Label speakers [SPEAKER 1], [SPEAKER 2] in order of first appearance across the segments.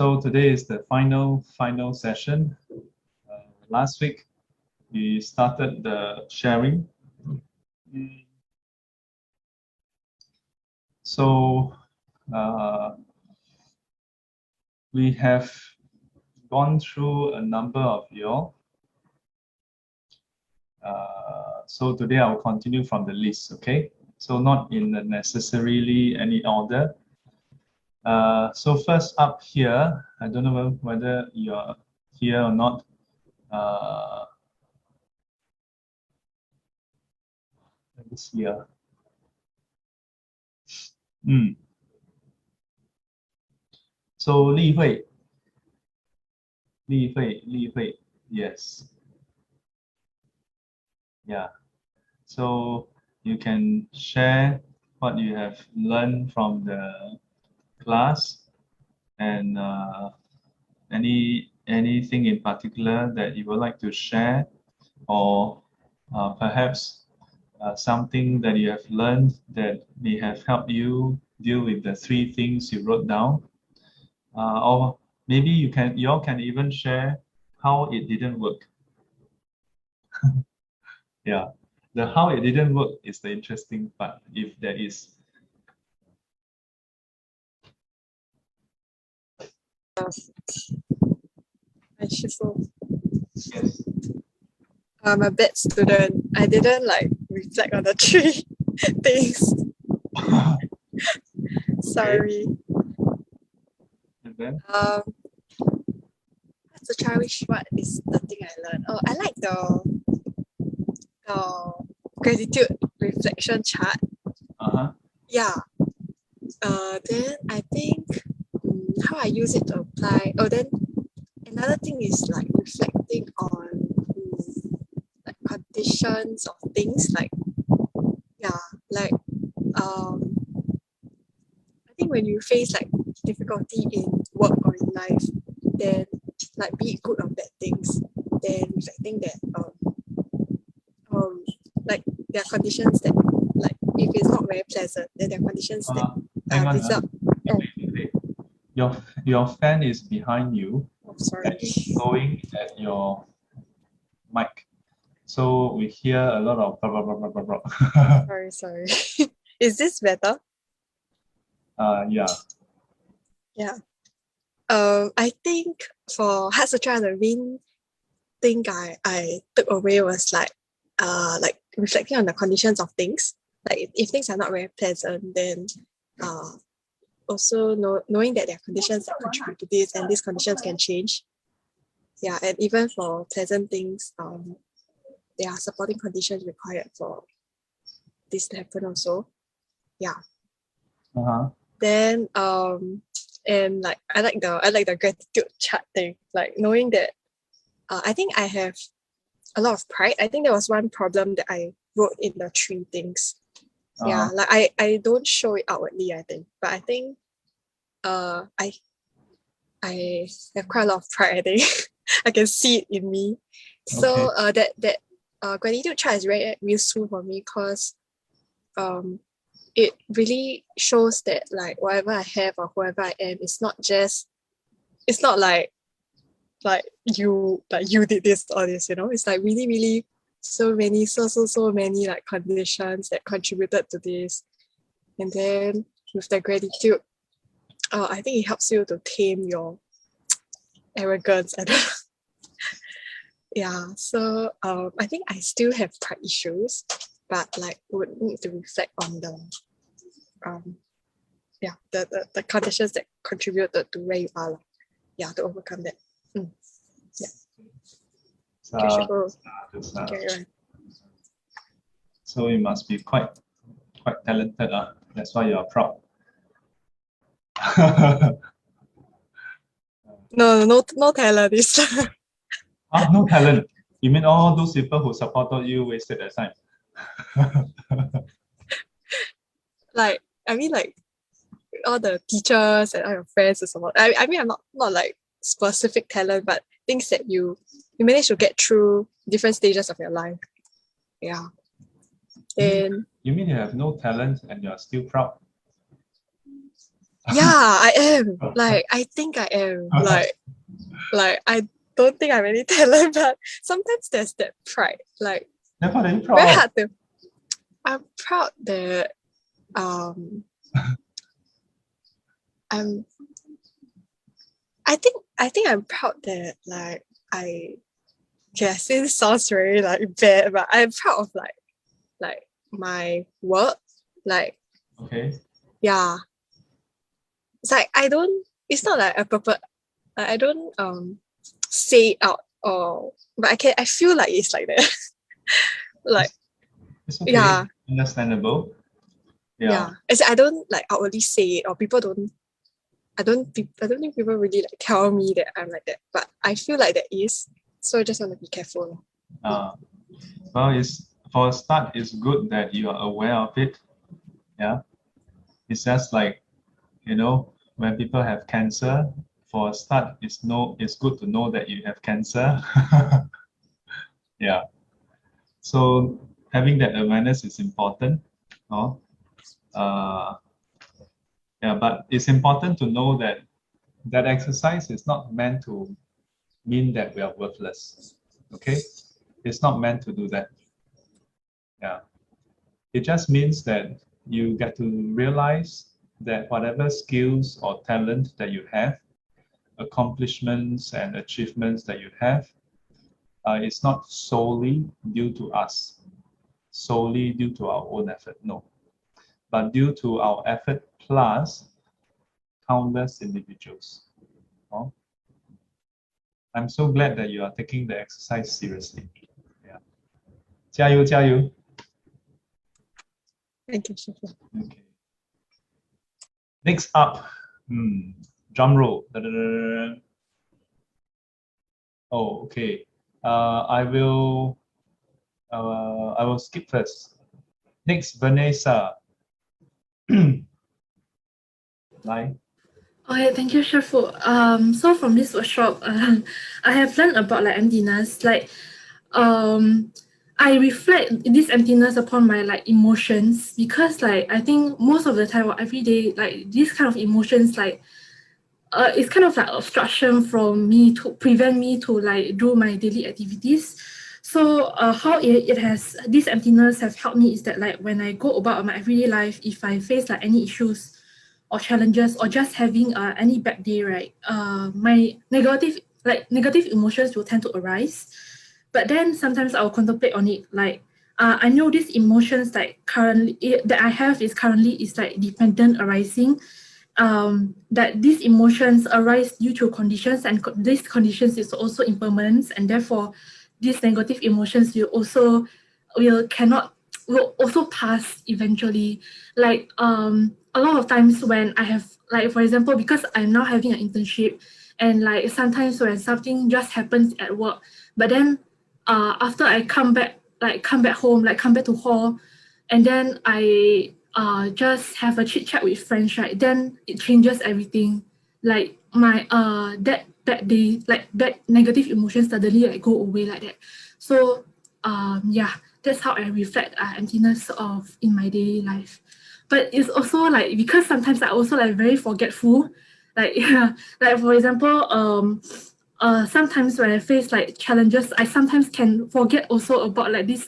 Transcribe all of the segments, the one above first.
[SPEAKER 1] So today is the final session. Last week we started the sharing. So we have gone through a number of your. So today I will continue from the list, okay? So not in necessarily any order. So first up here, I don't know whether you're here or not. Let me see here. So Li Hui, yes. Yeah. So you can share what you have learned from the class and anything in particular that you would like to share, or perhaps something that you have learned that may have helped you deal with the 3 things you wrote down, or maybe you all can even share how it didn't work. Yeah, the how it didn't work is the interesting part. If there is. Yes.
[SPEAKER 2] I'm a bad student. I didn't reflect on the 3 things. Sorry.
[SPEAKER 1] And then?
[SPEAKER 2] To try what is the thing I learned. Oh, I like the gratitude reflection chart. Yeah. Then I think how I use it to apply. Oh, then another thing is reflecting on conditions of things. I think when you face difficulty in work or in life, then be it good or bad things, then reflecting that there are conditions that if it's not very pleasant, then there are conditions that result.
[SPEAKER 1] Your fan is behind you.
[SPEAKER 2] Oh, sorry.
[SPEAKER 1] It's blowing at your mic, so we hear a lot of blah, blah, blah, blah, blah, blah.
[SPEAKER 2] Sorry. Is this better?
[SPEAKER 1] Yeah.
[SPEAKER 2] Yeah. I think for Heart Sutra, the main thing I took away was reflecting on the conditions of things. If things are not very pleasant, then also knowing that there are conditions that contribute to this, and these conditions can change. Yeah, and even for pleasant things, there are supporting conditions required for this to happen also. Yeah. Then and I like the gratitude chart thing. Knowing that I think I have a lot of pride. I think there was one problem that I wrote in the 3 things. Yeah, I don't show it outwardly, I think, but I think I have quite a lot of pride, I think. I can see it in me. So that gratitude chart is very useful for me because it really shows that whatever I have or whoever I am, it's not like you did this or this, it's really, really so many conditions that contributed to this. And then with the gratitude, I think it helps you to tame your arrogance. Yeah, so I think I still have pride issues, but would need to reflect on the conditions that contributed to where you are. Yeah, to overcome that.
[SPEAKER 1] So you must be quite talented. That's why you're proud.
[SPEAKER 2] No talent is.
[SPEAKER 1] No talent. You mean all those people who supported you wasted their time?
[SPEAKER 2] All the teachers and all your friends and so on. I mean, I'm not specific talent, but things that you manage to get through different stages of your life. Yeah. Then
[SPEAKER 1] you mean you have no talent and you're still proud?
[SPEAKER 2] Yeah, I am. Like, I think I am. Like I don't think I have any talent, but sometimes there's that pride. Like,
[SPEAKER 1] Then what are you
[SPEAKER 2] very
[SPEAKER 1] proud of?
[SPEAKER 2] hard to. I'm proud that um I'm. I think I'm proud that like I. Yes, it sounds very like bad, but I'm proud of like my work. Like,
[SPEAKER 1] Okay.
[SPEAKER 2] yeah, it's like I don't. It's not like a proper. I don't say it out or, but I feel like it's like that. Like,
[SPEAKER 1] It's, it's okay.
[SPEAKER 2] yeah,
[SPEAKER 1] Understandable. Yeah.
[SPEAKER 2] yeah. As in, I don't like outwardly say it, or people don't. I don't think people really like tell me that I'm like that, but I feel like that is. So I just want to be careful.
[SPEAKER 1] Uh, well, it's for a start, it's good that you are aware of it. Yeah. It's just like, when people have cancer, for a start, it's good to know that you have cancer. Yeah. So having that awareness is important. No? Uh, yeah, but it's important to know that that exercise is not meant to mean that we are worthless. Okay? It's not meant to do that. Yeah. It just means that you get to realize that whatever skills or talent that you have, accomplishments and achievements that you have, it's not solely due to us, solely due to our own effort. No, but due to our effort plus countless individuals. Oh, I'm so glad that you are taking the exercise seriously. Yeah. 加油,加油.
[SPEAKER 2] Thank you, Shifa.
[SPEAKER 1] Okay. Next up, drum roll. Oh, okay. I will skip first. Next, Vanessa. Like,
[SPEAKER 3] Oh yeah, thank you, Shafu. So from this workshop, I have learned about like emptiness. Like, I reflect this emptiness upon my like emotions because like I think most of the time or every day like these kind of emotions like it's kind of like obstruction from me to prevent me to like do my daily activities. So how it has this emptiness have helped me is that like when I go about my everyday life, if I face like any issues or challenges or just having any bad day, right? My negative emotions will tend to arise. But then sometimes I'll contemplate on it like I know these emotions like currently that I have is currently is like dependent arising that these emotions arise due to conditions and these conditions is also impermanence and therefore these negative emotions will also pass eventually. Like a lot of times when I have like for example because I'm now having an internship and like sometimes when something just happens at work but then after I come back home like come back to hall and then I just have a chit chat with friends, right? Then it changes everything. Like my that day, like that negative emotions suddenly like go away like that. So yeah, that's how I reflect emptiness of in my daily life. But it's also like because sometimes I also like very forgetful. Like yeah, like for example, sometimes when I face like challenges, I sometimes can forget also about like this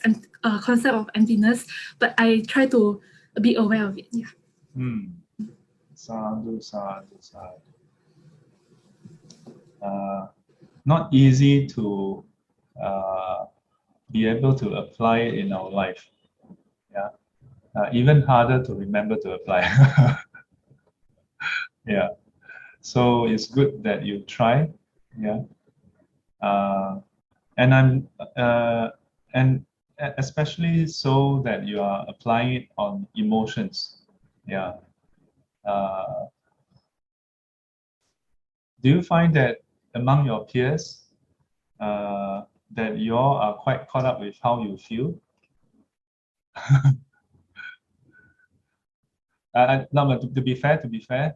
[SPEAKER 3] concept of emptiness, but I try to be aware of it. Yeah.
[SPEAKER 1] sadhu, sadhu, sadhu. Not easy to be able to apply it in our life. Yeah. Even harder to remember to apply. Yeah. So it's good that you try. Yeah. And I'm and especially so that you are applying it on emotions. Yeah. Uh, do you find that among your peers that you all are quite caught up with how you feel? No, but to be fair,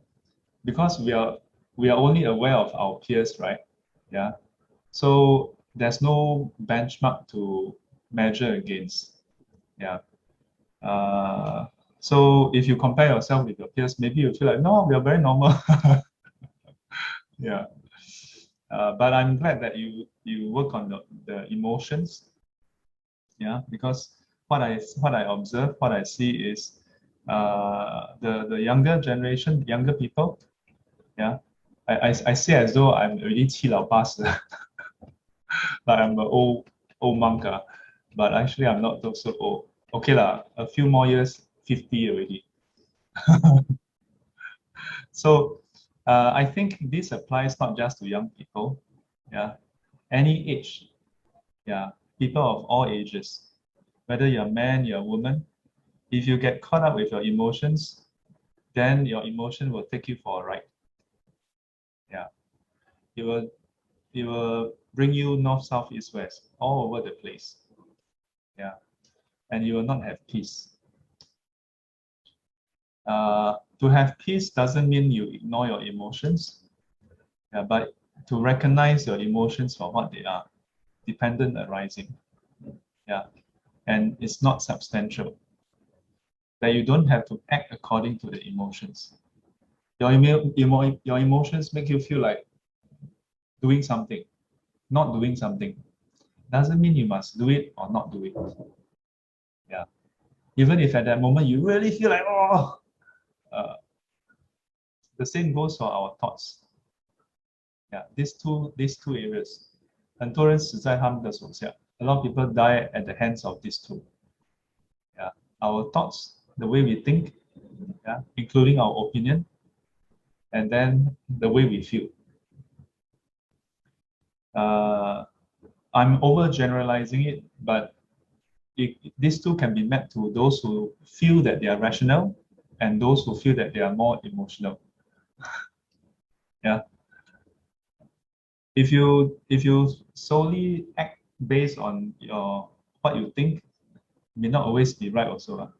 [SPEAKER 1] because we are only aware of our peers, right? Yeah. So there's no benchmark to measure against. Yeah. So if you compare yourself with your peers, maybe you feel like, no, we are very normal. Yeah. But I'm glad that you work on the emotions. Yeah, because what I observe, what I see is the younger generation, younger people. Yeah, I say as though I'm already 七老八十, like I'm an old monk, but actually I'm not so old. Okay lah, a few more years, 50 already. So I think this applies not just to young people, yeah, any age, yeah, people of all ages, whether you're a man, you're a woman. If you get caught up with your emotions, then your emotion will take you for a ride. Yeah, it will bring you north, south, east, west, all over the place. Yeah, and you will not have peace. To have peace doesn't mean you ignore your emotions, yeah, but to recognize your emotions for what they are, dependent arising. Yeah, and it's not substantial. That you don't have to act according to the emotions. Your emotions make you feel like doing something, not doing something. Doesn't mean you must do it or not do it. Yeah. Even if at that moment you really feel like, oh, the same goes for our thoughts. Yeah, these two areas. 很多人死在他们的手下. A lot of people die at the hands of these two. Yeah, our thoughts, the way we think, yeah, including our opinion, and then the way we feel. I'm overgeneralizing it, but these two can be met to those who feel that they are rational and those who feel that they are more emotional. Yeah. If you solely act based on what you think, may not always be right also,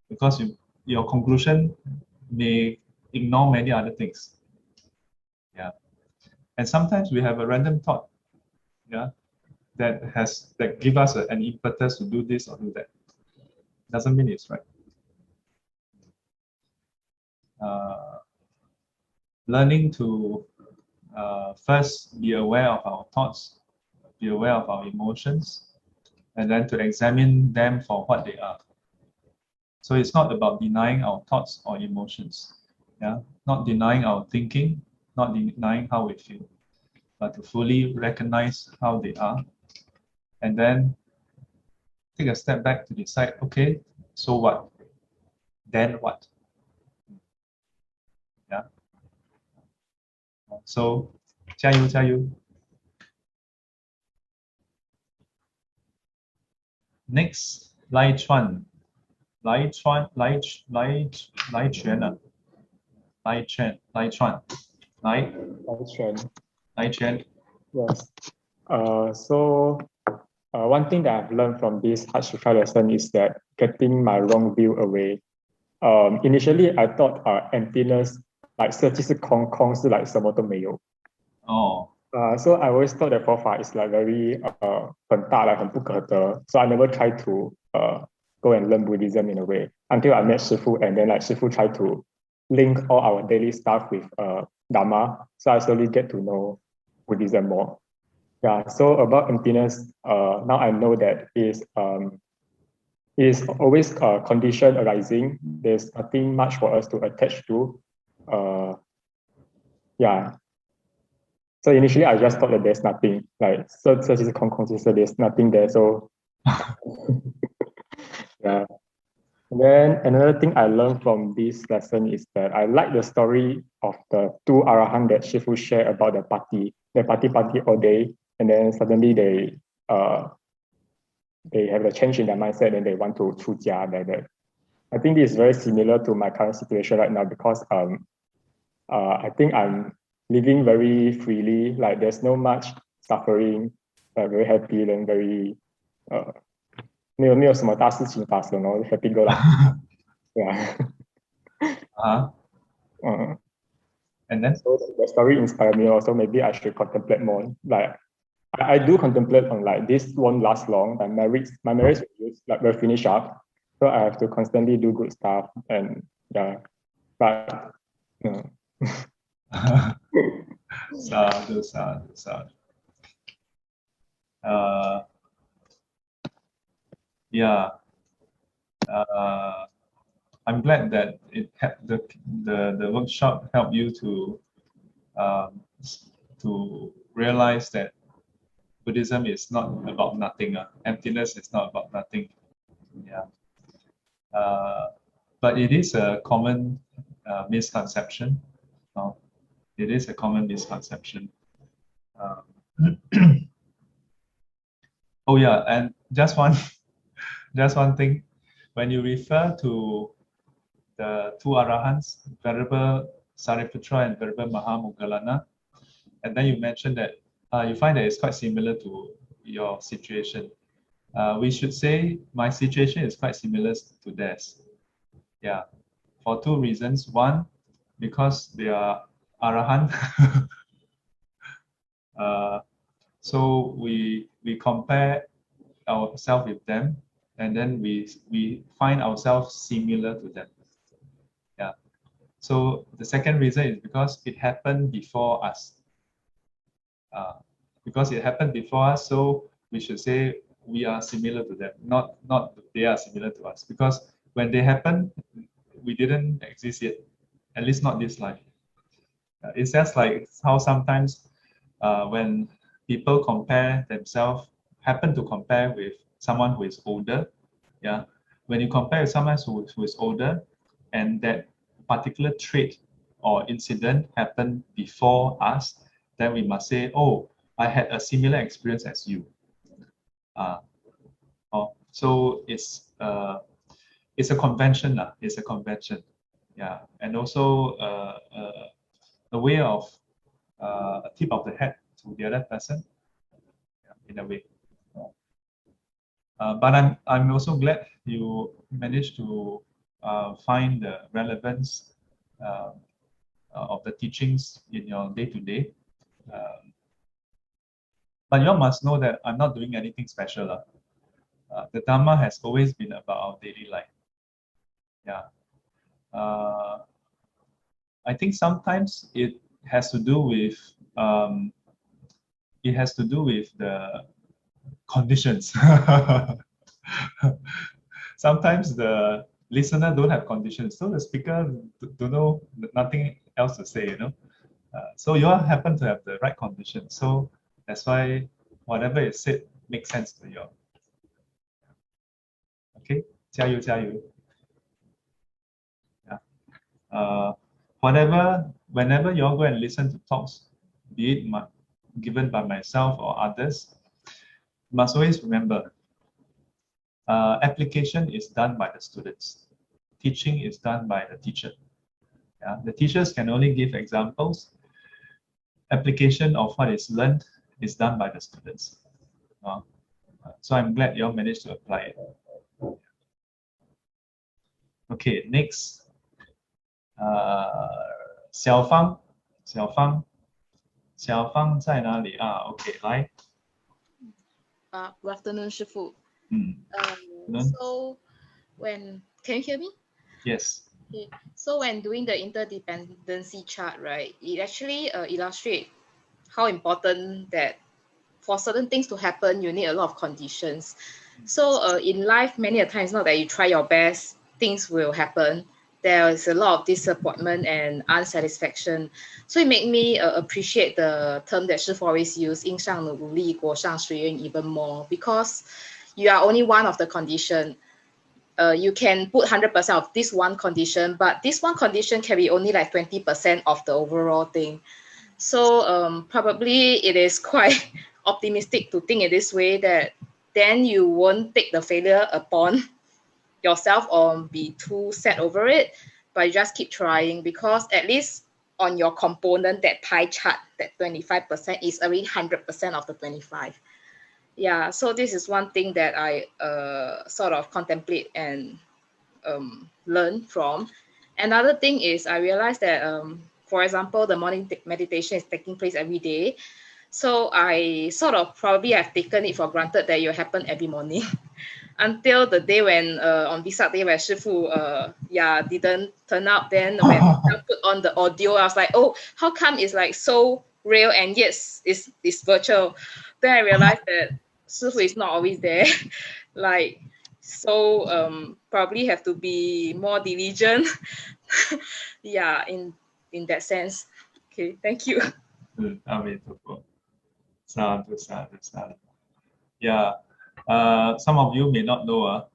[SPEAKER 1] because your conclusion may ignore many other things. Yeah. And sometimes we have a random thought, yeah, that give us an impetus to do this or do that. Doesn't mean it's right. Learning to first be aware of our thoughts, be aware of our emotions, and then to examine them for what they are. So it's not about denying our thoughts or emotions, yeah, not denying our thinking, not denying how we feel, but to fully recognize how they are, and then take a step back to decide, okay, so what? Then what? Yeah. So, 加油加油. Next, 来川. 来川 来泉啊 来泉 来川 来泉
[SPEAKER 4] Yes. One thing that I've learned from this hard Sutra lesson is that getting my wrong view away. Initially, I thought emptiness, like 色即是空，空是 like 什么都没有。
[SPEAKER 1] Oh.
[SPEAKER 4] So I always thought that 佛法 is like very 很大 like 很不可得. So I never tried to go and learn Buddhism in a way until I met Shifu, and then like Shifu tried to link all our daily stuff with Dharma. So I slowly get to know Buddhism more. Yeah. So about emptiness, now I know that is always a condition arising. There's nothing much for us to attach to. Yeah. So initially I just thought that there's nothing, like 色即是空，空即是 there's nothing there. So yeah. And then another thing I learned from this lesson is that I like the story of the two Arahant that Shifu shared about the party. They party all day, and then suddenly they have a change in their mindset and they want to 出家 like that. I think this is very similar to my current situation right now because I think I'm living very freely, like there's no much suffering, very happy and very 没有什么大事情发生哦 happy go lucky. Yeah.
[SPEAKER 1] And then
[SPEAKER 4] so the story inspired me also. Maybe I should contemplate more. Like I do contemplate on like this won't last long. My marriage will like will finish up. So I have to constantly do good stuff, and yeah, but no.
[SPEAKER 1] Sadhu, sadhu, sadhu. Yeah, I'm glad that the workshop helped you um, to realize that Buddhism is not about nothing. Emptiness is not about nothing. Yeah. But it is a common misconception. It is a common misconception. Um, oh yeah, and just one thing. When you refer to the two arahants, Venerable Sariputra and Venerable Mahamoggallana, and then you mentioned that you find that it's quite similar to your situation. We should say my situation is quite similar to theirs. Yeah, for two reasons. One, because they are arahant. So we compare ourselves with them, and then we find ourselves similar to them. Yeah. So the second reason is because it happened before us. Because it happened before us, so we should say we are similar to them, not they are similar to us. Because when they happened, we didn't exist yet, at least not this life. It's just like how sometimes when people compare themselves, happen to compare with someone who is older, yeah. When you compare with someone who is older, and that particular trait or incident happened before us, then we must say, oh, I had a similar experience as you. So it's a convention, it's a convention, yeah, and also a way of a tip of the hat to the other person, in a way. But I'm also glad you managed to find the relevance of the teachings in your day-to-day. But you all must know that I'm not doing anything special. The Dharma has always been about our daily life. Yeah. I think sometimes it has to do with the conditions. Sometimes the listener don't have conditions, so the speaker don't know, nothing else to say, so you all happen to have the right conditions, so that's why whatever is said makes sense to you all. Okay, 加油加油. Yeah. Whenever you all go and listen to talks, be it given by myself or others, you must always remember, application is done by the students. Teaching is done by the teacher. Yeah? The teachers can only give examples. Application of what is learned is done by the students. So I'm glad you all managed to apply it. Okay, next. Xiaofang 在哪里啊 ？OK， 来。
[SPEAKER 5] Good afternoon, 师父。
[SPEAKER 1] Afternoon.
[SPEAKER 5] So can you hear me?
[SPEAKER 1] Yes.
[SPEAKER 5] Okay. So when doing the interdependency chart, right, it actually illustrates how important that for certain things to happen, you need a lot of conditions. So in life, many a times, not that you try your best, things will happen. There is a lot of disappointment and unsatisfaction. So it made me appreciate the term that Shifu always use, 因上努力，果上随缘 even more, because you are only one of the condition. You can put 100% of this one condition, but this one condition can be only like 20% of the overall thing. So probably it is quite optimistic to think in this way, that then you won't take the failure upon yourself or be too sad over it, but you just keep trying, because at least on your component, that pie chart, that 25% is already 100% of the 25. Yeah, so this is one thing that I sort of contemplate and learn from. Another thing is I realized that, for example, the morning meditation is taking place every day. So I sort of probably have taken it for granted that it will happen every morning. until the day when on Vesak day where Shifu didn't turn up. Then when I put on the audio, I was like, oh, how come it's like so real and yes, it's virtual. Then I realized that Shifu is not always there. Like, so probably have to be more diligent. Yeah, in that sense. Okay, thank you.
[SPEAKER 1] Sadhu, sadhu, sadhu. Yeah, some of you may not know.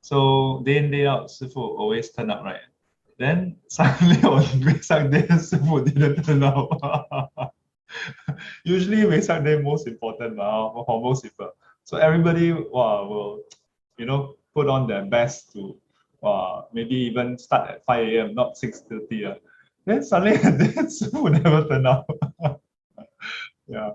[SPEAKER 1] So day in, day out, Sifu always turn up, right? Then suddenly on Vesak Day, Sifu didn't turn up. Usually Vesak Day most important for most people. So everybody will, put on their best to maybe even start at 5 a.m., not 6:30. Then suddenly Sifu never turn up. Yeah.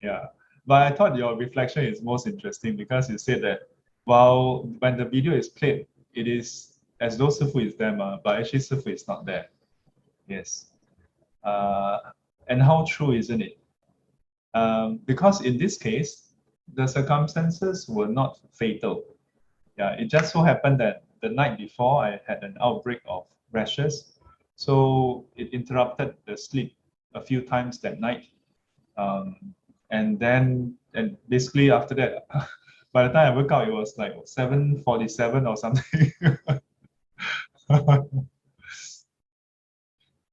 [SPEAKER 1] Yeah. But I thought your reflection is most interesting because you said that when the video is played, it is as though Sifu is there, but actually Sifu is not there. Yes. And how true, isn't it? Because in this case, the circumstances were not fatal. Yeah, it just so happened that the night before I had an outbreak of rashes, so it interrupted the sleep a few times that night. And basically after that, by the time I woke up, it was like 7:47 or something.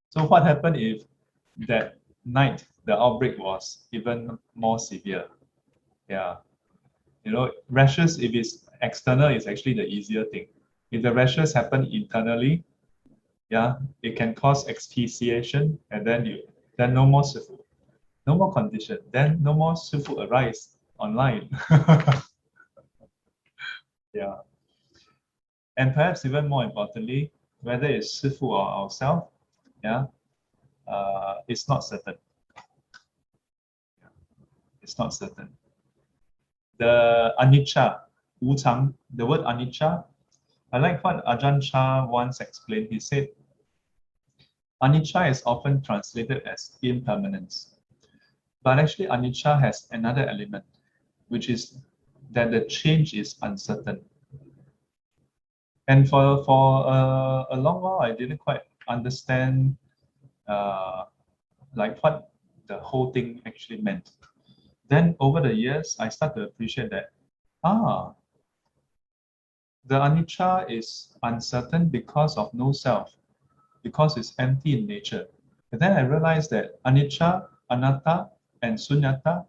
[SPEAKER 1] So what happened if that night the outbreak was even more severe? Yeah, rashes, if it's external, is actually the easier thing. If the rashes happen internally, yeah, it can cause asphyxiation, and then no more Sifu, no more condition, then no more Sifu arise online. Yeah. And perhaps even more importantly, whether it's Sifu or ourselves, yeah, it's not certain. It's not certain. The anicca, wu chang, the word anicca, I like what Ajahn Chah once explained. He said, anicca is often translated as impermanence. But actually, anicca has another element, which is that the change is uncertain. And for a long while, I didn't quite understand like what the whole thing actually meant. Then over the years, I start to appreciate that, the anicca is uncertain because of no self, because it's empty in nature. And then I realized that anicca, anatta, and sunyata,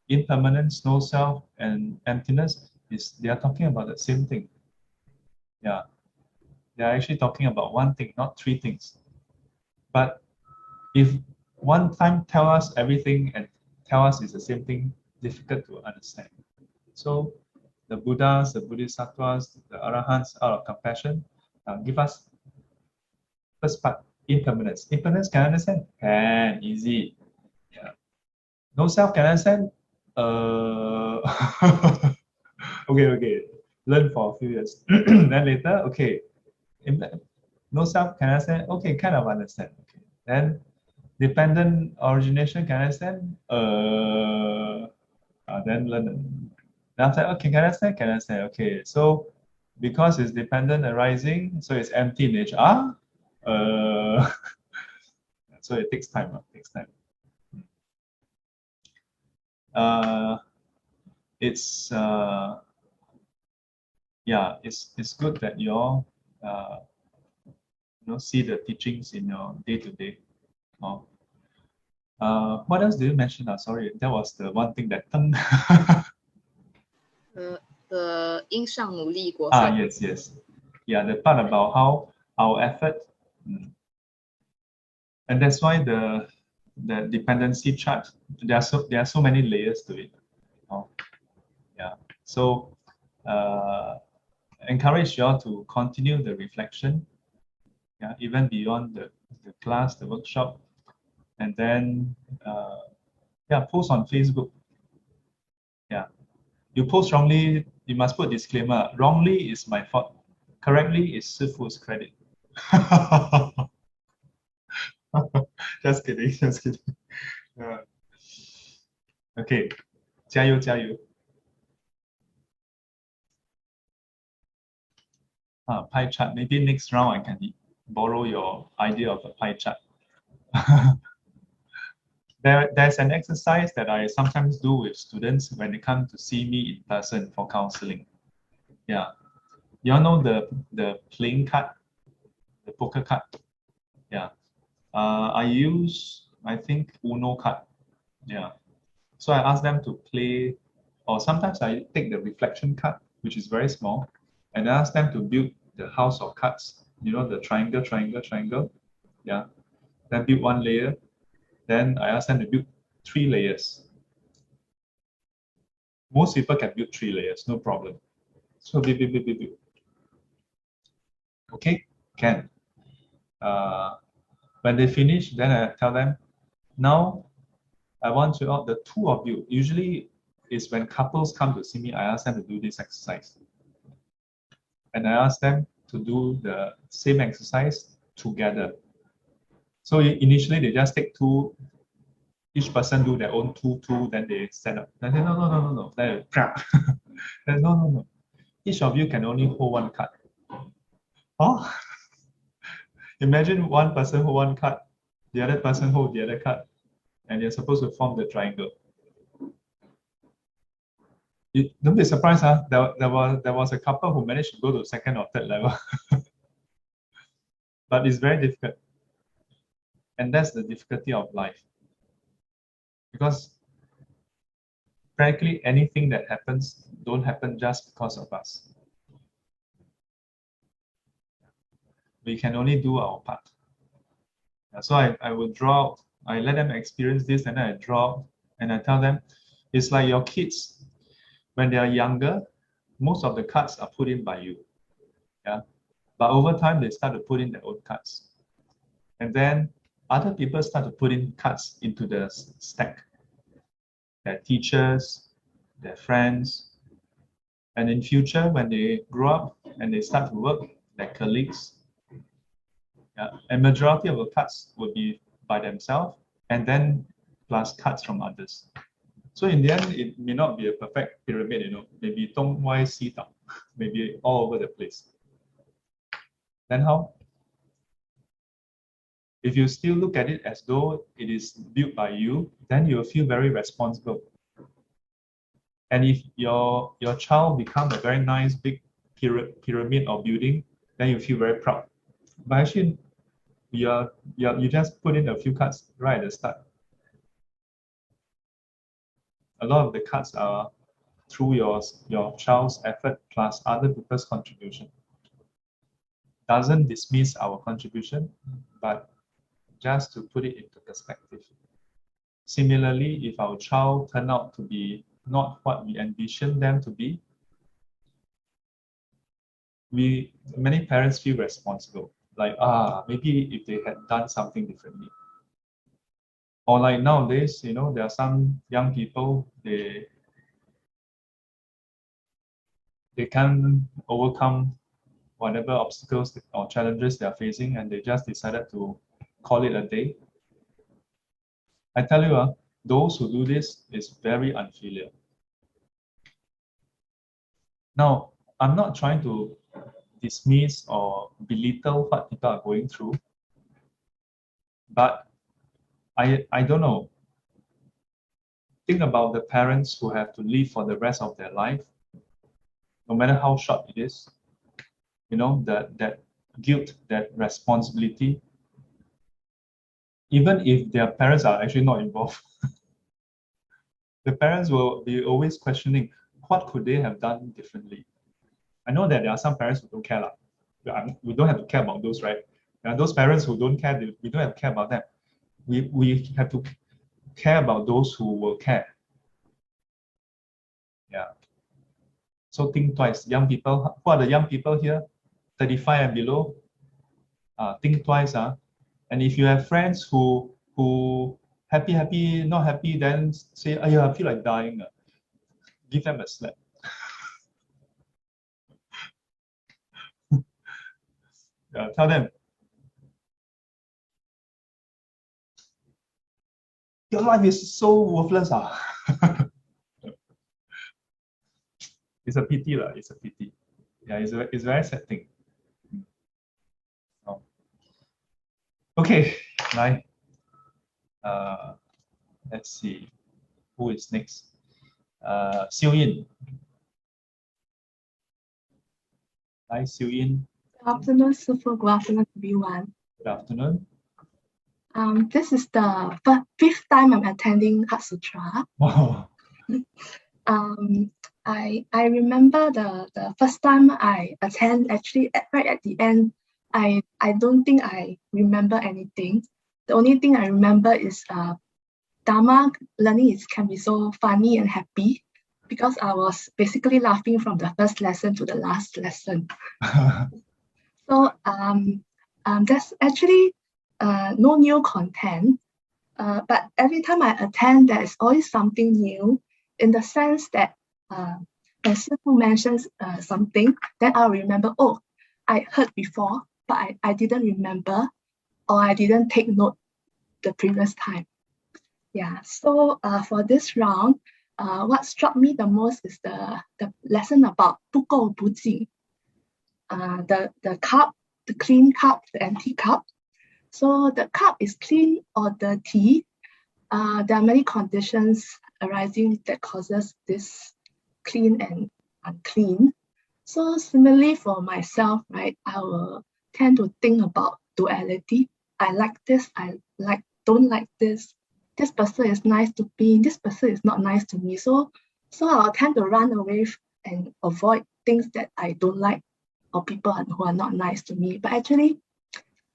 [SPEAKER 1] impermanence, no self, and emptiness, they are talking about the same thing. Yeah. They are actually talking about one thing, not three things. But if one time tell us everything and tell us it's the same thing, difficult to understand. So the Buddhas, the Bodhisattvas, the Arahants, out of compassion, give us first part, impermanence. Impermanence can understand? Can, easy. Yeah. No self can understand? Okay. Learn for a few years. Then later, okay. No self can understand? Okay, kind of understand. Okay. Then dependent origination can understand? Then learn. Then after, okay, can understand? Can understand. Okay, so because it's dependent arising, so it's empty in nature. So it takes time. Takes time. It's it's good that you all see the teachings in your day to day. What else did you mention? Sorry, that was the one thing that.
[SPEAKER 5] 的因上努力果效。
[SPEAKER 1] Yes. Yeah, the part about how our effort, and that's why the dependency chart, there are so many layers to it. Yeah. So encourage you all to continue the reflection. Yeah, even beyond the class, the workshop, and then post on Facebook. Yeah. You post wrongly, you must put disclaimer. Wrongly is my fault. Correctly is Sifu's credit. Just kidding. Okay. 加油。Pie chart. Maybe next round I can borrow your idea of a pie chart. There's an exercise that I sometimes do with students when they come to see me in person for counseling. Yeah. You all know the playing card, the poker card? Yeah. I use, I think, Uno card. Yeah. So I ask them to play, or sometimes I take the reflection card, which is very small, and I ask them to build the house of cards. You know, the triangle, triangle, triangle. Yeah. Then build one layer. Then I ask them to build 3 layers. Most people can build 3 layers, no problem. So build, build, build, build, build. Okay, can. When they finish, then I tell them, now I want you all, the two of you, usually is when couples come to see me, I ask them to do this exercise. And I ask them to do the same exercise together. So initially they just take 2, each person do their own 2, 2, then they stand up. Then they say, no, no, no, no, no. Then crap. Then no, no, no. Each of you can only hold one card. Oh, imagine one person hold one card, the other person hold the other card, and you're supposed to form the triangle. Don't be surprised, huh? There was a couple who managed to go to 2nd or 3rd level. But it's very difficult. And that's the difficulty of life. Because practically anything that happens don't happen just because of us. We can only do our part. So I will draw, I let them experience this, and then I draw, and I tell them, it's like your kids, when they are younger, most of the cards are put in by you. Yeah. But over time, they start to put in their own cards. And then other people start to put in cards into the stack. Their teachers, their friends. And in future, when they grow up and they start to work, their colleagues. Yeah. And majority of the cards will be by themselves, and then plus cards from others. So in the end, it may not be a perfect pyramid, you know, maybe Dong Wai Si Dao, maybe all over the place. Then how? If you still look at it as though it is built by you, then you will feel very responsible. And if your child become a very nice big pyramid or building, then you feel very proud. But actually, you just put in a few cards right at the start. A lot of the cards are through your child's effort plus other people's contribution. Doesn't dismiss our contribution, but just to put it into perspective. Similarly, if our child turn out to be not what we envision them to be, many parents feel responsible. Like, maybe if they had done something differently. Or like nowadays, you know, there are some young people, they can't overcome whatever obstacles or challenges they are facing, and they just decided to call it a day. I tell you, those who do this is very unfilial. Now, I'm not trying to dismiss or belittle what people are going through, but I don't know. Think about the parents who have to live for the rest of their life, no matter how short it is. You know, that guilt, that responsibility, even if their parents are actually not involved. The parents will be always questioning, what could they have done differently? I know that there are some parents who don't care. We don't have to care about those, right? There are those parents who don't care, we don't have to care about them. We have to care about those who will care. Yeah. So think twice. Young people, who are the young people here? 35 and below. Think twice. And if you have friends who happy, not happy, then say, I feel like dying. Give them a slap. Tell them, your life is so worthless. It's a pity. It's a pity. Yeah, it's a very sad thing. Okay, right. Let's see who is next. Xiu Yin. Hi, Xiu Yin.
[SPEAKER 6] Good afternoon, Super. Good afternoon, everyone.
[SPEAKER 1] Good afternoon.
[SPEAKER 6] This is the fifth time I'm attending Heart Sutra.
[SPEAKER 1] Wow.
[SPEAKER 6] I remember the first time I attend, actually right at the end, I don't think I remember anything. The only thing I remember is Dharma learning can be so funny and happy because I was basically laughing from the first lesson to the last lesson. So there's actually no new content, but every time I attend, there's always something new in the sense that when Sifu mentions something, then I'll remember, oh, I heard before, but I didn't remember, or I didn't take note the previous time. Yeah, so for this round, what struck me the most is the lesson about 不垢不净. The cup, the clean cup, the empty cup. So the cup is clean or dirty. There are many conditions arising that causes this clean and unclean. So similarly for myself, right, I will tend to think about duality. I like this, don't like this. This person is nice to me, this person is not nice to me. So I'll tend to run away and avoid things that I don't like or people who are not nice to me. But actually,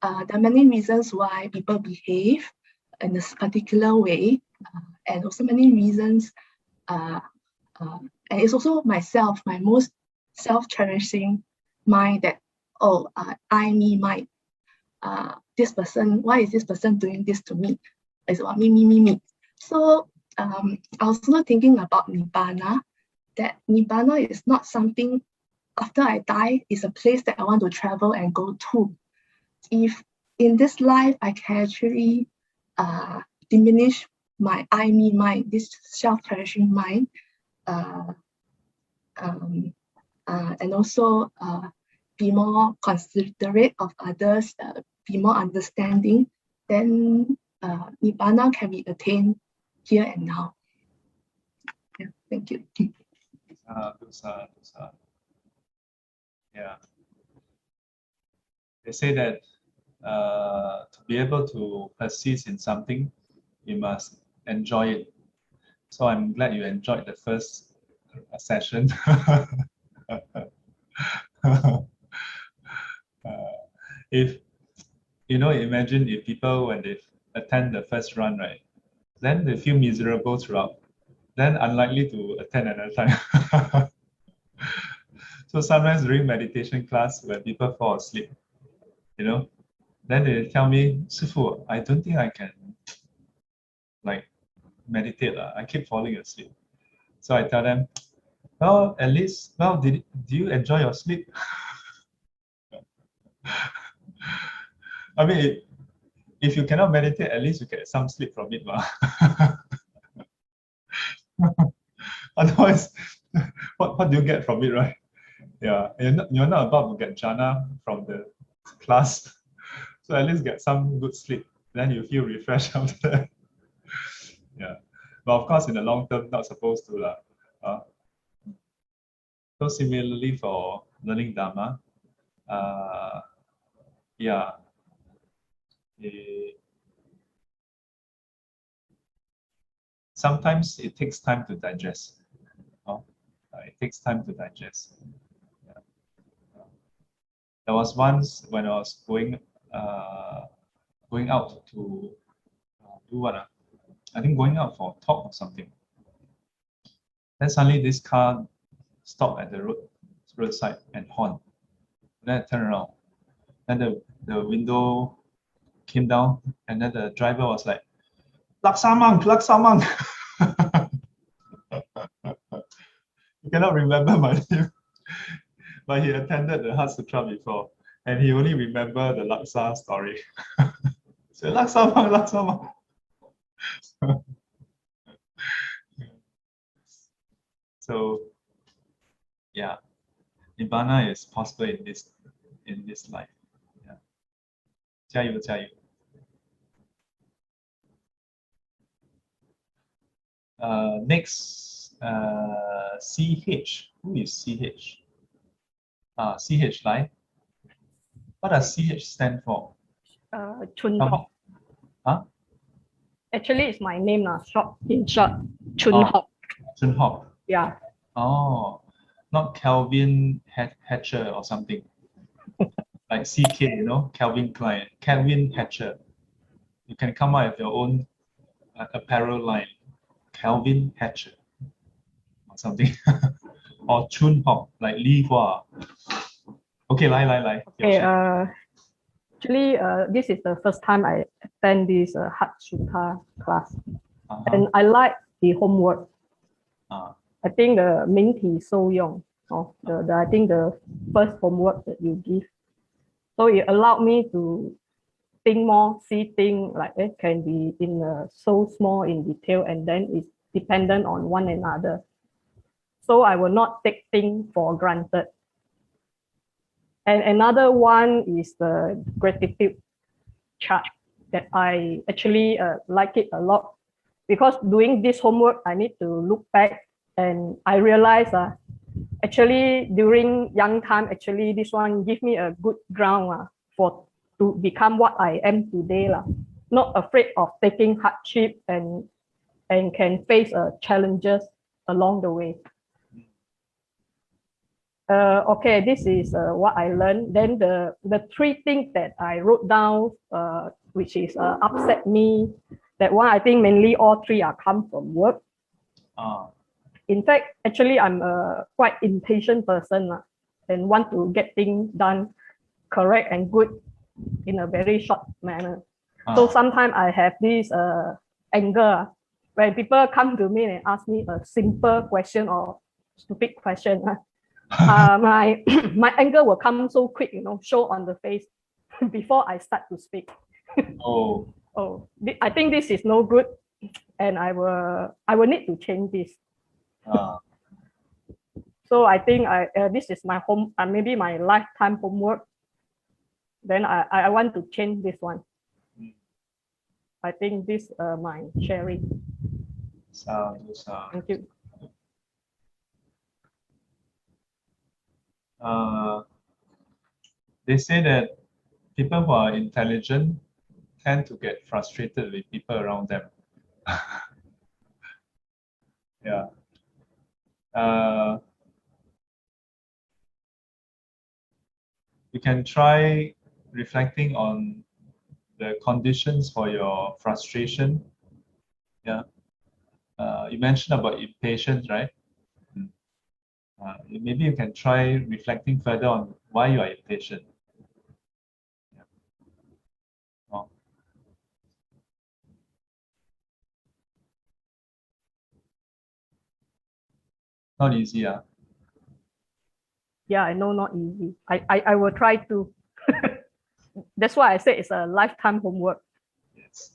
[SPEAKER 6] there are many reasons why people behave in this particular way, and also many reasons. And it's also myself, my most self-cherishing mind that, oh, I, me, mine. This person, why is this person doing this to me? It's about me. So I was also thinking about Nibbana, that Nibbana is not something after I die, is a place that I want to travel and go to. If in this life I can actually diminish my I, me, mine, this self-cherishing mind, and also be more considerate of others, be more understanding, then Nibbana can be attained here and now. Yeah, thank you.
[SPEAKER 1] Yeah. They say that to be able to persist in something, you must enjoy it. So I'm glad you enjoyed the first session. If imagine if people, when they attend the first run, right, then they feel miserable throughout, then unlikely to attend another time. So sometimes during meditation class, when people fall asleep, then they tell me, Sifu, I don't think I can meditate. I keep falling asleep. So I tell them, well, at least, do you enjoy your sleep? I mean, if you cannot meditate, at least you get some sleep from it. Otherwise, what do you get from it, right? Yeah, you're not about to get jhana from the class. So at least get some good sleep. Then you feel refreshed after that. Yeah. But of course, in the long term, not supposed to. So similarly for learning Dharma, yeah, sometimes it takes time to digest. It takes time to digest. Yeah. There was once when I was going out to do what? I think going out for a talk or something. Then suddenly this car stopped at the roadside and horn. Then I turned around. Then the window came down, and then the driver was like, Laksamang. You cannot remember my name, but he attended the Heart Sutra before, and he only remember the Laksa story. So Laksamang. So yeah, Nibbana is possible in this life. Yeah. 加油。Next, CH. Who is CH? CH, right? What does CH stand for?
[SPEAKER 7] Chun
[SPEAKER 1] Tell me.
[SPEAKER 7] Hok.
[SPEAKER 1] Huh?
[SPEAKER 7] Actually, it's my name, short, in short, Chun
[SPEAKER 1] Oh.
[SPEAKER 7] Hok.
[SPEAKER 1] Chun Hok.
[SPEAKER 7] Yeah.
[SPEAKER 1] Oh, not Calvin Hatcher or something. Like CK, you know, Calvin Klein, Calvin Hatcher. You can come up with your own apparel line, Calvin Hatcher or something. Or Chun Hok, like Li Hua. Okay, lie.
[SPEAKER 7] Okay, actually, this is the first time I attend this Heart Sutra class. And I like the homework. I think the 命题受用, I think the first homework that you give. So it allowed me to think more, see things like it can be in so small in detail, and then it's dependent on one another. So I will not take things for granted. And another one is the gratitude chart that I actually like it a lot, because doing this homework, I need to look back and I realize actually during young time, actually this one give me a good ground to become what I am today. Not afraid of taking hardship and can face challenges along the way. Okay, this is what I learned. Then the three things that I wrote down, which is upset me, that one I think mainly all three are come from work. In fact, actually I'm a quite impatient person and want to get things done correct and good in a very short manner. So sometimes I have this anger when people come to me and ask me a simple question or stupid question. My anger will come so quick, show on the face before I start to speak. I think this is no good, and I will need to change this. So I think this is my maybe my lifetime homework. Then I want to change this one. I think this my sharing. Thank you.
[SPEAKER 1] They say that people who are intelligent tend to get frustrated with people around them. Yeah. You can try reflecting on the conditions for your frustration. Yeah. You mentioned about impatience, right? Maybe you can try reflecting further on why you are impatient. Not easy,
[SPEAKER 7] Yeah, I know, not easy. I will try to. That's why I say it's a lifetime homework.
[SPEAKER 1] Yes.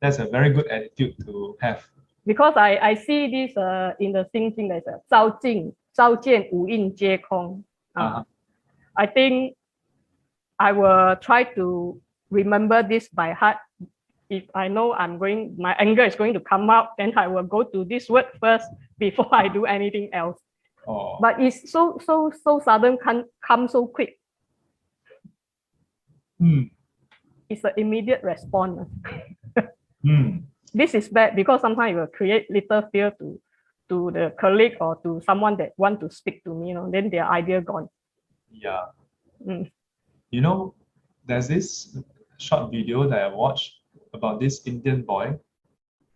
[SPEAKER 1] That's a very good attitude to have.
[SPEAKER 7] Because I see this in the thinking there's a 照见五蕴皆空. I think I will try to remember this by heart. If I know my anger is going to come out, then I will go to this word first before I do anything else. But it's so sudden, can come so quick. It's an immediate response. This is bad because sometimes it will create little fear to the colleague or to someone that want to speak to me. Then their idea gone.
[SPEAKER 1] Yeah. You know, there's this short video that I watched about this Indian boy,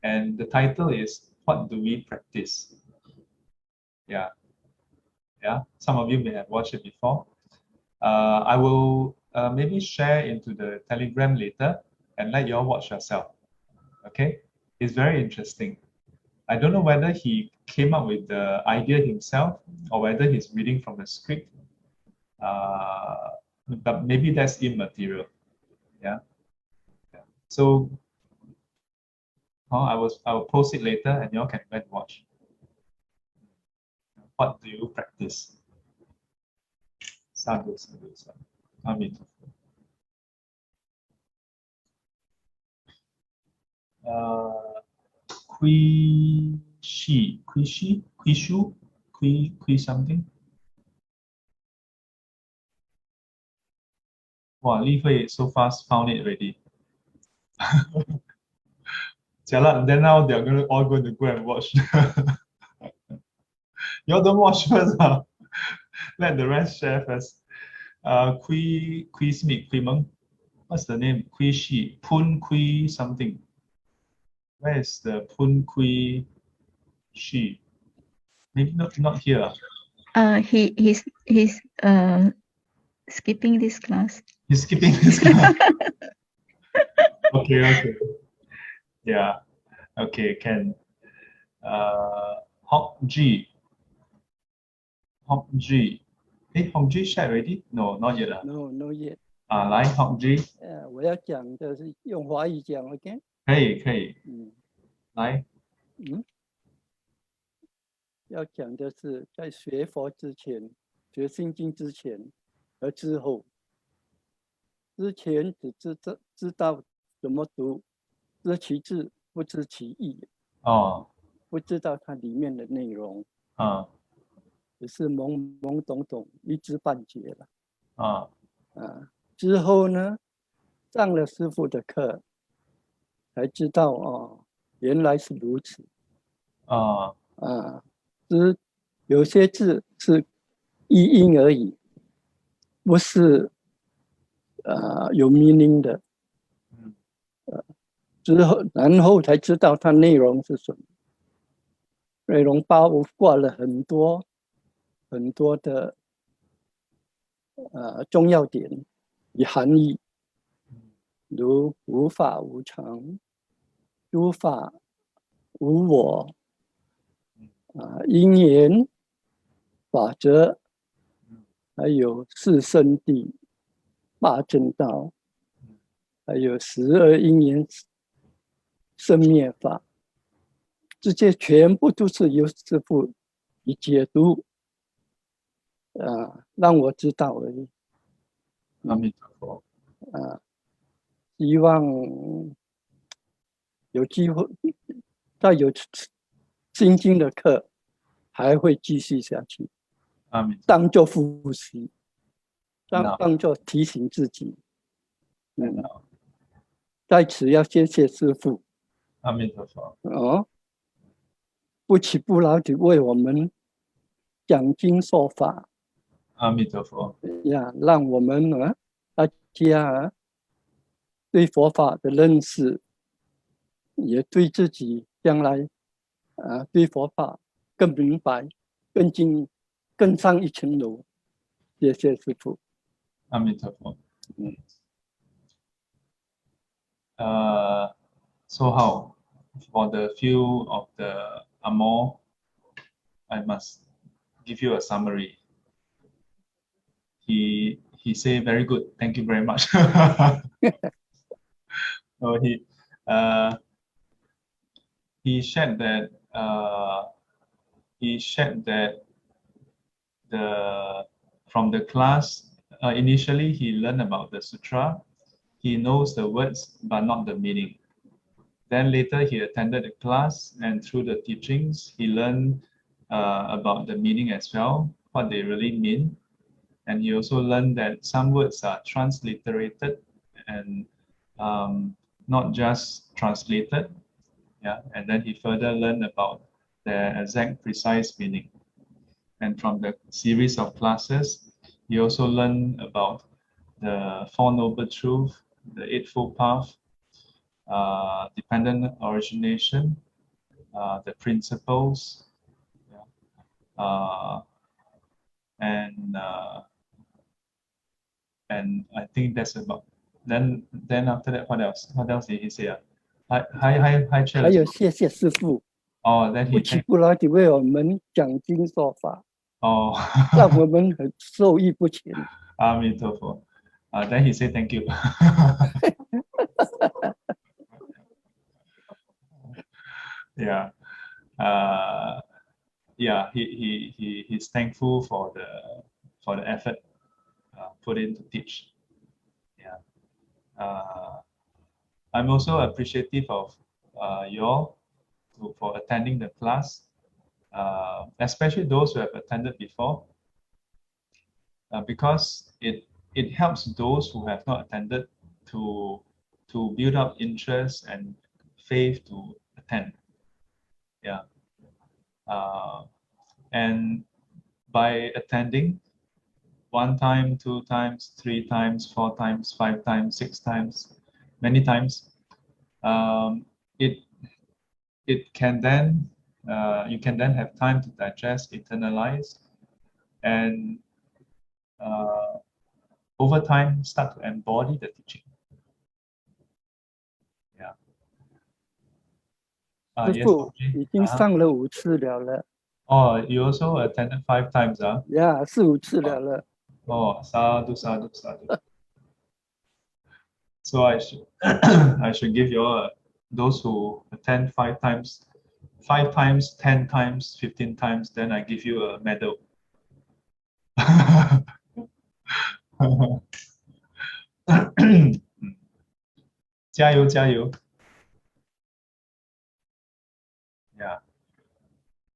[SPEAKER 1] and the title is "What Do We Practice?" Yeah. Some of you may have watched it before. I will maybe share into the Telegram later and let you all watch yourself. Okay, it's very interesting. I don't know whether he came up with the idea himself or whether he's reading from the script. But maybe that's immaterial. Yeah. So I will post it later and you all can go and watch. What do you practice? Sadhu. Kui something. Wow, Li Hui so fast found it already. Jialat, then now they're all going to go and watch. Y'all don't watch first. Let the rest share first. Kui Smith, Kui Meng. What's the name? Kui Shi, Pun Kui something. Where is the Pun Kui Shi? Maybe not here.
[SPEAKER 8] He's skipping this class.
[SPEAKER 1] He's skipping this class. Okay. Yeah. Okay, can. Hok G. Hok G shared already? No, not yet.
[SPEAKER 9] No, not yet.
[SPEAKER 1] 来 Hok G。
[SPEAKER 9] 我要讲的是用华语讲 ，OK？
[SPEAKER 1] 可以。来。
[SPEAKER 9] 要讲的是在学佛之前、学心经之前和之后。之前只知道怎么读，知其字不知其意。不知道它里面的内容。只是懵懵懂懂，一知半解了。之后呢，上了师父的课，才知道原来是如此。有些字是译音而已，不是有 meaning 的。然后才知道它内容是什么。内容包括了很多的重要点与含义，如无法无常、诸法无我、因缘、法则，还有四圣谛、八正道，还有12因缘生灭法，这些全部都是由师父以解读，让我知道而已。
[SPEAKER 1] 阿弥陀佛。
[SPEAKER 9] 希望有机会再有心经的课，还会继续下去。当作复习，当作提醒自己。在此要谢谢师父。
[SPEAKER 1] 阿弥陀佛。
[SPEAKER 9] 不弃不劳地为我们讲经说法。
[SPEAKER 1] 阿弥陀佛。
[SPEAKER 9] 让我们大家对佛法的认识，也对自己将来对佛法更明白、更上一层楼。谢谢师父。
[SPEAKER 1] 阿弥陀佛。So how for the few of the Amor, I must give you a summary. He say very good. Thank you very much. So he shared that from the class initially he learned about the sutra. He knows the words but not the meaning. Then later he attended the class, and through the teachings he learned about the meaning as well, what they really mean. And he also learned that some words are transliterated and not just translated. And then he further learned about their exact precise meaning. And from the series of classes, he also learned about the Four Noble Truths, the Eightfold Path, dependent origination, the principles, and I think that's about. Then after that, what else? What else did he say? Hi, Chair.
[SPEAKER 9] 还有谢谢师父。
[SPEAKER 1] Then he
[SPEAKER 9] 不弃不劳地为我们讲经说法。让我们很受益不浅。
[SPEAKER 1] 阿弥陀佛。Then he said thank you. He's thankful for the effort put in to teach. I'm also appreciative of you all for attending the class, especially those who have attended before, because it helps those who have not attended to build up interest and faith to attend. Yeah. And by attending 1 time, 2 times, 3 times, 4 times, 5 times, 6 times, many times, it can then you can then have time to digest, internalize, and over time start to embody the teaching. Yeah.
[SPEAKER 9] 师
[SPEAKER 1] Yes,
[SPEAKER 9] 父
[SPEAKER 1] Bobji.
[SPEAKER 9] 已经上了5次了。
[SPEAKER 1] Oh, you also attended 5 times, huh?
[SPEAKER 9] Yeah, 4、5次了。
[SPEAKER 1] Oh, sadhu, sadhu, sadhu. So I should I should give you all those who attend 5 times, 5 times, 10 times, 15 times, then I give you a medal. 加油加油 Yeah.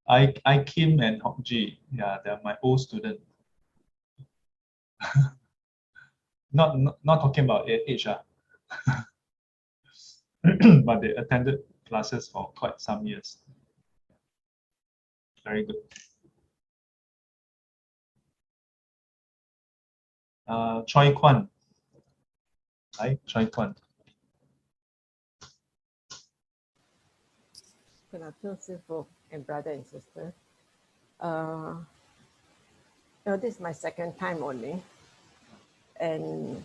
[SPEAKER 1] I Kim and Hok Ji, yeah, they're my old student. not talking about age, but they attended classes for quite some years. Very good. Choi Kwan. Hi, Choi Kwan.
[SPEAKER 10] Good afternoon, Sifu and brother and sister. This is my second time only. And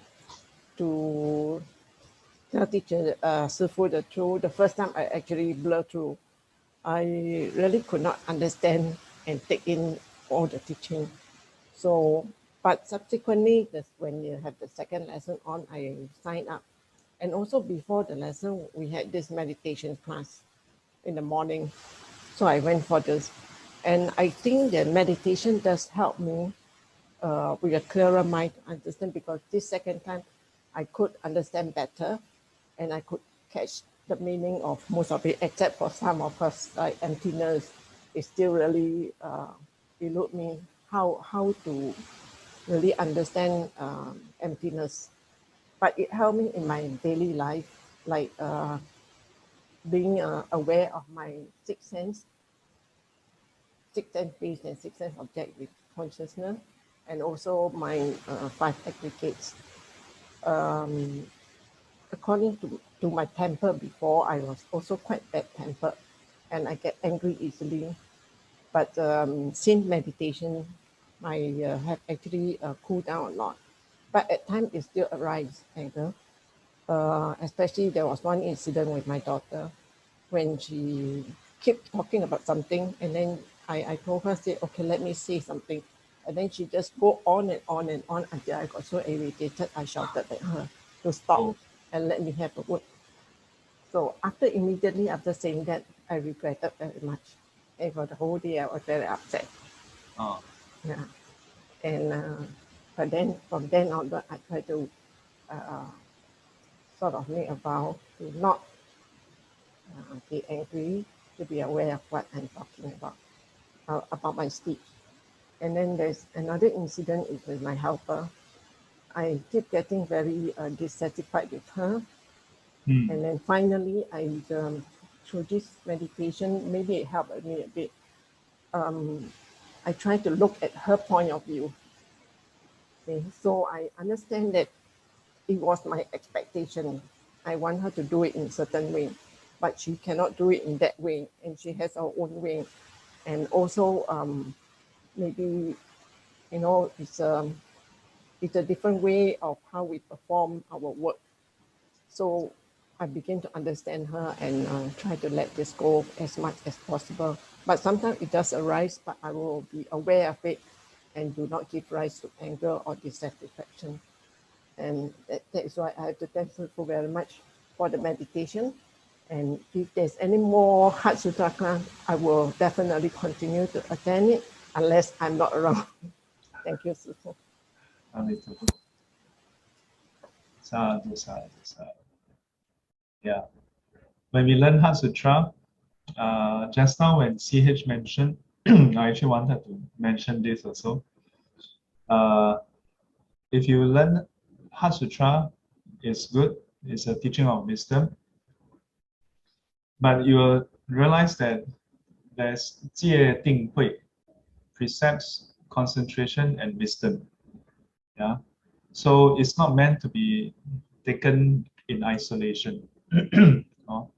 [SPEAKER 10] to tell teacher Sifu the truth, the first time I actually blur through. I really could not understand and take in all the teaching. So, but subsequently, when you have the second lesson on, I signed up. And also before the lesson, we had this meditation class in the morning. So I went for this. And I think the meditation does help me with a clearer mind to understand, because this second time I could understand better and I could catch the meaning of most of it, except for some of us, like emptiness. It still really elude me how to really understand emptiness. But it helped me in my daily life, like being aware of my sixth sense based and sixth sense object with consciousness, and also my 5 aggregates. According to my temper before, I was also quite bad tempered and I get angry easily. But since meditation, I have actually cooled down a lot. But at times it still arises, anger. Especially there was one incident with my daughter when she kept talking about something, and then I told her, say, okay, let me say something. And then she just go on and on and on until I got so irritated, I shouted at her to stop and let me have a word. So immediately after saying that, I regretted very much. And for the whole day, I was very upset.
[SPEAKER 1] Oh.
[SPEAKER 10] Yeah. And but then from then on, I try to sort of make a vow to not be angry, to be aware of what I'm talking about my speech. And then there's another incident is with my helper. I keep getting very dissatisfied with her. And then finally, through this meditation, maybe it helped me a bit. I try to look at her point of view. Okay? So I understand that it was my expectation. I want her to do it in a certain way, but she cannot do it in that way, and she has her own way. And also, maybe, it's a different way of how we perform our work. So I begin to understand her and try to let this go as much as possible. But sometimes it does arise, but I will be aware of it and do not give rise to anger or dissatisfaction. And that is why I have to thank you very much for the meditation. And if there's any more Heart Sutra class, I will definitely continue to attend it unless I'm not around. Thank you, Sifu.
[SPEAKER 1] Sadhu, sadhu, sadhu. Yeah. When we learn Heart Sutra, just now when CH mentioned, I actually wanted to mention this also. If you learn Heart Sutra, it's good. It's a teaching of wisdom. But you will realize that there's 戒定慧, precepts, concentration, and wisdom. Yeah. So it's not meant to be taken in isolation. Oh.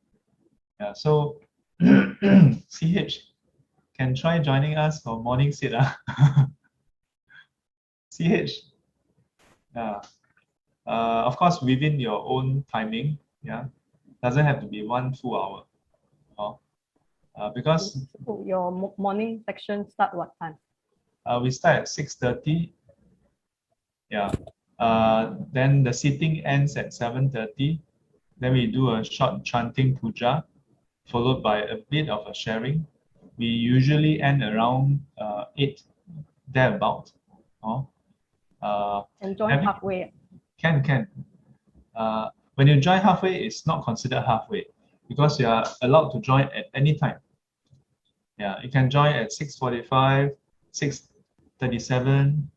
[SPEAKER 1] Yeah. So CH can try joining us for morning sit. CH. Yeah. Of course, within your own timing. Yeah. Doesn't have to be 1 full hour. Oh. Because
[SPEAKER 7] your morning section start what time?
[SPEAKER 1] we start at 6:30. Yeah. Then the sitting ends at 7:30. Then we do a short chanting puja, followed by a bit of a sharing. We usually end around 8, thereabout. Oh.
[SPEAKER 7] And join halfway.
[SPEAKER 1] Can. When you join halfway, it's not considered halfway because you are allowed to join at any time. Yeah, you can join at 6:45, 6:37.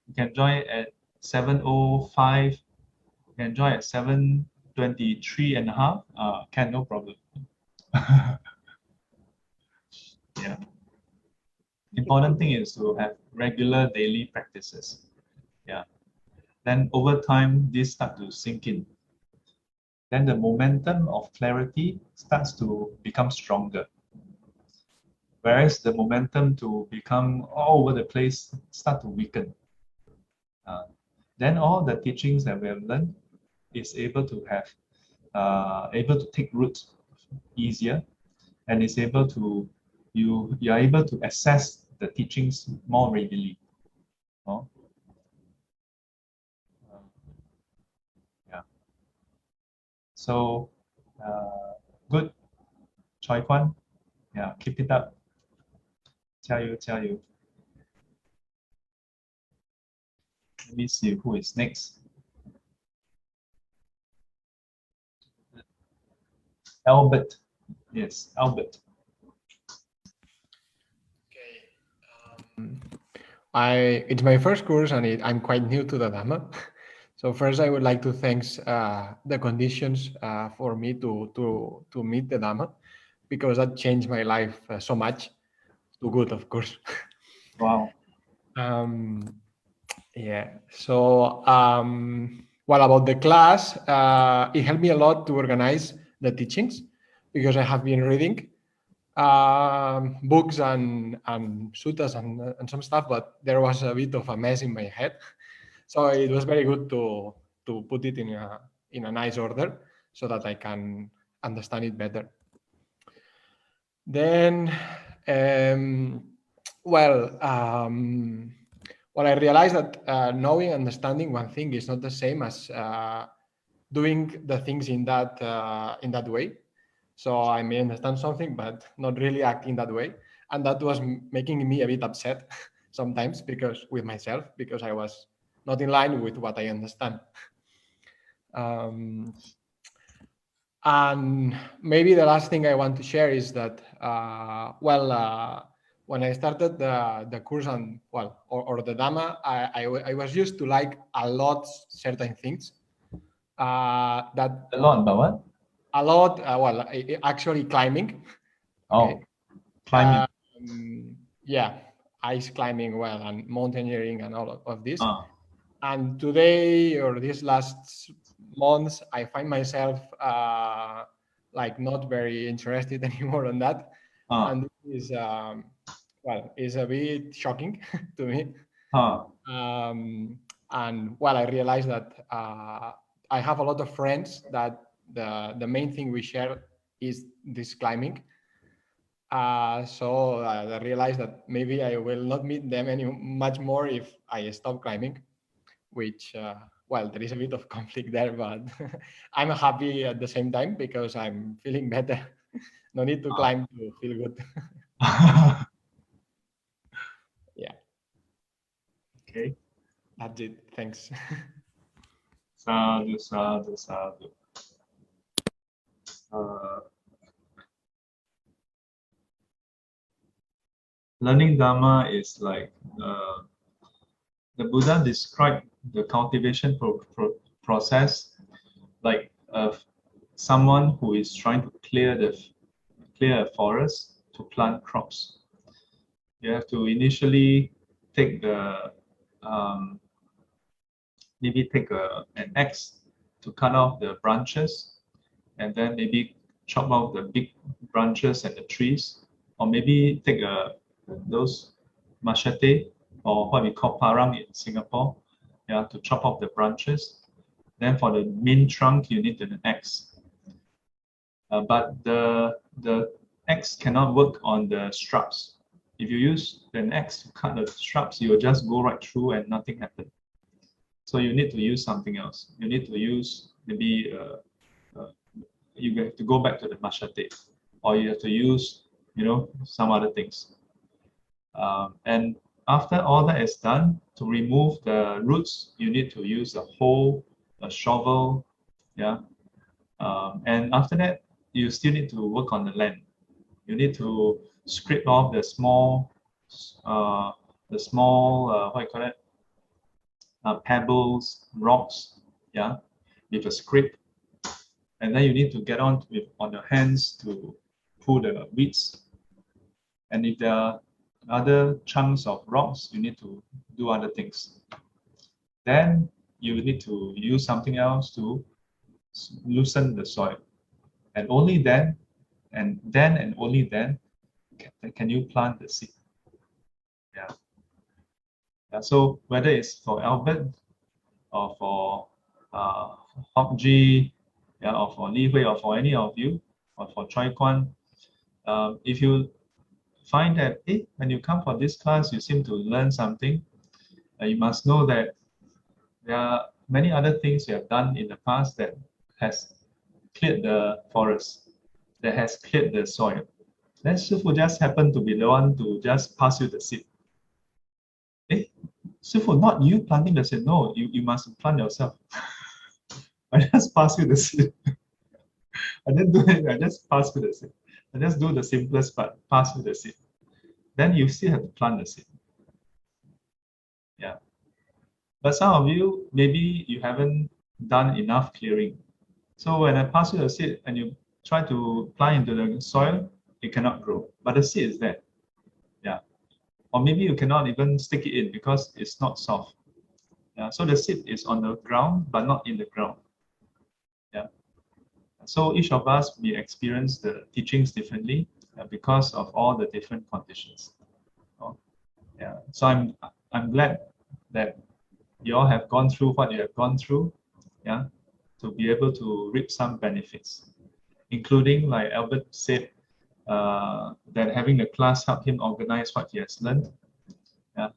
[SPEAKER 1] You can join at 7:05. You can join at 7:23 and a half. Can, no problem. Yeah. Important thing is to have regular daily practices. Yeah. Then over time, this start to sink in. Then the momentum of clarity starts to become stronger. Whereas the momentum to become all over the place start to weaken. Then all the teachings that we have learned is able to take root easier, and is able to you are able to access the teachings more readily. Oh. Yeah. So good, Choi Kwan. Yeah, keep it up. 加油, 加油. Let me see who is next. Albert. Yes, Albert.
[SPEAKER 11] It's my first course and I'm quite new to the Dhamma. So first I would like to thank the conditions for me to meet the Dhamma, because that changed my life so much, to good, of course.
[SPEAKER 1] Wow.
[SPEAKER 11] Yeah. So well, about the class, it helped me a lot to organize the teachings, because I have been reading books and sutras and some stuff, but there was a bit of a mess in my head. So it was very good to put it in a nice order so that I can understand it better. Then, well, I realized that knowing, understanding one thing is not the same as doing the things in that way. So I may understand something, but not really acting that way. And that was making me a bit upset sometimes with myself, because I was not in line with what I understand. And maybe the last thing I want to share is that, when I started the course or the Dhamma, I was used to like a lot certain things.
[SPEAKER 1] A lot, but what?
[SPEAKER 11] A lot, actually climbing.
[SPEAKER 1] Okay. Oh, climbing.
[SPEAKER 11] Yeah, ice climbing, and mountaineering and all of this. And today, or these last months, I find myself like not very interested anymore on that. And this is, is a bit shocking to me. And I realized that I have a lot of friends that the main thing we share is this climbing. So I realized that maybe I will not meet them much more if I stop climbing, which, there is a bit of conflict there, but I'm happy at the same time because I'm feeling better. No need to climb to feel good. Yeah.
[SPEAKER 1] Okay.
[SPEAKER 11] That's it. Thanks.
[SPEAKER 1] Sadhu, sadhu, sadhu. learning Dharma is like the Buddha described the cultivation process like someone who is trying to clear a forest to plant crops. You have to initially take the maybe take an axe to cut off the branches, and then maybe chop off the big branches and the trees, or maybe take those machete, or what we call parang in Singapore, yeah, to chop off the branches. Then for the main trunk, you need an axe. But the axe cannot work on the shrubs. If you use an axe to cut the shrubs, you will just go right through and nothing happens. So you need to use something else. You need to use maybe you have to go back to the machete, or you have to use some other things. And after all that is done, to remove the roots, you need to use a hoe, a shovel, yeah. And after that, you still need to work on the land. You need to scrape off the small what do you call it? Pebbles, rocks, yeah, with a scrape. And then you need to get on your hands to pull the weeds. And if there are other chunks of rocks, you need to do other things. Then you need to use something else to loosen the soil. And only then, and only then, can you plant the seed. Yeah. So whether it's for Albert, or for Hok Ji, yeah, or for Li Hui, or for any of you, or for Choi Kwan, if you find that when you come for this class, you seem to learn something, you must know that there are many other things you have done in the past that has cleared the forest, that has cleared the soil. Then Shifu just happened to be the one to just pass you the seed. Shifu, not you planting the seed. No, you must plant yourself. I just pass you the seed. I didn't do it. I just pass you the seed. I just do the simplest part, pass you the seed. Then you still have to plant the seed. Yeah. But some of you, maybe you haven't done enough clearing. So when I pass you the seed and you try to plant into the soil, it cannot grow. But the seed is there. Yeah. Or maybe you cannot even stick it in because it's not soft. Yeah. So the seed is on the ground, but not in the ground. Yeah. So each of us, we experience the teachings differently because of all the different conditions. Yeah. So I'm glad that you all have gone through what you have gone through, yeah, to be able to reap some benefits, including, like Albert said, that having the class help him organize what he has learned. Yeah.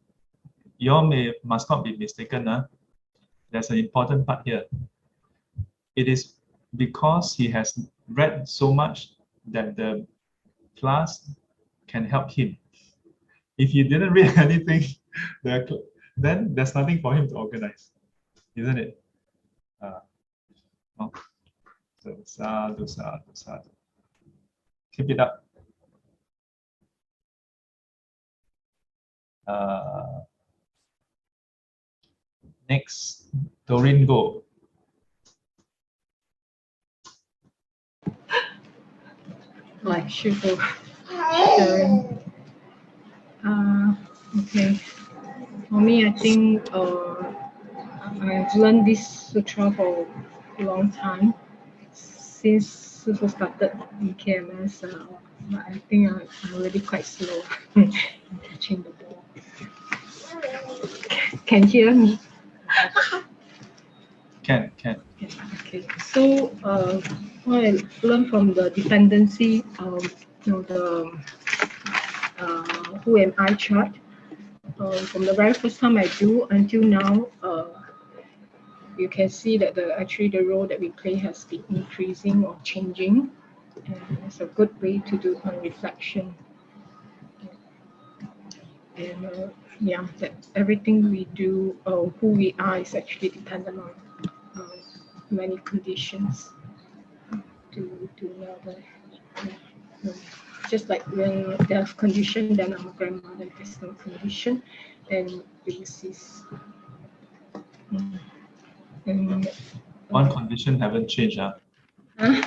[SPEAKER 1] You all must not be mistaken. There's an important part here. It is because he has read so much that the class can help him. If he didn't read anything, then there's nothing for him to organize, isn't it? No? So sadhu, sadhu, sadhu. Keep it up. Next, Doreen, go.
[SPEAKER 12] Like Shifu. Okay. For me, I think I've learned this sutra for a long time. Since Shifu started EKMS, but I think I'm already quite slow in catching the ball. Can you hear me?
[SPEAKER 1] Can.
[SPEAKER 12] Okay. So what I learned from the dependency, the who am I chart. From the very first time I do until now, you can see that actually the role that we play has been increasing or changing, and it's a good way to do on reflection. And yeah, that everything we do, who we are, is actually dependent on many conditions to know that. just like when there's condition, then our grandmother has no condition, and it will cease. And,
[SPEAKER 1] One condition haven't changed, huh?
[SPEAKER 12] huh?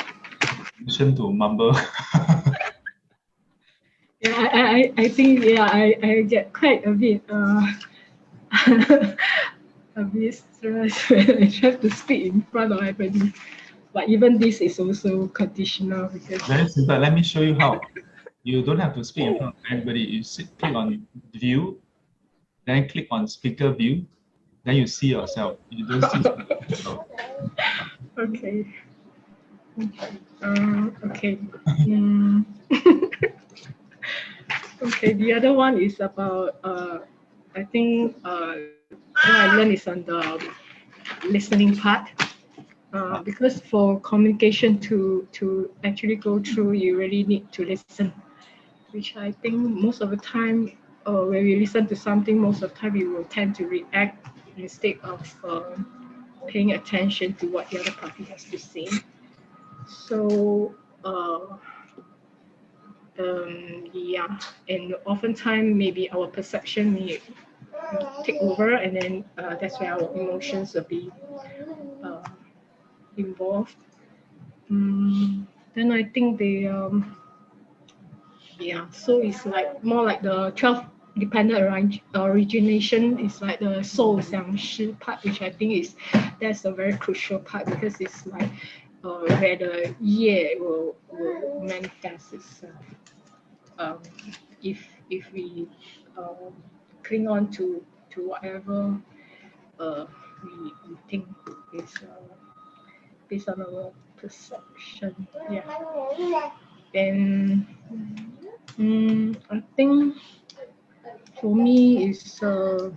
[SPEAKER 1] Condition to mumble.
[SPEAKER 12] Yeah, I think I get quite a bit a bit stressed when I try to speak in front of everybody. But even this is also conditional because
[SPEAKER 1] Very simple. Let me show you how. You don't have to speak in front of anybody. You click on view, then click on speaker view, then you see yourself. You don't see yourself.
[SPEAKER 12] okay. Okay. Okay, the other one is about I think what I learned is on the listening part. Because for communication to actually go through, you really need to listen, which I think most of the time when we listen to something, most of the time we will tend to react instead of paying attention to what the other party has to say. So yeah, and oftentimes maybe our perception may take over, and then that's where our emotions will be involved. Then I think the yeah, so it's like more like the 12 dependent origination is like the soul 想识 part, which I think that's a very crucial part because it's like where the yeah will manifest itself. If we cling on to whatever we think is based on our perception, yeah. And I think for me is for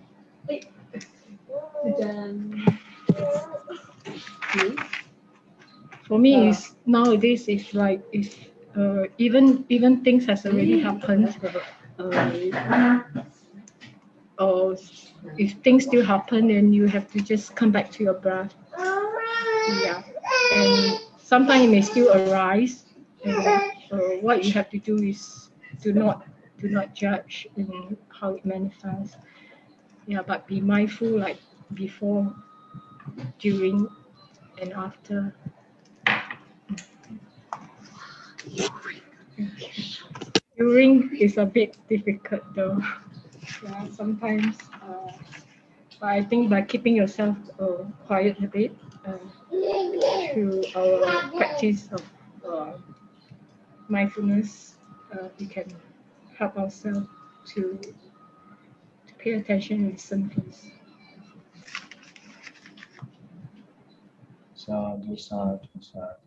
[SPEAKER 12] me is nowadays is like if even things has already happened, or if things still happen, then you have to just come back to your breath. Yeah, and sometimes it may still arise. And, what you have to do is do not judge in how it manifests. Yeah, but be mindful like before, during, and after. During is a bit difficult though. Yeah, sometimes. But I think by keeping yourself quiet a bit through our practice of mindfulness, we can help ourselves to pay attention and listen first.
[SPEAKER 1] Sadhu, sadhu, sadhu.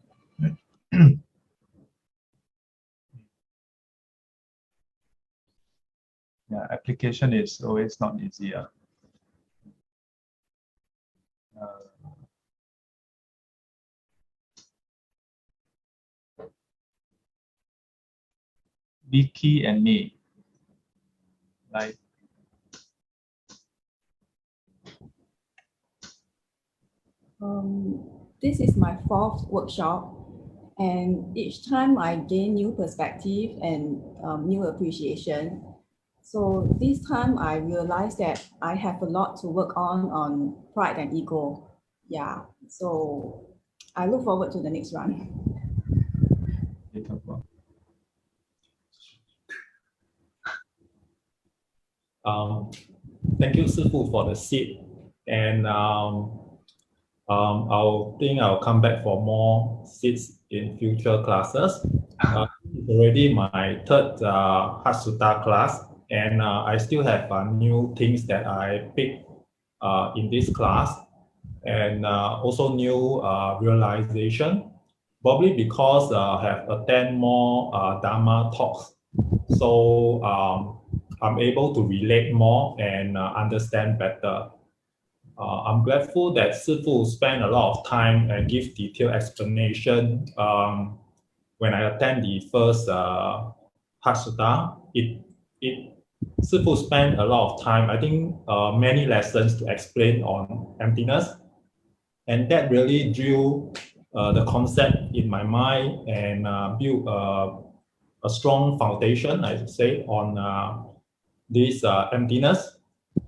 [SPEAKER 1] Yeah, application is always not easy. Vicky and me, like
[SPEAKER 13] this is my 4th workshop, and each time I gain new perspective and new appreciation. So this time I realized that I have a lot to work on pride and ego. Yeah, so I look forward to the next run.
[SPEAKER 14] Thank you, Sifu, for the seed, and I'll come back for more seeds in future classes. It's already my 3rd Hatsuta class, and I still have new things that I picked in this class, and also new realization, probably because I have attended more Dharma talks. So I'm able to relate more and understand better. I'm grateful that Sifu spent a lot of time and give detailed explanation when I attend the first Hatsuta. Sifu spent a lot of time, I think many lessons to explain on emptiness. And that really drew the concept in my mind and built a strong foundation, I should say, on this emptiness.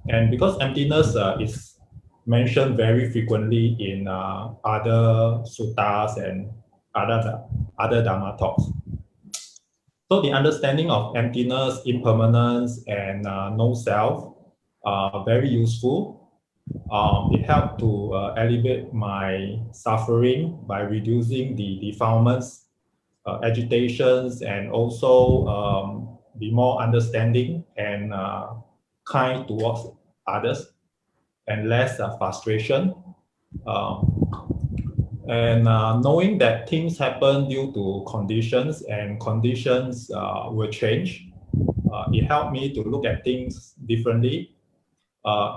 [SPEAKER 14] And because emptiness is mentioned very frequently in other suttas and other Dharma talks. So the understanding of emptiness, impermanence, and no self are very useful. It helped to alleviate my suffering by reducing the defilements, agitations, and also be more understanding and kind towards others, and less frustration. And knowing that things happen due to conditions and conditions will change, it helped me to look at things differently,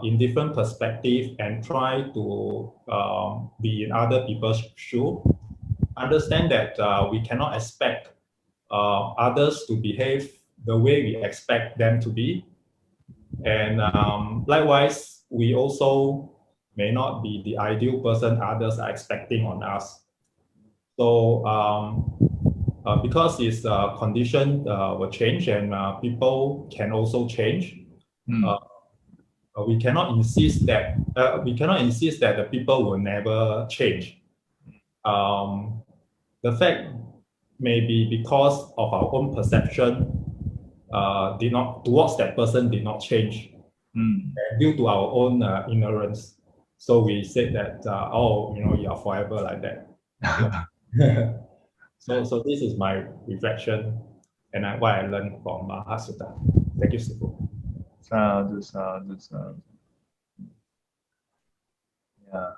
[SPEAKER 14] in different perspective, and try to be in other people's shoes. Understand that we cannot expect others to behave the way we expect them to be. And likewise, we also may not be the ideal person others are expecting on us. So because this condition will change, and people can also change, we cannot insist that the people will never change. The fact may be because of our own perception towards that person did not change, due to our own ignorance. So we said that, oh, you are forever like that. So this is my reflection and what I learned from Sutta. Thank you, Sifu.
[SPEAKER 1] Yeah,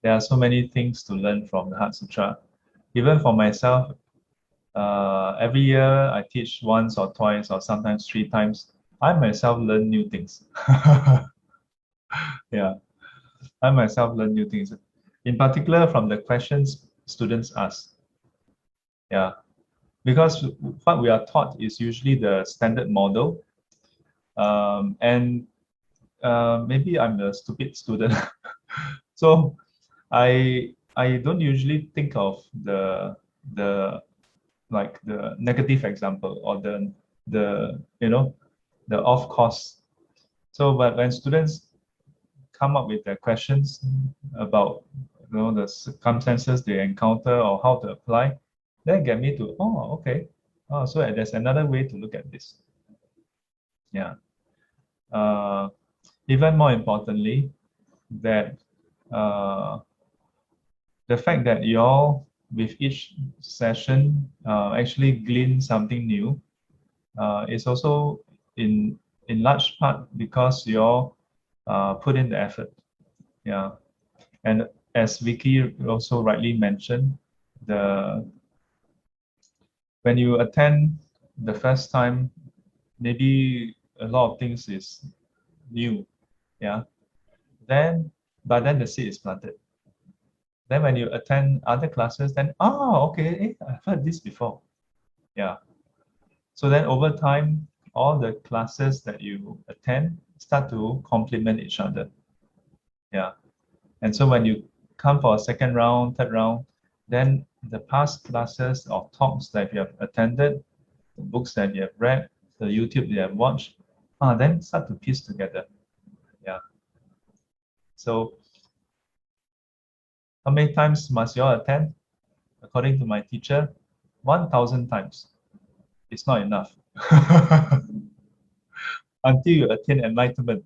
[SPEAKER 1] there are so many things to learn from the Heart Sutra. Even for myself, every year I teach once or twice or sometimes 3 times. I myself learn new things. Yeah, I myself learn new things. In particular, from the questions students ask. Yeah, because what we are taught is usually the standard model, and maybe I'm a stupid student. So I don't usually think of the negative example or the off course. So but when students come up with their questions about the circumstances they encounter or how to apply, then get me to, oh, okay. Oh, so there's another way to look at this. Yeah. Even more importantly, that the fact that you all, with each session, actually glean something new, is also in large part because you all put in the effort. Yeah, and as Vicky also rightly mentioned, when you attend the first time, maybe a lot of things is new. Yeah, but then the seed is planted. Then when you attend other classes, then, okay, I've heard this before. Yeah. So then over time, all the classes that you attend start to complement each other. Yeah. And so when you come for a second round, third round, then the past classes or talks that you have attended, the books that you have read, the YouTube you have watched, then start to piece together. Yeah. So how many times must you all attend? According to my teacher, 1,000 times. It's not enough. Until you attain enlightenment.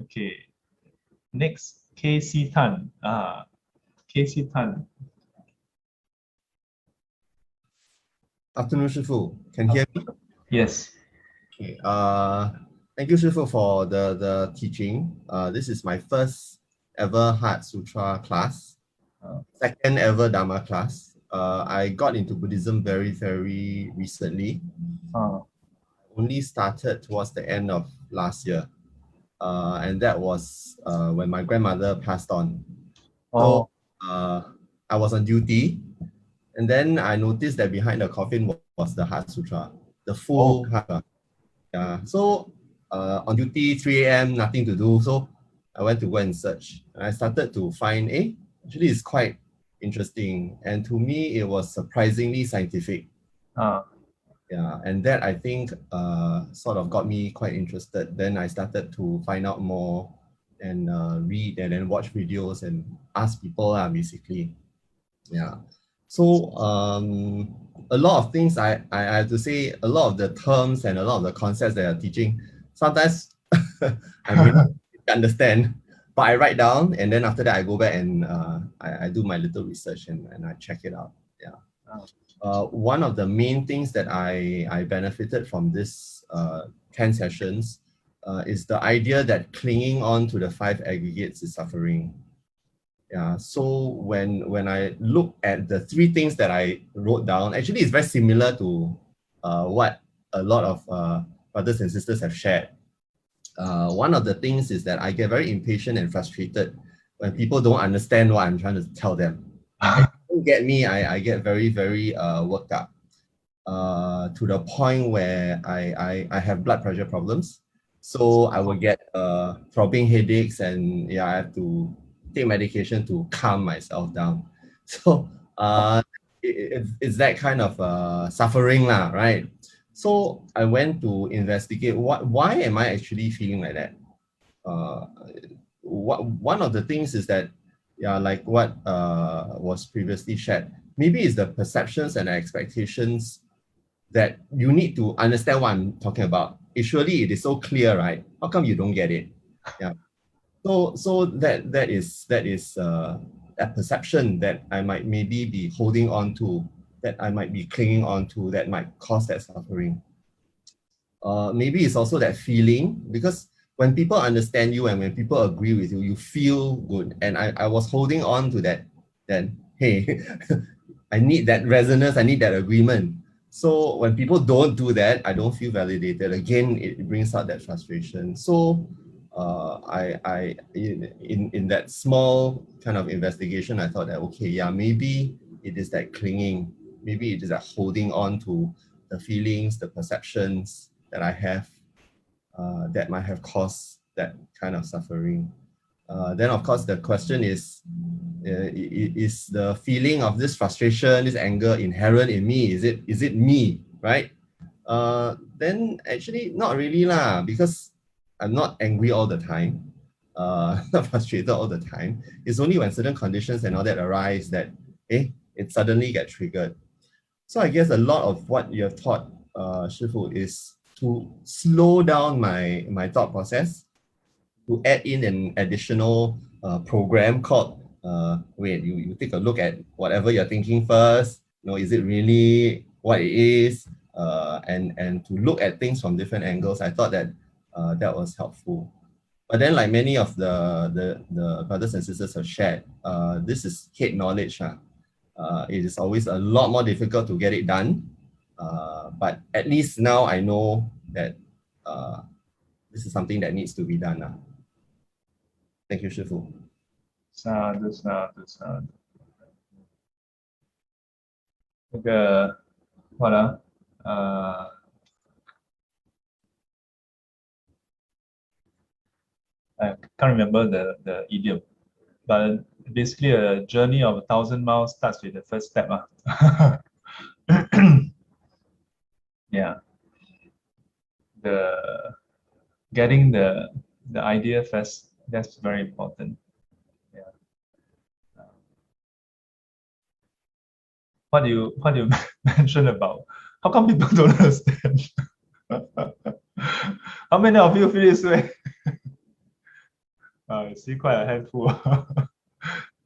[SPEAKER 1] Okay. Next, KC Tan. KC Tan.
[SPEAKER 15] Afternoon, Shifu. Can you hear me?
[SPEAKER 1] Yes.
[SPEAKER 15] Okay. Thank you, Shifu, for the teaching. This is my first ever Heart Sutra class, second ever Dharma class. I got into Buddhism very, very recently. Only started towards the end of last year. And that was when my grandmother passed on. So I was on duty. And then I noticed that behind the coffin was the Heart Sutra, the full Heart. Yeah. So on duty, 3 a.m., nothing to do. So I went to go and search. And I started to find, actually it's quite interesting. And to me, it was surprisingly scientific. Yeah, and that I think sort of got me quite interested. Then I started to find out more and read and then watch videos and ask people basically. Yeah. So a lot of things I have to say, a lot of the terms and a lot of the concepts that you're teaching, sometimes I may not understand, but I write down and then after that I go back and I do my little research and I check it out. Yeah. One of the main things that I benefited from this 10 sessions is the idea that clinging on to the 5 aggregates is suffering. Yeah, so when I look at the 3 things that I wrote down, actually it's very similar to what a lot of brothers and sisters have shared. One of the things is that I get very impatient and frustrated when people don't understand what I'm trying to tell them. If they don't get me, I get very, very worked up to the point where I have blood pressure problems. So I will get throbbing headaches and I have to take medication to calm myself down. So it's that kind of suffering lah, right? So I went to investigate why am I actually feeling like that? One of the things is that, like what was previously shared, maybe it's the perceptions and expectations that you need to understand what I'm talking about. Surely it is so clear, right? How come you don't get it? Yeah. So that is a perception that I might maybe be holding on to, that I might be clinging on to, that might cause that suffering. Maybe it's also that feeling, because when people understand you and when people agree with you, you feel good. And I was holding on to that, hey, I need that resonance, I need that agreement. So when people don't do that, I don't feel validated. Again, it brings out that frustration. So in that small kind of investigation, I thought that, okay, yeah, maybe it is that clinging, maybe it is that holding on to the feelings, the perceptions that I have that might have caused that kind of suffering. Then of course the question is the feeling of this frustration, this anger inherent in me? Is it me, right? Then actually not really lah, because I'm not angry all the time, not frustrated all the time. It's only when certain conditions and all that arise that it suddenly gets triggered. So I guess a lot of what you have taught, Shifu, is to slow down my thought process, to add in an additional program called, wait, you take a look at whatever you're thinking first, is it really what it is? And to look at things from different angles. I thought that that was helpful. But then, like many of the brothers and sisters have shared, this is head knowledge. It is always a lot more difficult to get it done. But at least now I know that this is something that needs to be done. Thank you, Shifu.
[SPEAKER 1] Sadhu. 那个 what I can't remember the idiom, but basically a journey of 1,000 miles starts with the first step. Yeah. Getting the idea first, that's very important. Yeah. What do you mention about? How come people don't understand? How many of you feel this way? I see quite a handful.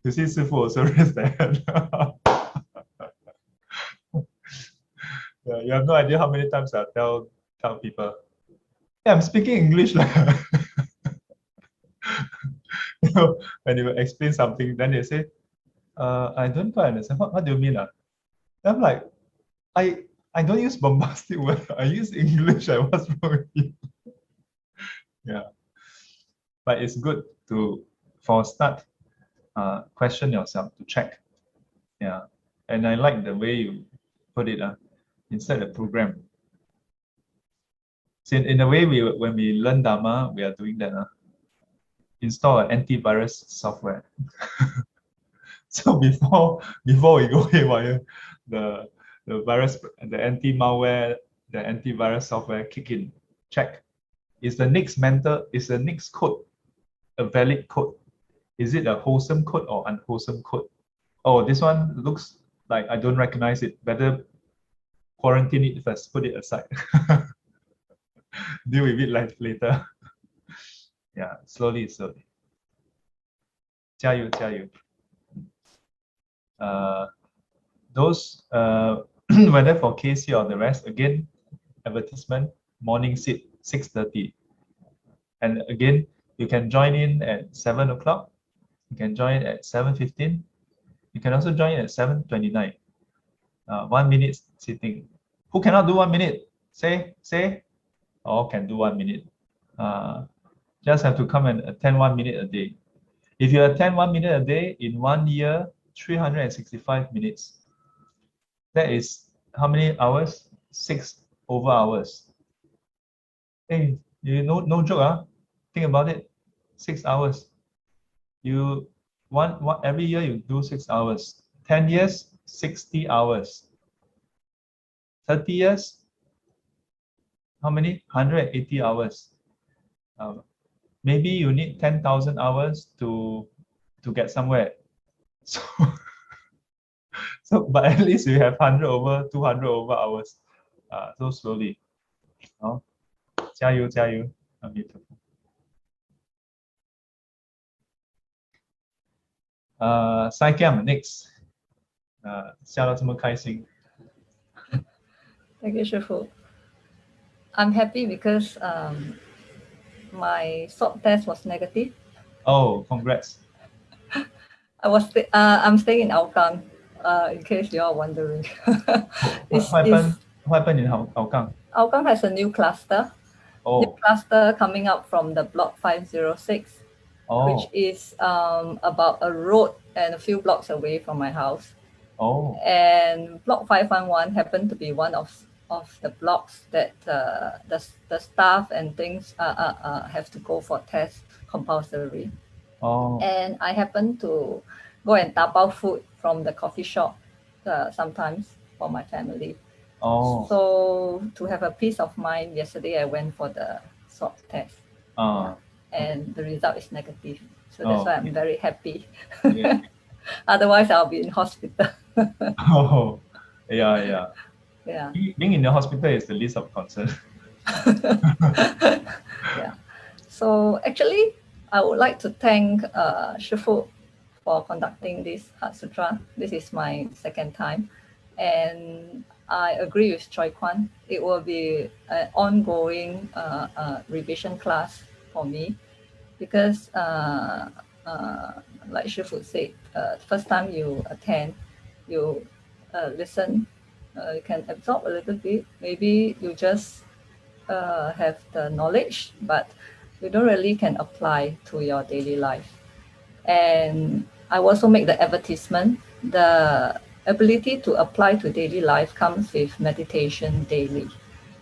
[SPEAKER 1] You see Sifu also raised their hand. Yeah, you have no idea how many times I tell people, yeah, I'm speaking English. When you explain something, then they say, I don't quite understand. What do you mean? I'm like, I don't use bombastic words. I use English. What's wrong with you? Yeah. But it's good to, for a start, question yourself, to check. Yeah. And I like the way you put it, inside the program. So in a way, when we learn Dharma, we are doing that. Install an antivirus software. So before we go haywire, the virus, the anti-malware, the antivirus software kick in. Check. Is the next code a valid code? Is it a wholesome code or unwholesome code? Oh, this one looks like I don't recognize it. Better quarantine it first, put it aside. Deal with it later. Yeah, slowly. 加油。Those whether for KC or the rest, again, advertisement, morning sit 6:30. And again, you can join in at 7 o'clock. You can join at 7:15. You can also join at 7:29. 1 minute sitting. Who cannot do 1 minute? Say. All can do 1 minute. Just have to come and attend 1 minute a day. If you attend 1 minute a day in 1 year, 365 minutes. That is how many hours? 6 over hours. Hey, you know, no joke, think about it. 6 hours. You every year you do 6 hours. 10 years, 60 hours. 30 years, how many? 180 hours. Maybe you need 10,000 hours to get somewhere. But at least you have 100 over 200 over hours. So slowly. 加油。阿弥陀佛。Psycam next。笑到这么开心。
[SPEAKER 16] Thank you, Shifu. I'm happy because my swab test was negative.
[SPEAKER 1] Oh, congrats.
[SPEAKER 16] I'm staying in Hougang, in case you are wondering.
[SPEAKER 1] What happened in Hougang?
[SPEAKER 16] Hougang has a new cluster. New cluster coming up from the block 506, which is about a road and a few blocks away from my house. And block 511 happened to be one of the blocks that the staff and things have to go for tests compulsory. And I happen to go and tapao food from the coffee shop sometimes for my family. So to have a peace of mind, yesterday I went for the swab test. And the result is negative. So that's why I'm very happy.
[SPEAKER 1] Yeah.
[SPEAKER 16] Otherwise, I'll be in hospital.
[SPEAKER 1] Yeah. Being in the hospital is the least of concern.
[SPEAKER 16] Yeah. So actually, I would like to thank Shifu for conducting this Heart Sutra. This is my second time. And I agree with Choi Kwan. It will be an ongoing revision class for me because like Shifu said, first time you attend, you listen, you can absorb a little bit. Maybe you just have the knowledge, but you don't really can apply to your daily life. And I also make the advertisement. The ability to apply to daily life comes with meditation daily.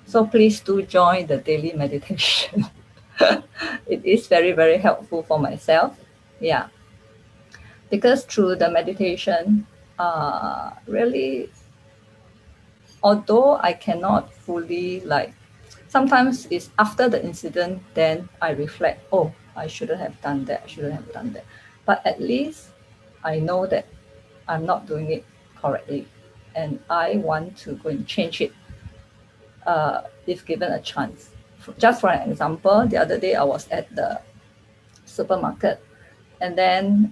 [SPEAKER 16] So please do join the daily meditation. It is very, very helpful for myself. Yeah. Because through the meditation, really, although I cannot fully sometimes it's after the incident, then I reflect, oh, I shouldn't have done that. But at least I know that I'm not doing it correctly. And I want to go and change it if given a chance. Just for an example, the other day I was at the supermarket and then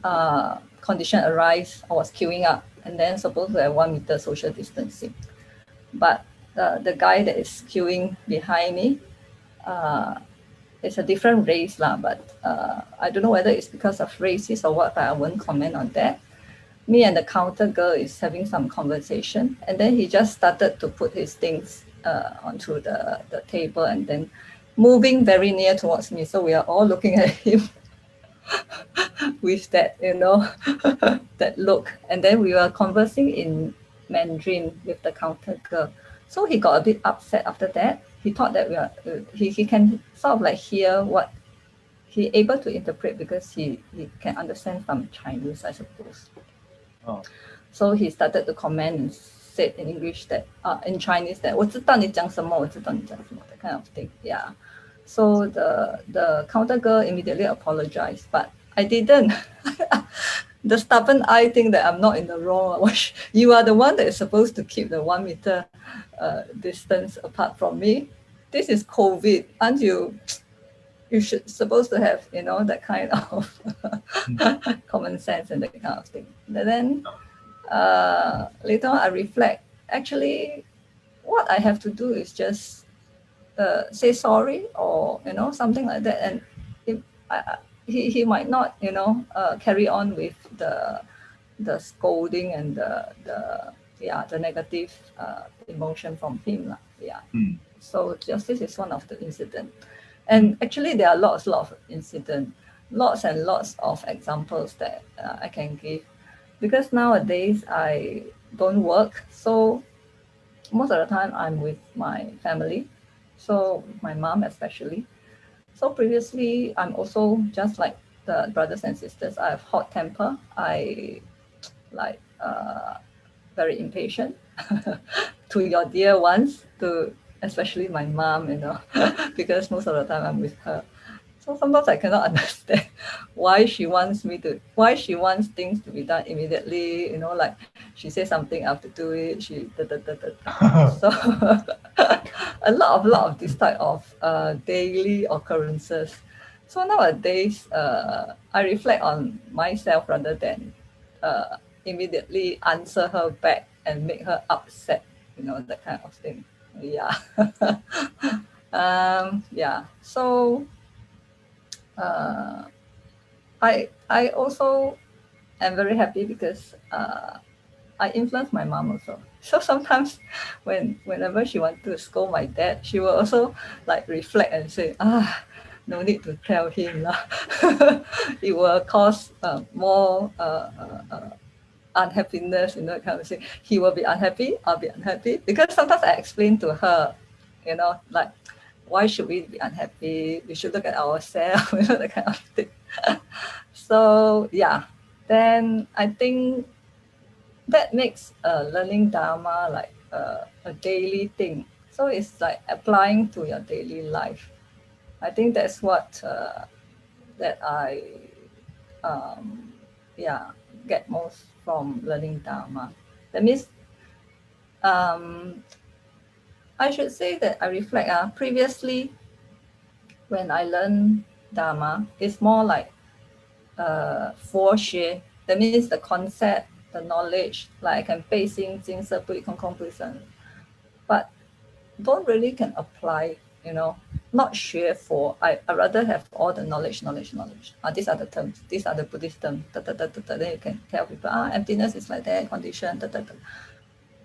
[SPEAKER 16] condition arise, I was queuing up and then supposed to have 1 meter social distancing. But the guy that is queuing behind me, it's a different race but I don't know whether it's because of races or what, but I won't comment on that. Me and the counter girl is having some conversation and then he just started to put his things onto the table and then moving very near towards me. So we are all looking at him with that, that look. And then we were conversing in Mandarin with the counter girl. So he got a bit upset after that. He thought that he can sort of like hear what he able to interpret because he can understand from Chinese, I suppose.
[SPEAKER 1] Oh.
[SPEAKER 16] So he started to comment and said in English that in Chinese that 我知道你讲什么, 我知道你讲什么, that kind of thing. Yeah. So the counter girl immediately apologized, but I didn't. The stubborn I think that I'm not in the wrong. You are the one that is supposed to keep the 1 meter distance apart from me. This is COVID. Aren't you? You should supposed to have, you know, that kind of common sense and that kind of thing. And then later on I reflect, actually, what I have to do is just say sorry or, you know, something like that. And he might not, you know, carry on with the scolding and the negative emotion from him. Yeah. So just this is one of the incident. And actually there are lots of incidents, lots and lots of examples that I can give. Because nowadays I don't work, so most of the time I'm with my family, so my mom especially. So previously I'm also just like the brothers and sisters. I have hot temper. I like very impatient to your dear ones, to especially my mom, you know, because most of the time I'm with her. So sometimes I cannot understand why she wants things to be done immediately, you know, like she says something, I have to do it, so a lot of this type of daily occurrences. So nowadays I reflect on myself rather than immediately answer her back and make her upset, you know, that kind of thing. Yeah. Yeah. So I also am very happy because I influence my mom also. So sometimes whenever she wants to scold my dad, she will also like reflect and say, no need to tell him lah. It will cause more unhappiness, you know, kind of thing. He will be unhappy, I'll be unhappy. Because sometimes I explain to her, you know, like, why should we be unhappy? We should look at ourselves, you know, that kind of thing. So yeah, then I think that makes learning Dharma like a daily thing. So it's like applying to your daily life. I think that's what that I get most from learning Dharma. That means I should say that I reflect previously when I learned Dharma, it's more like 佛学. That means the concept, the knowledge, like I can 背心经色不异空空不异生, but don't really can apply, you know, not 学佛. I rather have all the knowledge. These are the terms, these are the Buddhist terms. Then you can tell people, emptiness is like that, condition.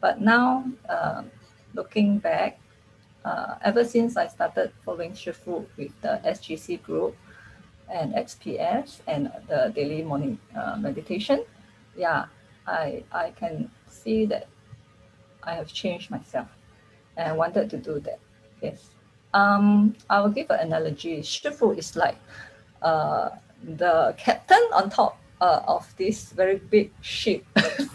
[SPEAKER 16] But now, looking back, ever since I started following Shifu with the SGC group and XPS and the daily morning meditation, yeah, I can see that I have changed myself and I wanted to do that. Yes. I will give an analogy. Shifu is like the captain on top of this very big ship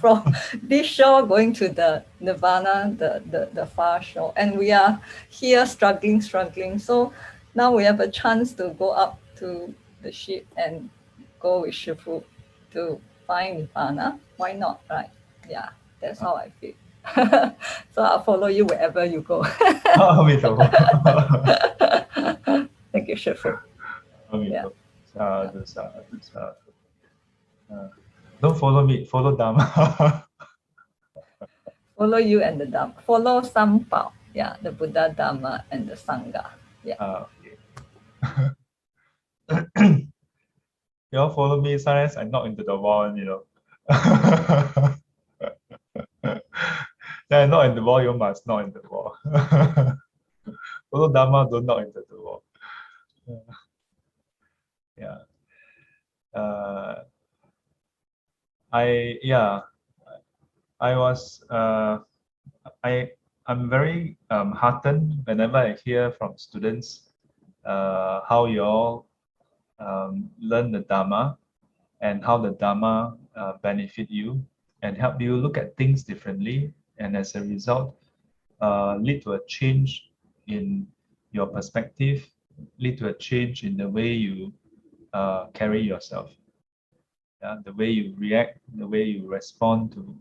[SPEAKER 16] from this shore going to the nirvana, the far shore. And we are here struggling. So now we have a chance to go up to the ship and go with Shifu to find nirvana. Why not, right? Yeah, that's how I feel. So I'll follow you wherever you go. Thank you, Shifu. Yeah.
[SPEAKER 1] Don't follow me, follow Dharma.
[SPEAKER 16] Follow you and the Dharma. Follow Sampao. Yeah, the Buddha, Dharma, and the Sangha. Yeah.
[SPEAKER 1] Okay. You all follow me, sometimes I knock into the wall, you know. Then I knock into the wall, you must knock into the wall. Follow Dharma, don't knock into the wall. Yeah. I was I I'm very heartened whenever I hear from students how you all learn the Dharma and how the Dharma benefit you and help you look at things differently, and as a result lead to a change in your perspective, lead to a change in the way you carry yourself, the way you react, the way you respond to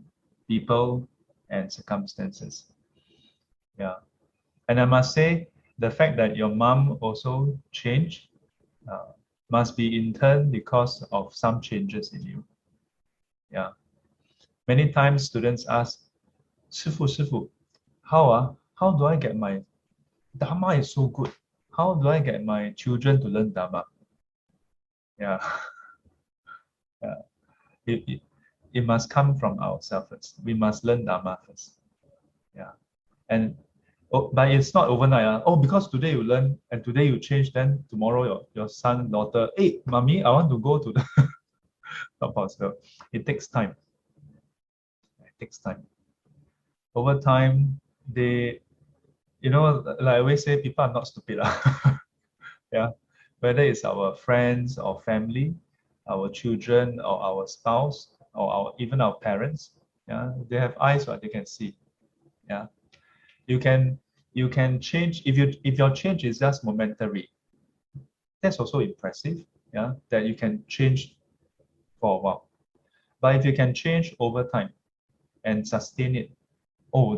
[SPEAKER 1] people and circumstances. Yeah, and I must say, the fact that your mom also changed must be in turn because of some changes in you. Yeah, many times students ask, 师父, how do I get my Dharma is so good? How do I get my children to learn Dharma? Yeah, yeah. It must come from ourselves first. We must learn Dharma first. Yeah, and but it's not overnight. Oh, because today you learn and today you change, then tomorrow your son, daughter, hey, mommy, I want to go to the not possible. It takes time. It takes time. Over time, like I always say, people are not stupid. Yeah, whether it's our friends or family, our children or our spouse or even our parents. Yeah, they have eyes, but they can see. Yeah, you can change if your change is just momentary. That's also impressive. Yeah, that you can change for a while. But if you can change over time and sustain it,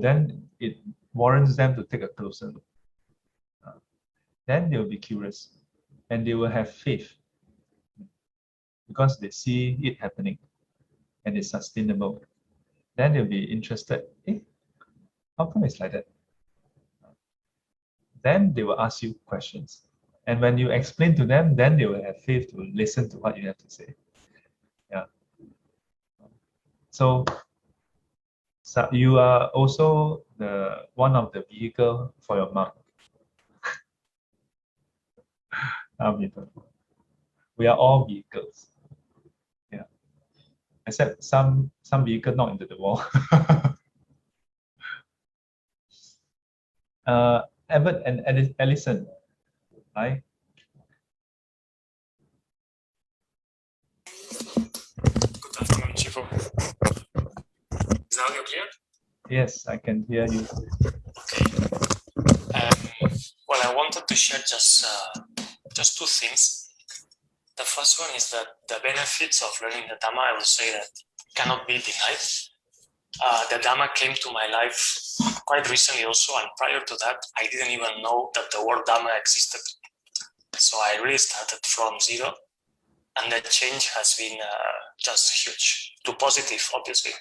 [SPEAKER 1] then it warrants them to take a closer look. Then they'll be curious and they will have faith because they see it happening and it's sustainable. Then they'll be interested. How come it's like that? Then they will ask you questions. And when you explain to them, then they will have faith to listen to what you have to say. Yeah. So you are also one of the vehicle for your mom. We are all vehicles. Yeah. Except some vehicle not into the wall. Everett and Ellison. Hi.
[SPEAKER 17] Good afternoon, Chifu. Is the audio clear?
[SPEAKER 1] Yes, I can hear you.
[SPEAKER 17] Okay. Well, I wanted to share just two things. The first one is that the benefits of learning the Dhamma, I would say that cannot be denied. The Dhamma came to my life quite recently also, and prior to that, I didn't even know that the word Dhamma existed. So I really started from zero, and the change has been just huge, to positive, obviously.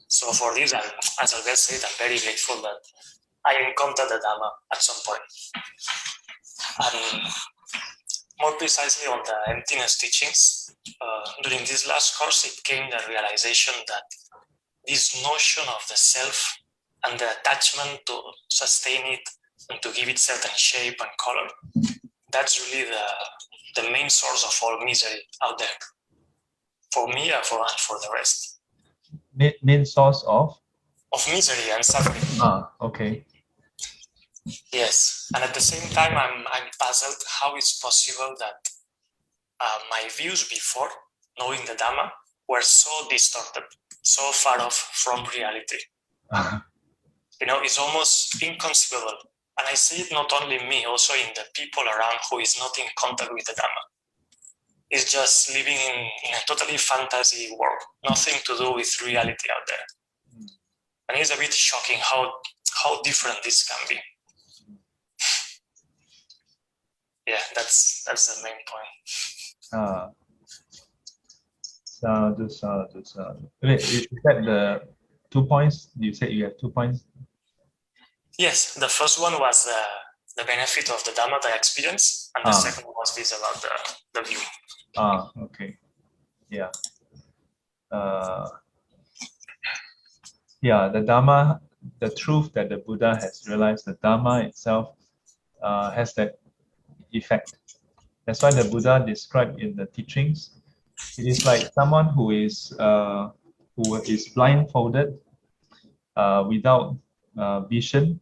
[SPEAKER 17] So for this, as Albert said, I'm very grateful that I encountered the Dhamma at some point. And more precisely on the emptiness teachings, during this last course, it came the realization that this notion of the self and the attachment to sustain it and to give it certain shape and color, that's really the main source of all misery out there. For me and for the rest.
[SPEAKER 1] Main source of?
[SPEAKER 17] Of misery and suffering.
[SPEAKER 1] Okay.
[SPEAKER 17] Yes, and at the same time, I'm puzzled how it's possible that my views before knowing the Dhamma were so distorted, so far off from reality. It's almost inconceivable. And I see it not only in me, also in the people around who is not in contact with the Dhamma. It's just living in a totally fantasy world, nothing to do with reality out there. And it's a bit shocking how different this can be. Yeah, that's the main point.
[SPEAKER 1] Sadhu. Wait, is that the 2 points? You said you have 2 points?
[SPEAKER 17] Yes, the first one was the benefit of the Dhamma that I experienced, and the second was this about the view.
[SPEAKER 1] Okay. Yeah. The Dhamma, the truth that the Buddha has realized, the Dhamma itself has that effect. That's why the Buddha described in the teachings, it is like someone who is blindfolded without vision,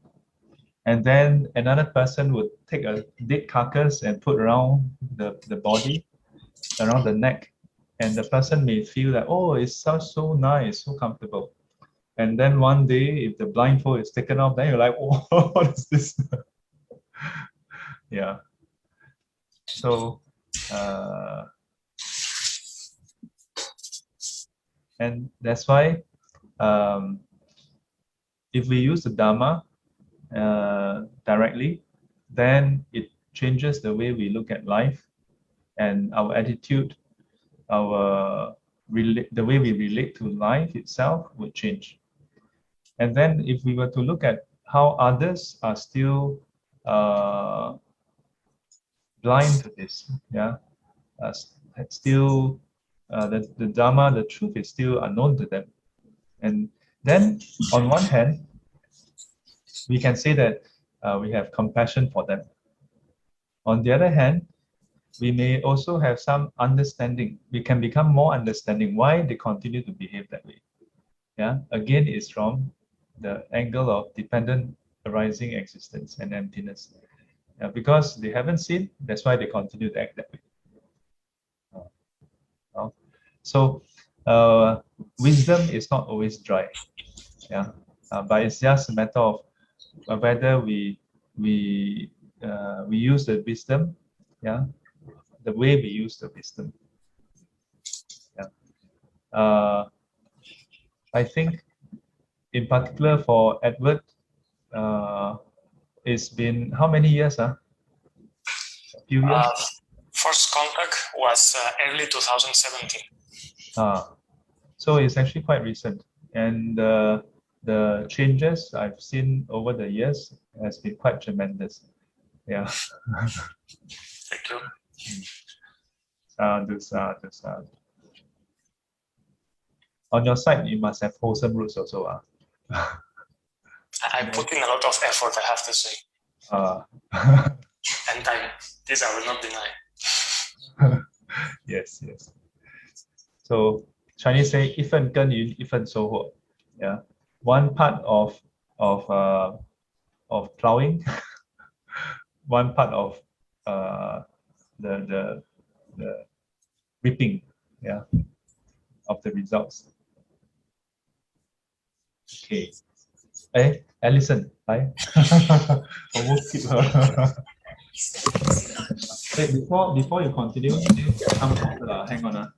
[SPEAKER 1] and then another person would take a dead carcass and put around the body, around the neck, and the person may feel that, oh, it sounds so nice, so comfortable. And then one day, if the blindfold is taken off, then you're like, oh, what is this? Yeah. So, and that's why if we use the Dharma directly, then it changes the way we look at life, and our attitude, the way we relate to life itself would change. And then if we were to look at how others are still blind to this, yeah, still the Dharma, the truth is still unknown to them. And then on one hand, we can say that we have compassion for them. On the other hand, we may also have some understanding. We can become more understanding why they continue to behave that way. Yeah, again, it's from the angle of dependent arising existence and emptiness. Yeah, because they haven't seen, that's why they continue to act that way. So wisdom is not always dry. Yeah, but it's just a matter of whether we use the wisdom, yeah, the way we use the wisdom. Yeah. I think, in particular for Edward, it's been how many years? A few years.
[SPEAKER 17] First contact was early 2017.
[SPEAKER 1] So it's actually quite recent, and the changes I've seen over the years has been quite tremendous. Yeah.
[SPEAKER 17] Thank you.
[SPEAKER 1] On your side, you must have wholesome roots also.
[SPEAKER 17] I put in a lot of effort, I have to say. And time. This I will not deny.
[SPEAKER 1] Yes. So Chinese say 一份耕耘一份收获. Yeah, one part of plowing, one part of the reaping, yeah, of the results. Okay. Hey, Alison, hi. Almost skip her. Hey, before you continue, hang on.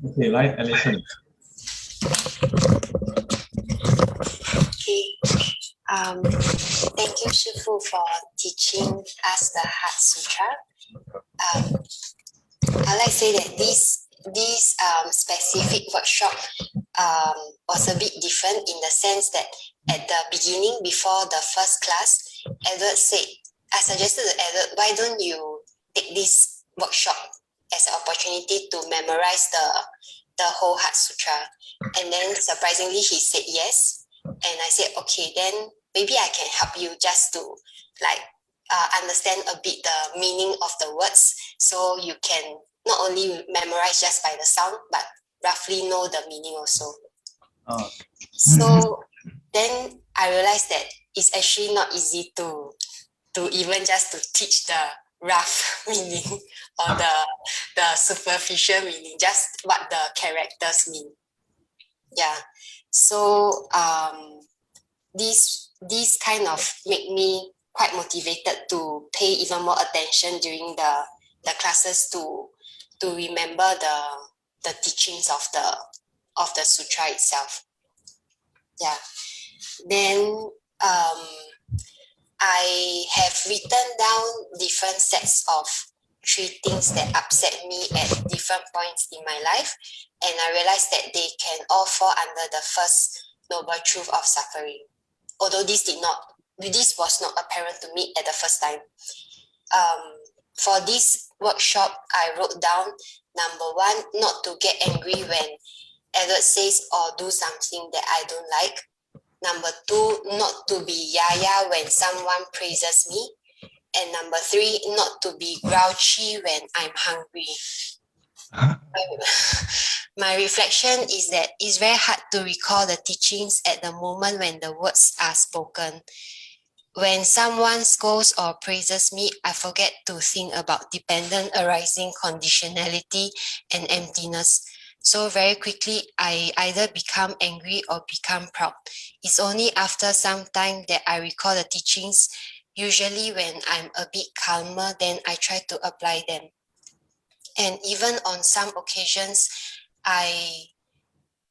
[SPEAKER 1] Okay, right, Alison.
[SPEAKER 18] Okay. Thank you, Shifu, for teaching us the Heart Sutra. I like to say that this specific workshop was a bit different in the sense that at the beginning, before the first class, Edward said, I suggested to Edward, why don't you take this workshop as an opportunity to memorize the whole Heart Sutra? And then surprisingly, he said yes. And I said, okay, then maybe I can help you just to understand a bit the meaning of the words, so you can not only memorize just by the sound, but roughly know the meaning also. So then I realized that it's actually not easy to even just to teach the rough meaning or the superficial meaning, just what the characters mean. Yeah. So these kind of make me quite motivated to pay even more attention during the classes to remember the teachings of the sutra itself. Yeah. Then I have written down different sets of 3 things that upset me at different points in my life, and I realized that they can all fall under the first noble truth of suffering. Although this was not apparent to me at the first time. For this workshop, I wrote down, number 1, not to get angry when Edward says or do something that I don't like. Number 2, not to be yaya when someone praises me. And number 3, not to be grouchy when I'm hungry. My reflection is that it's very hard to recall the teachings at the moment when the words are spoken. When someone scolds or praises me, I forget to think about dependent arising conditionality and emptiness. So very quickly, I either become angry or become proud. It's only after some time that I recall the teachings. Usually when I'm a bit calmer, then I try to apply them. And even on some occasions, I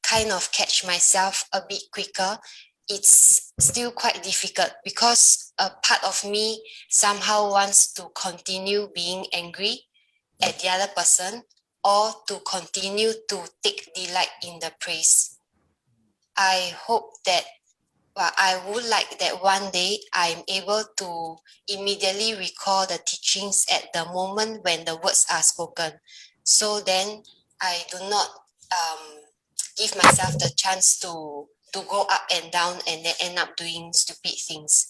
[SPEAKER 18] kind of catch myself a bit quicker. It's still quite difficult because a part of me somehow wants to continue being angry at the other person or to continue to take delight in the praise. I hope that, I would like that one day I'm able to immediately recall the teachings at the moment when the words are spoken. So then I do not give myself the chance to go up and down and then end up doing stupid things.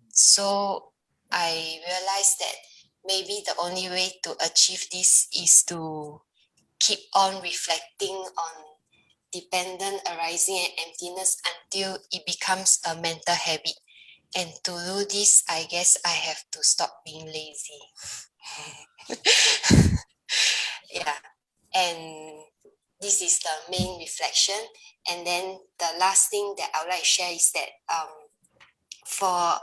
[SPEAKER 18] So I realized that maybe the only way to achieve this is to keep on reflecting on dependent arising and emptiness until it becomes a mental habit. And to do this, I guess I have to stop being lazy. Yeah. And this is the main reflection. And then the last thing that I would like to share is that for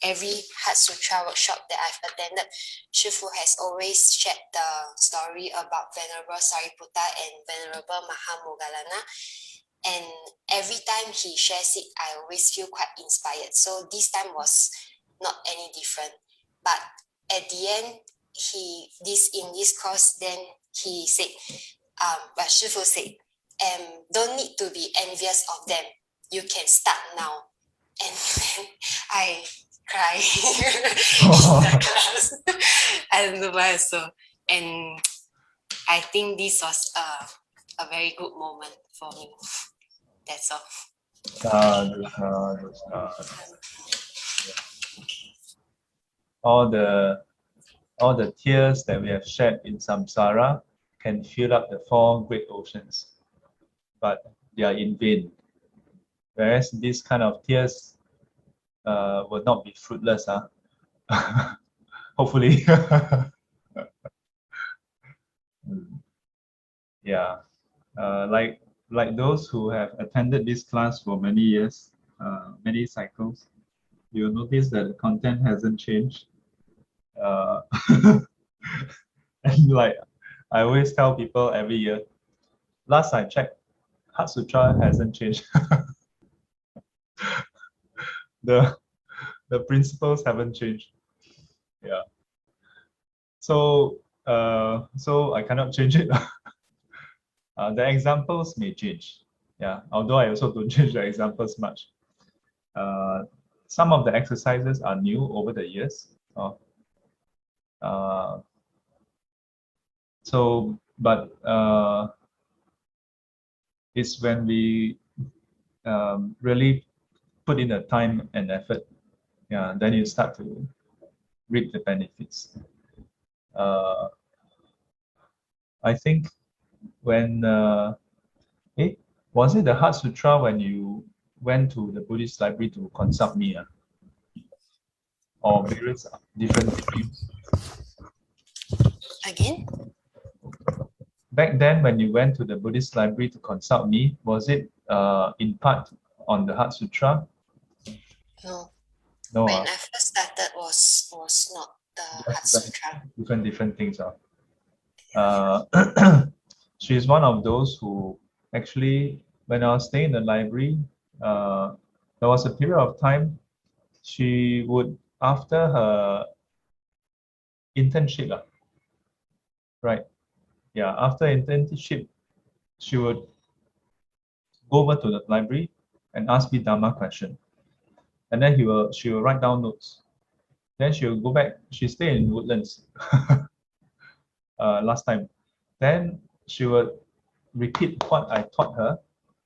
[SPEAKER 18] every Heart Sutra workshop that I've attended, Shifu has always shared the story about Venerable Sariputta and Venerable Mahamoggallana. And every time he shares it, I always feel quite inspired. So this time was not any different. But at the end, in this course, then he said, but Shifu said, don't need to be envious of them. You can start now. And then I cry in the class. I don't know why. So, and I think this was a very good moment for me. That's all.
[SPEAKER 1] Sadhu, sadhu, sadhu. All the tears that we have shed in samsara can fill up the 4 great oceans, but they are in vain. Whereas this kind of tears will not be fruitless. Hopefully. Yeah. Like those who have attended this class for many years, many cycles, you'll notice that the content hasn't changed. And like I always tell people every year, last I checked, Heart Sutra hasn't changed. The principles haven't changed. Yeah. So I cannot change it. The examples may change. Yeah. Although I also don't change the examples much. Some of the exercises are new over the years. But it's when we really put in the time and effort, yeah, then you start to reap the benefits. I think when was it the Heart Sutra when you went to the Buddhist library to consult me, or various different streams?
[SPEAKER 18] Again?
[SPEAKER 1] Back then, when you went to the Buddhist library to consult me, was it in part on the Heart Sutra?
[SPEAKER 18] No.
[SPEAKER 1] No.
[SPEAKER 18] When I first started was not the Heart Sutra.
[SPEAKER 1] Different things. She's one of those who actually, when I was staying in the library, there was a period of time she would, after her internship, right? Yeah, after internship, she would go over to the library and ask me Dharma question. And then she will write down notes. Then she will go back. She stayed in Woodlands last time. Then she would repeat what I taught her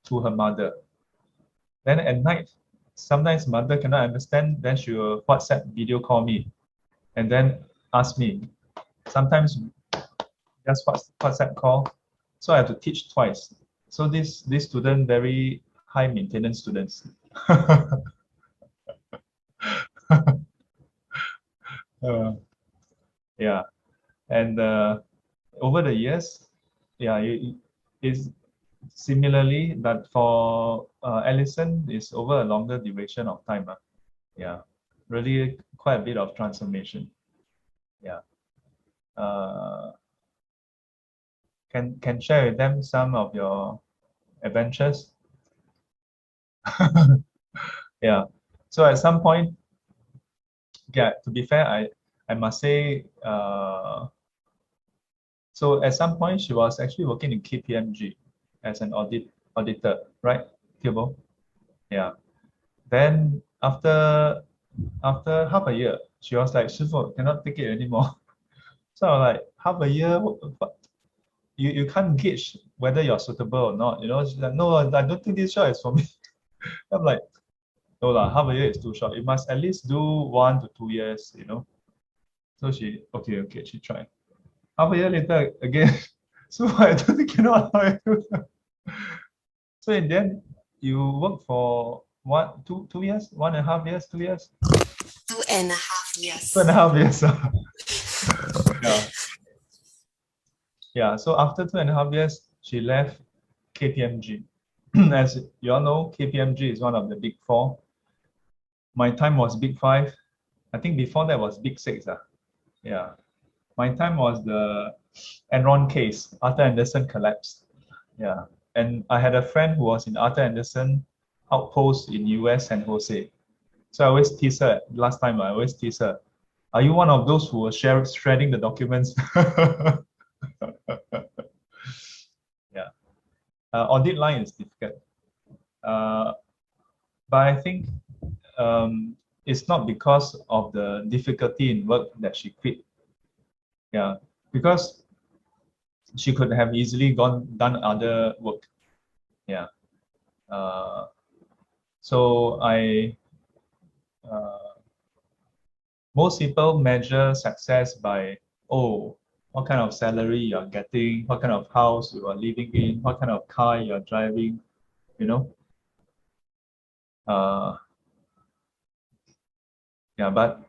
[SPEAKER 1] to her mother. Then at night, sometimes mother cannot understand, then she will WhatsApp video call me and then ask me. Sometimes just WhatsApp call. So I have to teach twice. So this student very high maintenance students. Yeah, and over the years, yeah, is similarly that for Ellison is over a longer duration of time. Yeah, really quite a bit of transformation. Yeah. Can share with them some of your adventures. Yeah. So at some point, yeah, to be fair, I must say, so at some point she was actually working in KPMG as an auditor, right, Kibo? Yeah. Then after half a year, she was like, Shifu, cannot take it anymore. So I was like, half a year, you can't gauge whether you're suitable or not. You know, she's like, no, I don't think this job is for me. I'm like, no lah, half a year is too short. You must at least do 1 to 2 years, you know. So she, okay, she tried. Half a year later, again, so I don't think cannot. So in the end, you work for 2 years, 1.5 years, 2 years?
[SPEAKER 18] 2.5 years.
[SPEAKER 1] 2.5 years. Yeah. Yeah, so after 2.5 years, she left KPMG. As you all know, KPMG is one of the big four. My time was big five. I think before that was big six. Yeah. My time was the Enron case. Arthur Andersen collapsed. Yeah. And I had a friend who was in Arthur Andersen outpost in US and Jose. So I always tease her, last time I always tease her, are you one of those who were shredding the documents? Yeah. Audit line is difficult. But I think it's not because of the difficulty in work that she quit. Yeah, because she could have easily done other work. Yeah. So most people measure success by, oh, what kind of salary you're getting, what kind of house you are living in, what kind of car you're driving, you know. Yeah, but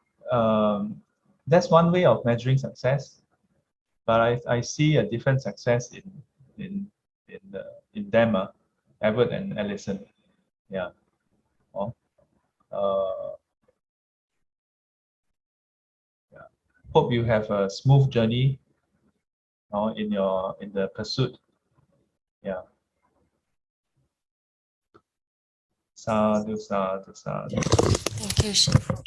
[SPEAKER 1] that's one way of measuring success. But I see a different success in them, Everett and Ellison. Yeah. Oh. Yeah. Hope you have a smooth journey in the pursuit. Yeah. Sadhu, sadhu, sadhu.
[SPEAKER 18] Thank you, Shifu.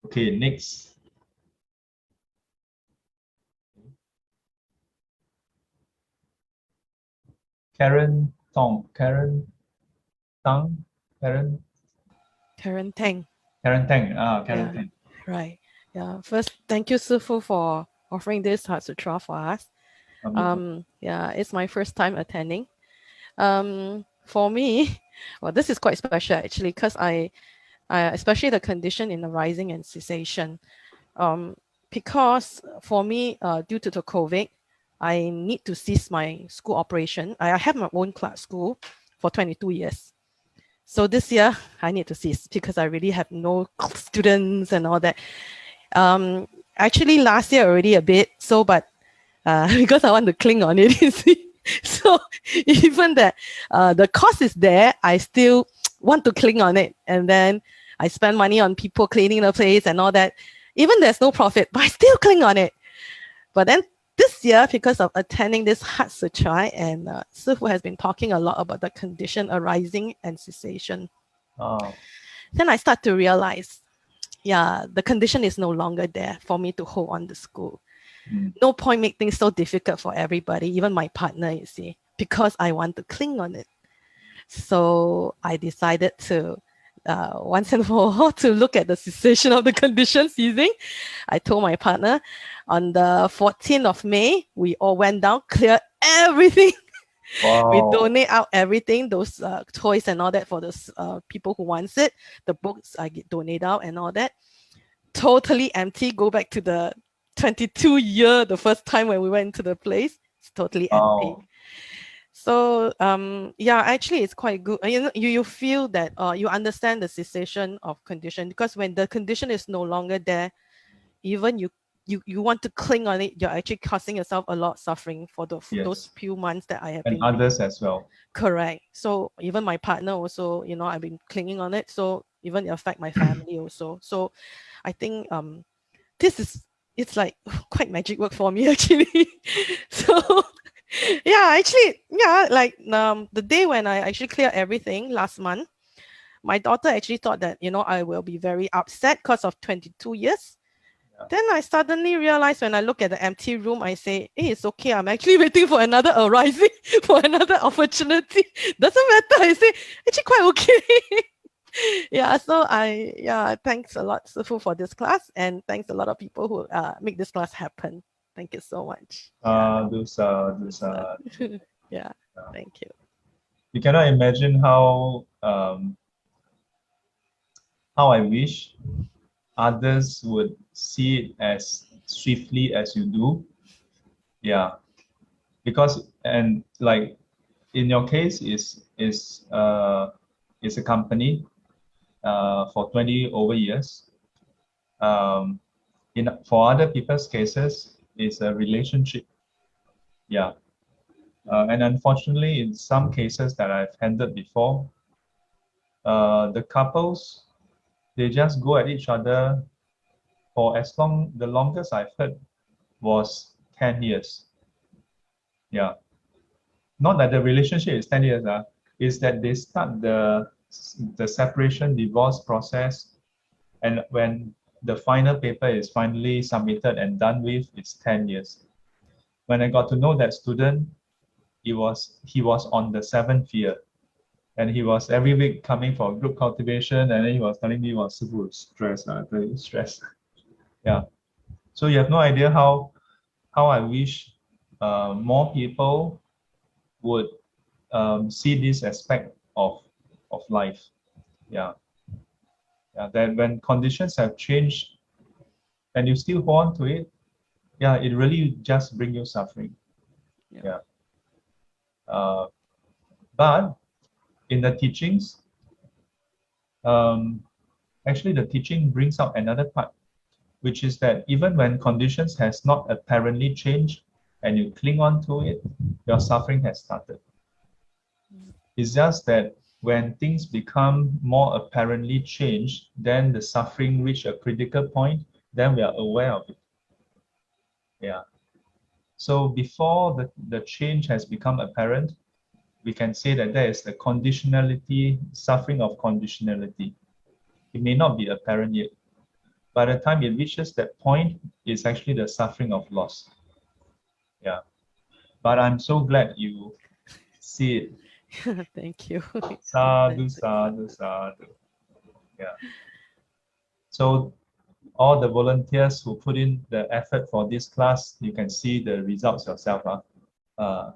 [SPEAKER 1] Okay, next. Karen Tong. Karen Tang. Karen.
[SPEAKER 19] Karen Tang.
[SPEAKER 1] Karen Tang. Karen Tang.
[SPEAKER 19] Right. Yeah. First, thank you, Shifu, for offering this Heart Sutra for us. Yeah, it's my first time attending. For me, well, this is quite special actually, because I especially the condition in the rising and cessation. Because for me, due to the COVID, I need to cease my school operation. I have my own class school for 22 years. So this year I need to cease because I really have no students and all that. Actually last year already a bit, so but because I want to cling on it, you see. So even that the cost is there, I still want to cling on it. And then I spend money on people cleaning the place and all that. Even there's no profit, but I still cling on it. But then this year, because of attending this Heart Sutra, and Sifu has been talking a lot about the condition arising and cessation.
[SPEAKER 1] Oh.
[SPEAKER 19] Then I start to realize, yeah, the condition is no longer there for me to hold on the school. No point make things so difficult for everybody, even my partner, you see, because I want to cling on it. So I decided to, once and for all, to look at the cessation of the condition ceasing. I told my partner on the 14th of May, we all went down, clear everything.
[SPEAKER 1] Wow.
[SPEAKER 19] We donate out everything, those toys and all that for those people who wants it. The books I donate out and all that. Totally empty. Go back to the 22 year, the first time when we went into the place. It's totally empty. So yeah, actually it's quite good. You know, you feel that you understand the cessation of condition, because when the condition is no longer there, even you want to cling on it, you're actually causing yourself a lot of suffering for those few months that I have
[SPEAKER 1] And
[SPEAKER 19] been
[SPEAKER 1] others as well.
[SPEAKER 19] correct. So even my partner also, you know, I've been clinging on it. So even it affect my family also. So I think it's like quite magic work for me actually. So yeah, actually, yeah, like the day when I actually cleared everything last month, my daughter actually thought that, you know, I will be very upset because of 22 years. Then I suddenly realized when I look at the empty room, I say, hey, it's okay. I'm actually waiting for another arising, for another opportunity. Doesn't matter. I say, actually quite okay. Yeah, so thanks a lot, Sifu, for this class, and thanks a lot of people who make this class happen. Thank you so much. Yeah, thank you.
[SPEAKER 1] You cannot imagine how I wish others would see it as swiftly as you do. Yeah, because and like in your case is a company for 20 over years. For other people's cases, it's a relationship. Yeah. And unfortunately, in some cases that I've handled before, the couples, they just go at each other for the longest I've heard was 10 years. Yeah. Not that the relationship is 10 years, is that they start the separation divorce process, and when the final paper is finally submitted and done with, it's 10 years. When I got to know that student, he was on the 7th year, and he was every week coming for group cultivation, and then he was telling me, "Well, super stress, very stress." Yeah. So you have no idea how I wish more people would see this aspect of life. Yeah. Yeah. That when conditions have changed and you still hold on to it, yeah, it really just brings you suffering. Yeah. But in the teachings, actually the teaching brings out another part, which is that even when conditions has not apparently changed and you cling on to it, your suffering has started. It's just that when things become more apparently changed, then the suffering reach a critical point, then we are aware of it. Yeah. So before the change has become apparent, we can say that there is the conditionality, suffering of conditionality. It may not be apparent yet. By the time it reaches that point, it's actually the suffering of loss. Yeah. But I'm so glad you see it.
[SPEAKER 19] Thank you.
[SPEAKER 1] Sadhu, sadhu, sadhu. Yeah. So all the volunteers who put in the effort for this class, you can see the results yourself.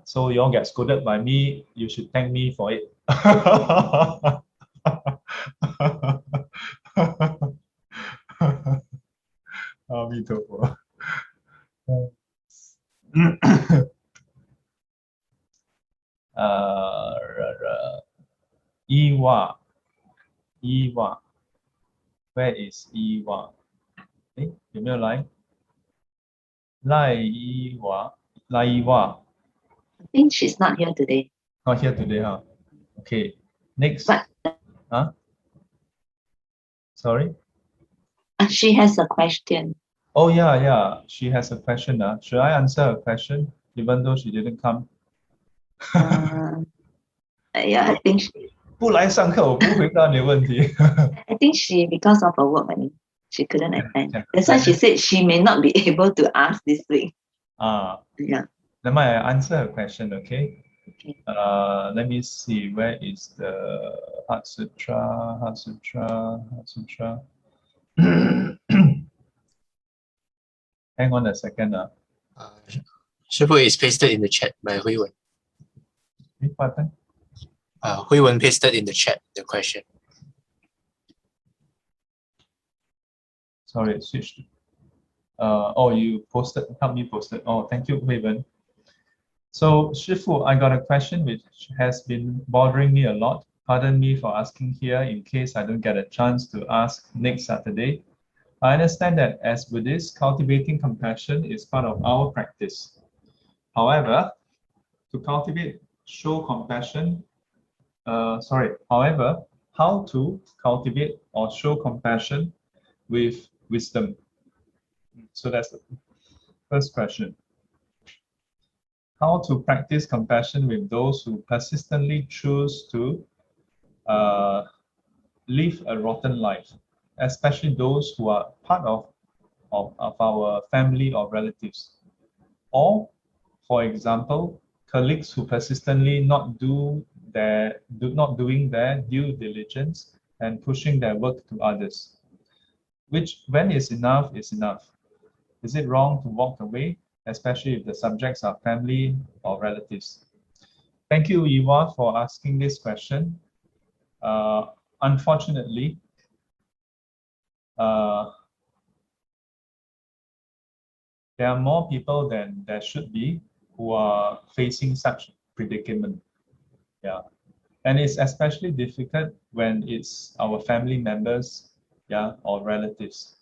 [SPEAKER 1] So you all get scolded by me, you should thank me for it. Me too. Iwa. Iwa. Where is Iwa? 有没有来？赖伊娃，赖伊娃。
[SPEAKER 20] I think she's not here today.
[SPEAKER 1] Not here today, huh? Okay. Next. Huh? Sorry?
[SPEAKER 20] She has a question.
[SPEAKER 1] Oh, yeah. She has a question. Should I answer her question, even though she didn't come?
[SPEAKER 20] Yeah, I think she.
[SPEAKER 1] 不来上课，我不回答你的问题。
[SPEAKER 20] I think she because of her work. I mean. She couldn't attend. That's why she said she may not be able to ask this week. Yeah.
[SPEAKER 1] Let me answer her question, okay? Let me see, where is the Heart Sutra, Heart Sutra, Heart Sutra. Hang on a second.
[SPEAKER 21] Shifu is pasted in the chat by Hui Wen.
[SPEAKER 1] What happened?
[SPEAKER 21] Hui Wen pasted in the chat the question.
[SPEAKER 1] Sorry, it switched. Oh, you posted, help me post it. Oh, thank you, Hui Wen. So, Shifu, I got a question which has been bothering me a lot. Pardon me for asking here in case I don't get a chance to ask next Saturday. I understand that as Buddhists, cultivating compassion is part of our practice. However, to cultivate, show compassion, however, how to cultivate or show compassion with wisdom? So that's the first question. How to practice compassion with those who persistently choose to live a rotten life, especially those who are part of our family or relatives. Or, for example, colleagues who persistently not doing their due diligence and pushing their work to others. Which, when is enough, is enough. Is it wrong to walk away, especially if the subjects are family or relatives? Thank you, Iwa, for asking this question. Unfortunately, there are more people than there should be who are facing such predicament. Yeah, and it's especially difficult when it's our family members, yeah, or relatives.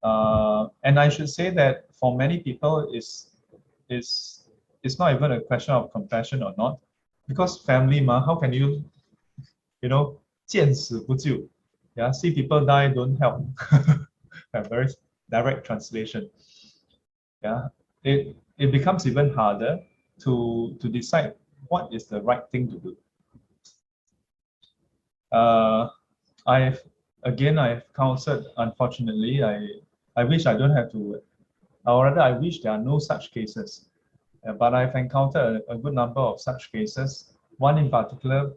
[SPEAKER 1] And I should say that for many people, it's not even a question of compassion or not, because family, how can you, 见死不救? Yeah, see people die, don't help. A very direct translation. Yeah, it becomes even harder to decide what is the right thing to do. I've counseled, unfortunately, I wish I don't have to, or rather I wish there are no such cases. But I've encountered a good number of such cases. One in particular,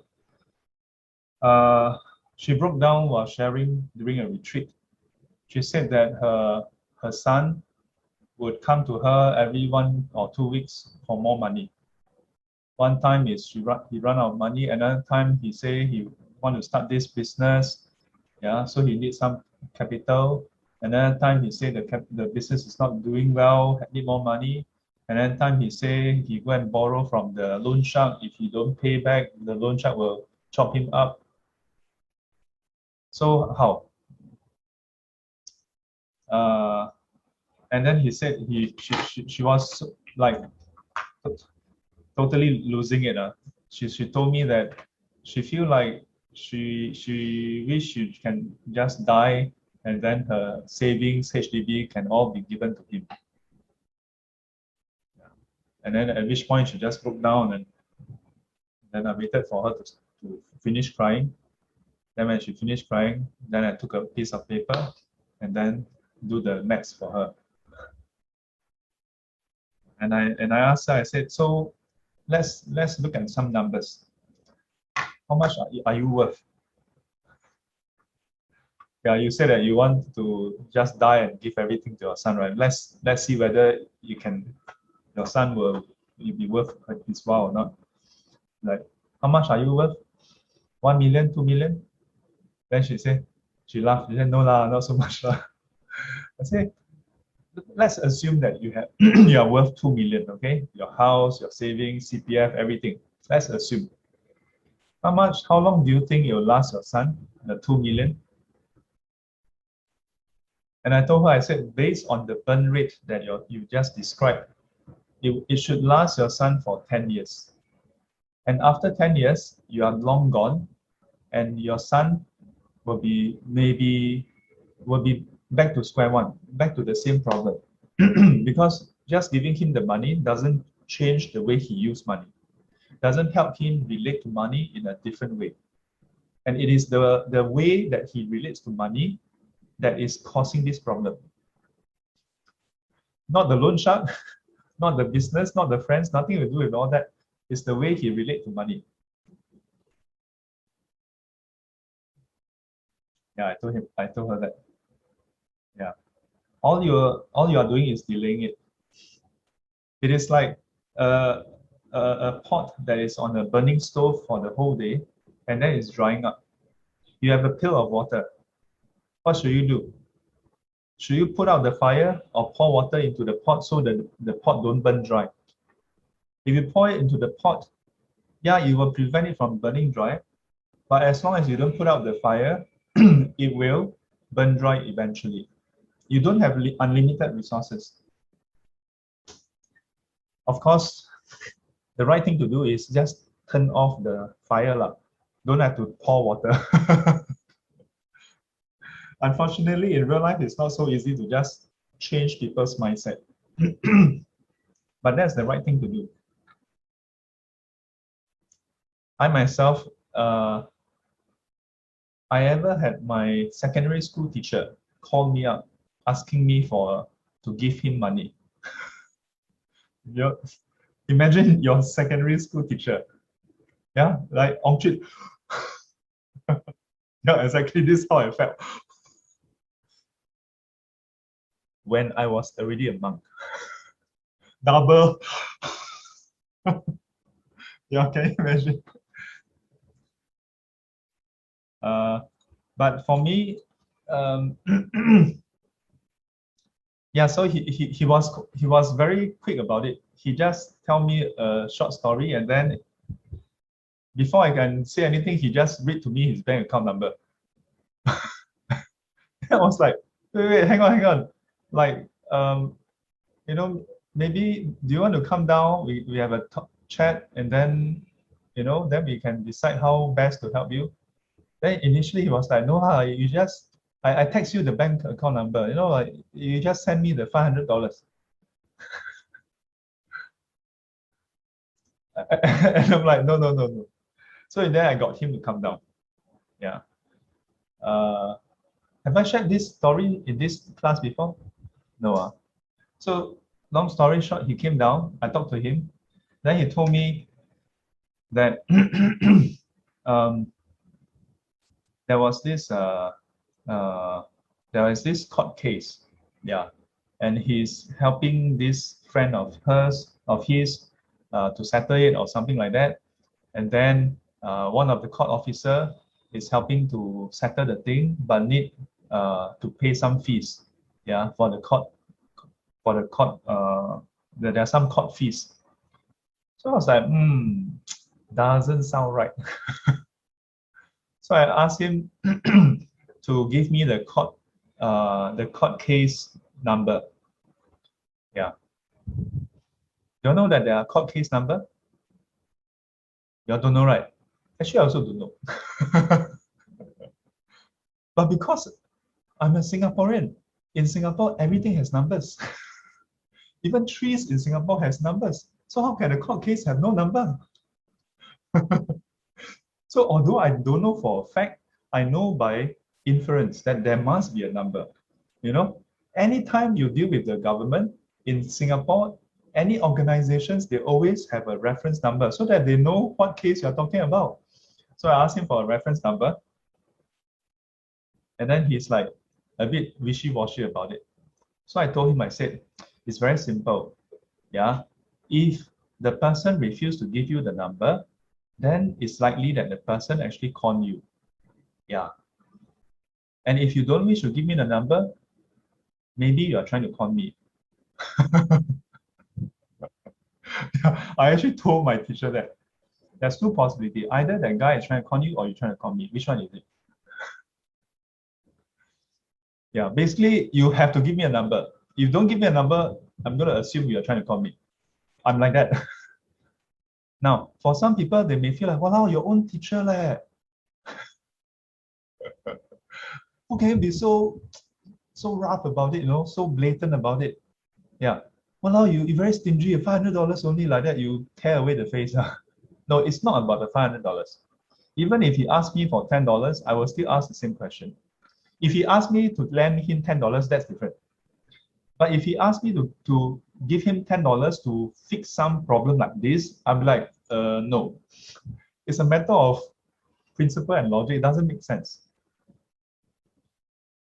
[SPEAKER 1] she broke down while sharing during a retreat. She said that her son would come to her every 1 or 2 weeks for more money. One time is he run out of money. Another time he say he want to start this business. Yeah, so he needs some capital. Another time he say the business is not doing well, need more money. Another time he say he go and borrow from the loan shark. If he don't pay back, the loan shark will chop him up. So how? And then he said she was like totally losing it. She told me that she feel like she wish she can just die and then her savings, HDB, can all be given to him. And then at which point she just broke down, and then I waited for her to finish crying. Then when she finished crying, then I took a piece of paper and then do the maths for her. And I asked her, I said, so let's look at some numbers. How much are you worth? Yeah, you said that you want to just die and give everything to your son, right? Let's see whether your son will be worth his while or not. Like, how much are you worth? 1 million, 2 million? Then she laughed. She said, no lah, not so much lah. I said, let's assume that you are worth 2 million, okay? Your house, your savings, CPF, everything. Let's assume. How long do you think it will last your son, the 2 million? And I told her, I said, based on the burn rate that you just described, it should last your son for 10 years. And after 10 years, you are long gone, and your son will be back to square one, back to the same problem. Because just giving him the money doesn't change the way he uses money. Doesn't help him relate to money in a different way. And it is the way that he relates to money that is causing this problem. Not the loan shark, not the business, not the friends, nothing to do with all that. It's the way he relates to money. Yeah, I told her that. Yeah. All you are doing is delaying it. It is like a pot that is on a burning stove for the whole day, and then it's drying up. You have a pail of water. What should you do? Should you put out the fire or pour water into the pot so that the pot don't burn dry? If you pour it into the pot, yeah, you will prevent it from burning dry. But as long as you don't put out the fire, it will burn dry eventually. You don't have unlimited resources. Of course, the right thing to do is just turn off the fire. Don't have to pour water. Unfortunately, in real life, it's not so easy to just change people's mindset. But that's the right thing to do. I myself, I ever had my secondary school teacher call me up asking me to give him money. Imagine your secondary school teacher. Yeah, like Ongchit. Yeah, exactly this is how I felt. When I was already a monk. Double. Yeah, can you imagine? But for me, yeah, so he was very quick about it. He just tell me a short story, and then before I can say anything, he just read to me his bank account number. I was like, wait, hang on. Like, maybe do you want to come down? We have a chat, and then, then we can decide how best to help you. Then initially he was like, no, you just, I text you the bank account number, like you just send me the $500. And I'm like, no. So then I got him to come down. Yeah. Have I shared this story in this class before? No. So long story short, he came down, I talked to him. Then he told me that there was this court case, yeah, and he's helping this friend of his to settle it or something like that, and then one of the court officer is helping to settle the thing, but need to pay some fees, yeah, for the court. There are some court fees. So I was like, doesn't sound right. So I asked him to give me the court case number. Yeah. You know that there are court case number? You don't know, right? Actually, I also don't know. But because I'm a Singaporean, in Singapore, everything has numbers. Even trees in Singapore has numbers. So how can a court case have no number? So although I don't know for a fact, I know by inference that there must be a number. Anytime you deal with the government in Singapore, any organizations, they always have a reference number so that they know what case you're talking about. So I asked him for a reference number. And then he's like a bit wishy-washy about it. So I told him, I said, it's very simple. Yeah. If the person refused to give you the number, then it's likely that the person actually conned you. Yeah. And if you don't wish to give me the number, maybe you're trying to con me. Yeah, I actually told my teacher that there's two possibilities. Either that guy is trying to con you or you're trying to con me. Which one is it? Yeah, basically, you have to give me a number. If you don't give me a number, I'm going to assume you're trying to con me. I'm like that. Now, for some people, they may feel like, wow, your own teacher, leh. How can you be so rough about it, so blatant about it? Yeah. Well, you're very stingy. $500 only like that, you tear away the face. No, it's not about the $500. Even if he asked me for $10, I will still ask the same question. If he asked me to lend him $10, that's different. But if he asked me to give him $10 to fix some problem like this, I'm like, no. It's a matter of principle and logic. It doesn't make sense.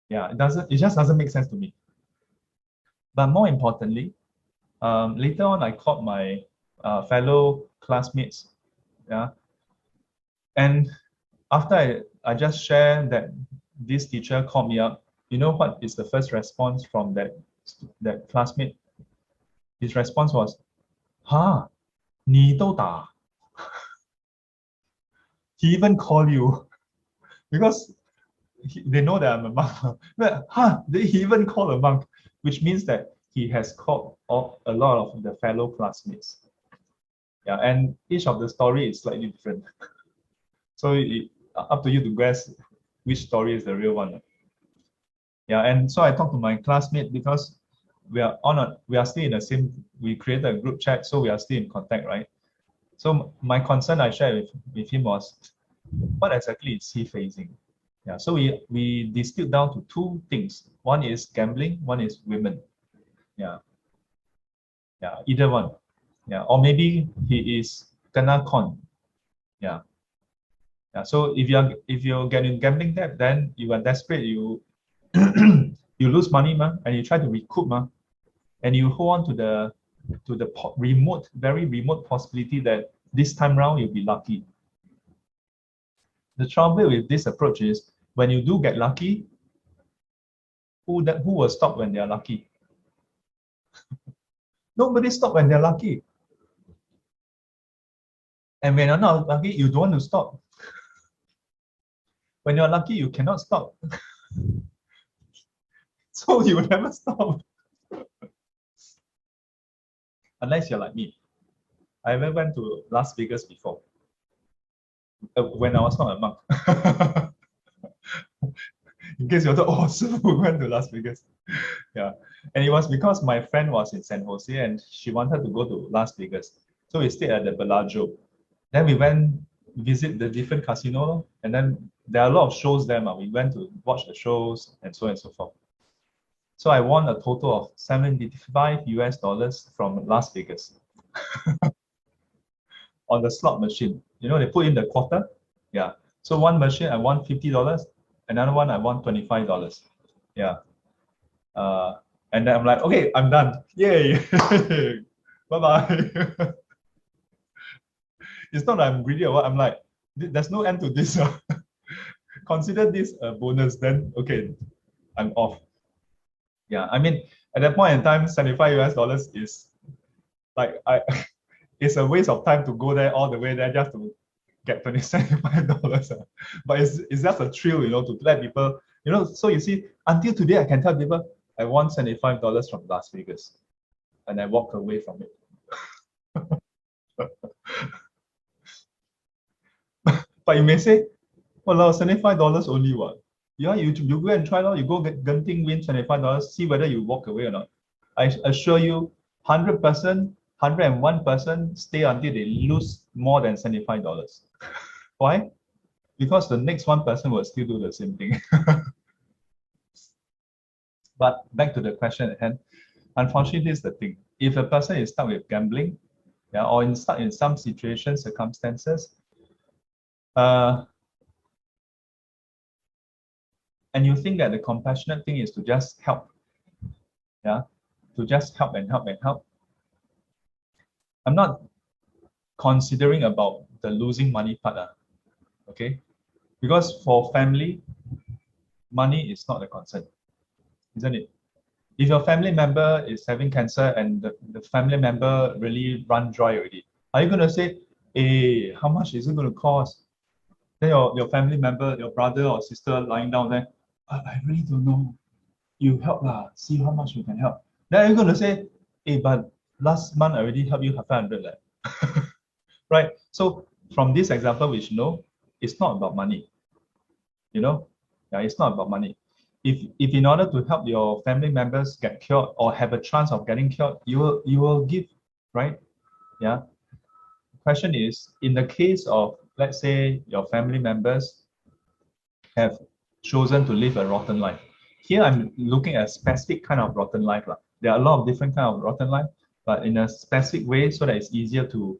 [SPEAKER 1] Yeah, it just doesn't make sense to me. But more importantly, later on, I called my fellow classmates. Yeah. And after I just shared that this teacher called me up, you know what is the first response from that classmate? His response was, "Huh, 你都打?" He even called you because they know that I'm a monk. But, he even called a monk, which means that he has called a lot of the fellow classmates. Yeah, and each of the story is slightly different. So up to you to guess which story is the real one. Yeah, and so I talked to my classmate because we are still in the same, we created a group chat, so we are still in contact, right? So my concern I shared with him was, what exactly is he facing? Yeah, so we distilled down to two things. One is gambling, one is women. Yeah. Yeah, either one. Yeah, or maybe he is kena con. Yeah. Yeah. So if you're getting gambling debt, then you are desperate, you you lose money, and you try to recoup, and you hold on to the very remote possibility that this time round you'll be lucky. The trouble with this approach is when you do get lucky, who will stop when they're lucky? Nobody stop when they're lucky. And when you're not lucky, you don't want to stop. When you're lucky, you cannot stop. So you will never stop. Unless you're like me. I ever went to Las Vegas before. When I was not a monk. In case you thought, oh, Sifu went to Las Vegas. Yeah. And it was because my friend was in San Jose and she wanted to go to Las Vegas. So we stayed at the Bellagio. Then we went visit the different casino, and then there are a lot of shows there. We went to watch the shows and so on and so forth. So I won a total of $75 from Las Vegas on the slot machine. You know, they put in the quarter. Yeah. So one machine I won $50, another one I won $25. Yeah. And then I'm like, okay, I'm done. Yay. Bye-bye. It's not that I'm greedy or what. I'm like, there's no end to this. Consider this a bonus, then okay, I'm off. Yeah, I mean, at that point in time, $75 is like it's a waste of time to go there all the way there just to get $75. But it's just a thrill, to let people, so you see, until today I can tell people I won $75 from Las Vegas and I walk away from it. But you may say, well, $75 only what? Yeah, you go and try now. You go get Genting, win $75, see whether you walk away or not. I assure you, 100%, 101% stay until they lose more than $75. Why? Because the next 1% will still do the same thing. But back to the question at hand. Unfortunately, this is the thing. If a person is stuck with gambling, yeah, or stuck in some situations, circumstances, and you think that the compassionate thing is to just help, yeah, to just help and help and help. I'm not considering about the losing money part, okay? Because for family, money is not a concern, isn't it? If your family member is having cancer and the family member really run dry already, are you going to say, hey, how much is it going to cost? Then your family member, your brother or sister lying down there, I really don't know. You help lah, see how much you can help. Then you're going to say, hey, but last month I already helped you 500. Right? So from this example, which it's not about money. Yeah, it's not about money. If in order to help your family members get cured or have a chance of getting cured, you will give, right? Yeah. The question is, in the case of, let's say, your family members have chosen to live a rotten life. Here I'm looking at a specific kind of rotten life. There are a lot of different kind of rotten life, but in a specific way so that it's easier to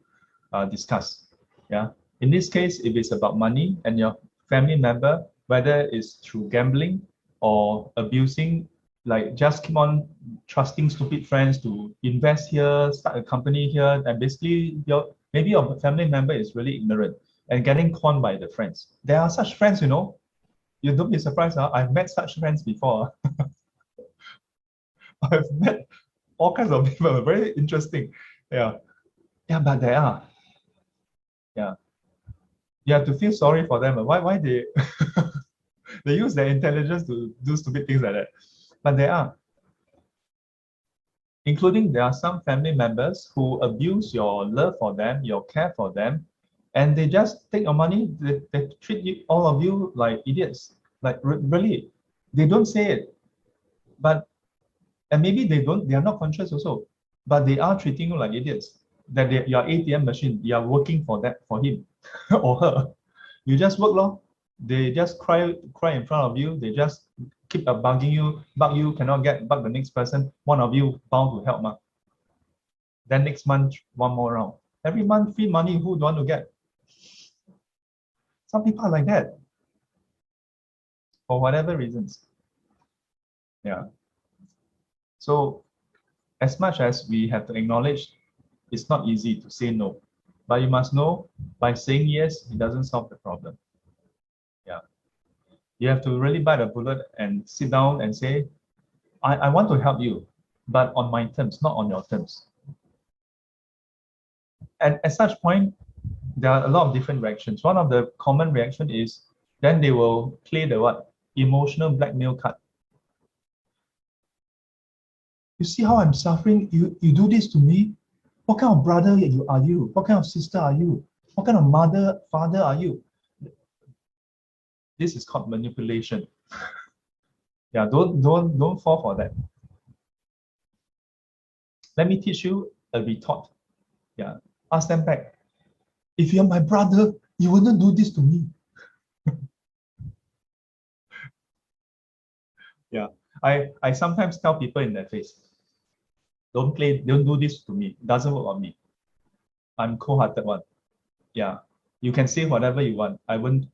[SPEAKER 1] discuss. Yeah. In this case, if it's about money and your family member, whether it's through gambling or abusing, like just keep on trusting stupid friends to invest here, start a company here, and basically maybe your family member is really ignorant and getting conned by the friends. There are such friends, you know. You don't be surprised. I've met such friends before. I've met all kinds of people. Very interesting. Yeah. Yeah, but there are. Yeah. You have to feel sorry for them. Why they they use their intelligence to do stupid things like that. But there are. Including there are some family members who abuse your love for them, your care for them, and they just take your money. They treat you, all of you like idiots. Like really, they don't say it, but and maybe they are not conscious also, but they are treating you like idiots. That your ATM machine, you are working for him or her. You just work long. They just cry in front of you. They just keep bug you, cannot bug the next person. One of you bound to help. Then next month, one more round. Every month, free money, who don't want to get? Some people are like that. For whatever reasons. Yeah. So as much as we have to acknowledge, it's not easy to say no. But you must know, by saying yes, it doesn't solve the problem. Yeah. You have to really bite a bullet and sit down and say, I want to help you, but on my terms, not on your terms. And at such point, there are a lot of different reactions. One of the common reaction is then they will play the what? Emotional blackmail card. You see how I'm suffering? You do this to me? What kind of brother are you? What kind of sister are you? What kind of father are you? This is called manipulation. Yeah, don't fall for that. Let me teach you a retort. Yeah, ask them back. If you're my brother, you wouldn't do this to me. Yeah, I sometimes tell people in their face, don't do this to me. It doesn't work on me. I'm cold-hearted one. Yeah, you can say whatever you want. I won't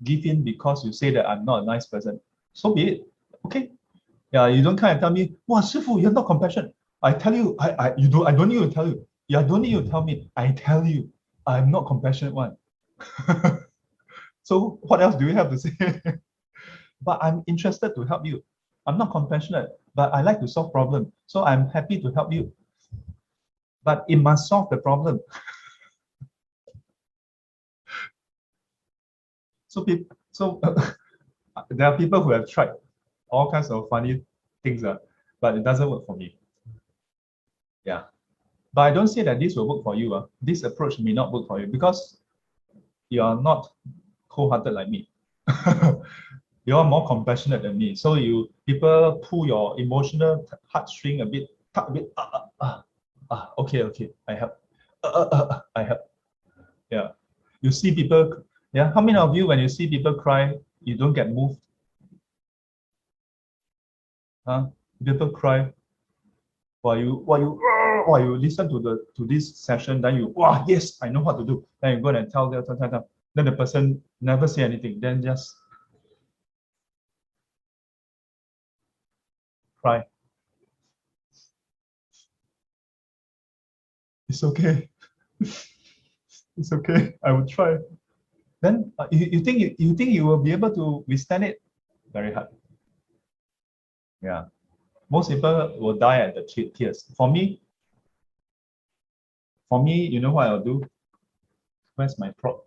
[SPEAKER 1] give in because you say that I'm not a nice person. So be it. Okay. Yeah, you don't kind of tell me, wow, Shifu, you're not compassionate. I tell you, I don't need to tell you. Yeah, I don't need to tell me. I tell you, I'm not compassionate one. So what else do you have to say? But I'm interested to help you. I'm not compassionate, but I like to solve problems. So I'm happy to help you. But it must solve the problem. So there are people who have tried all kinds of funny things, but it doesn't work for me. Yeah. But I don't say that this will work for you. This approach may not work for you because you are not cold-hearted like me. You are more compassionate than me. So people pull your emotional heartstring a bit, tug a bit. Okay, I help. I help. Yeah. You see people. Yeah. How many of you, when you see people cry, you don't get moved? People cry. While you listen to this session, then you yes, I know what to do. Then you go and tell. Then the person never say anything. Then just cry. It's okay. It's okay. I will try. Then you think you will be able to withstand it? Very hard. Yeah. Most people will die at the tears. For me, you know what I'll do? Where's my prop?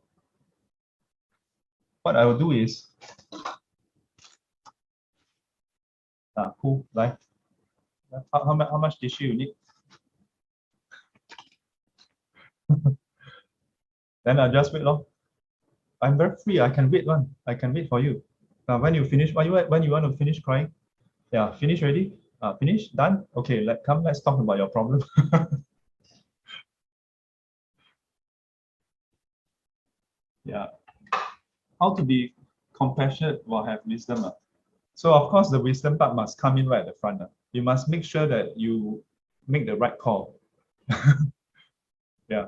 [SPEAKER 1] What I will do is cool, right? How much tissue you need? Then I'll just wait long. I'm very free. I can wait one. I can wait for you. When you finish, when you want to finish crying, yeah, finish already. Finish, done. Okay, let's talk about your problem. Yeah. How to be compassionate will have wisdom. So of course, the wisdom part must come in right at the front. You must make sure that you make the right call. Yeah.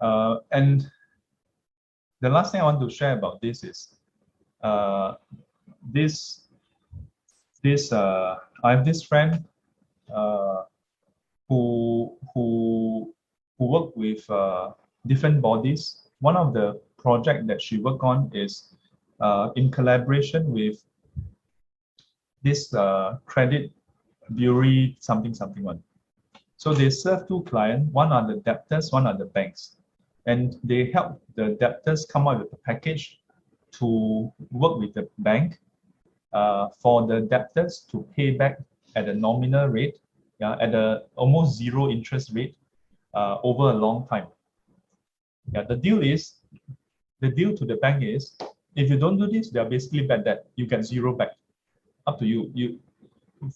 [SPEAKER 1] And the last thing I want to share about this is I have this friend who work with different bodies. One of the project that she worked on is in collaboration with this credit bureau something one. So they serve two clients. One are the debtors, one are the banks, and they help the debtors come up with a package to work with the bank for the debtors to pay back at a nominal rate, at a almost zero interest rate over a long time. Yeah, the deal to the bank is, if you don't do this, they are basically bad debt. You get zero back. Up to you.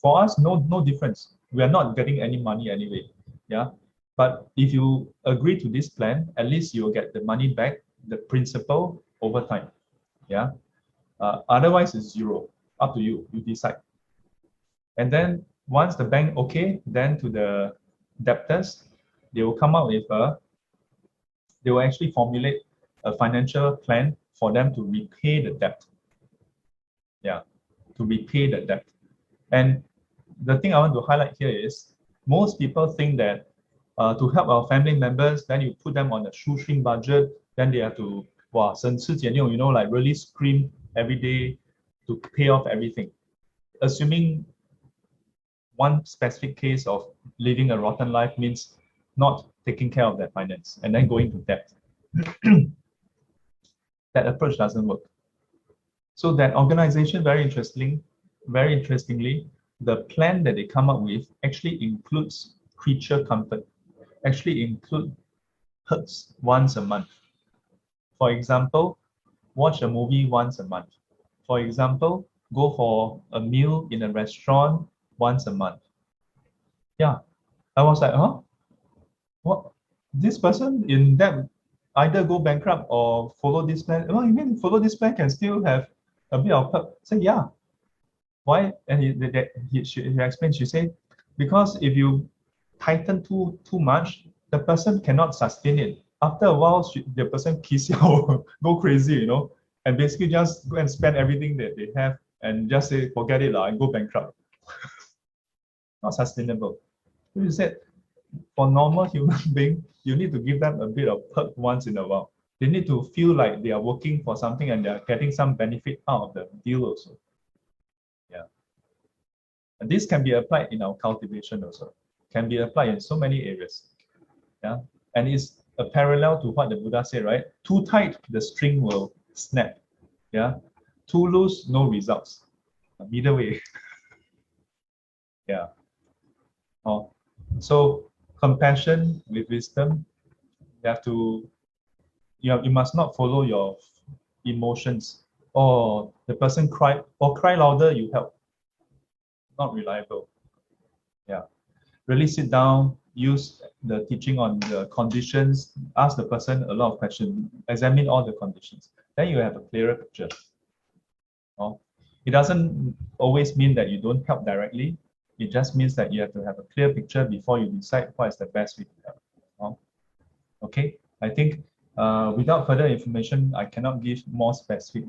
[SPEAKER 1] For us, no difference. We are not getting any money anyway. Yeah. But if you agree to this plan, at least you will get the money back, the principal over time. Yeah. Otherwise, it's zero. Up to you. You decide. And then once the bank okay, then to the debtors, they will come up with they will actually formulate a financial plan for them to repay the debt. Yeah, to repay the debt. And the thing I want to highlight here is, most people think that to help our family members, then you put them on a shoestring budget, then they have to, like really scream every day to pay off everything. Assuming one specific case of living a rotten life means not taking care of their finance and then going to debt. That approach doesn't work. So that organization, very interestingly, the plan that they come up with actually includes creature comfort, actually include perks once a month. For example, watch a movie once a month. For example, go for a meal in a restaurant once a month. Yeah, I was like, huh? What? This person in debt either go bankrupt or follow this plan? Oh, you mean follow this plan can still have a bit of perk? Say, yeah. Why? And she explained, she said, because if you tighten too much, the person cannot sustain it. After a while, the person kiss you, go crazy, and basically just go and spend everything that they have and just say, forget it, and go bankrupt. Not sustainable. So you said, for normal human being, you need to give them a bit of perk once in a while. They need to feel like they are working for something and they are getting some benefit out of the deal also. Yeah. And this can be applied in our cultivation also. Can be applied in so many areas. Yeah. And it's a parallel to what the Buddha said, right? Too tight, the string will snap. Yeah. Too loose, no results. Either way. Yeah. Oh. So compassion with wisdom, you must not follow your emotions. Or the person cry louder, you help. Not reliable. Yeah. Really sit down, use the teaching on the conditions, ask the person a lot of questions, examine all the conditions. Then you have a clearer picture. It doesn't always mean that you don't help directly. It just means that you have to have a clear picture before you decide what is the best way to help. Okay, I think without further information, I cannot give more specific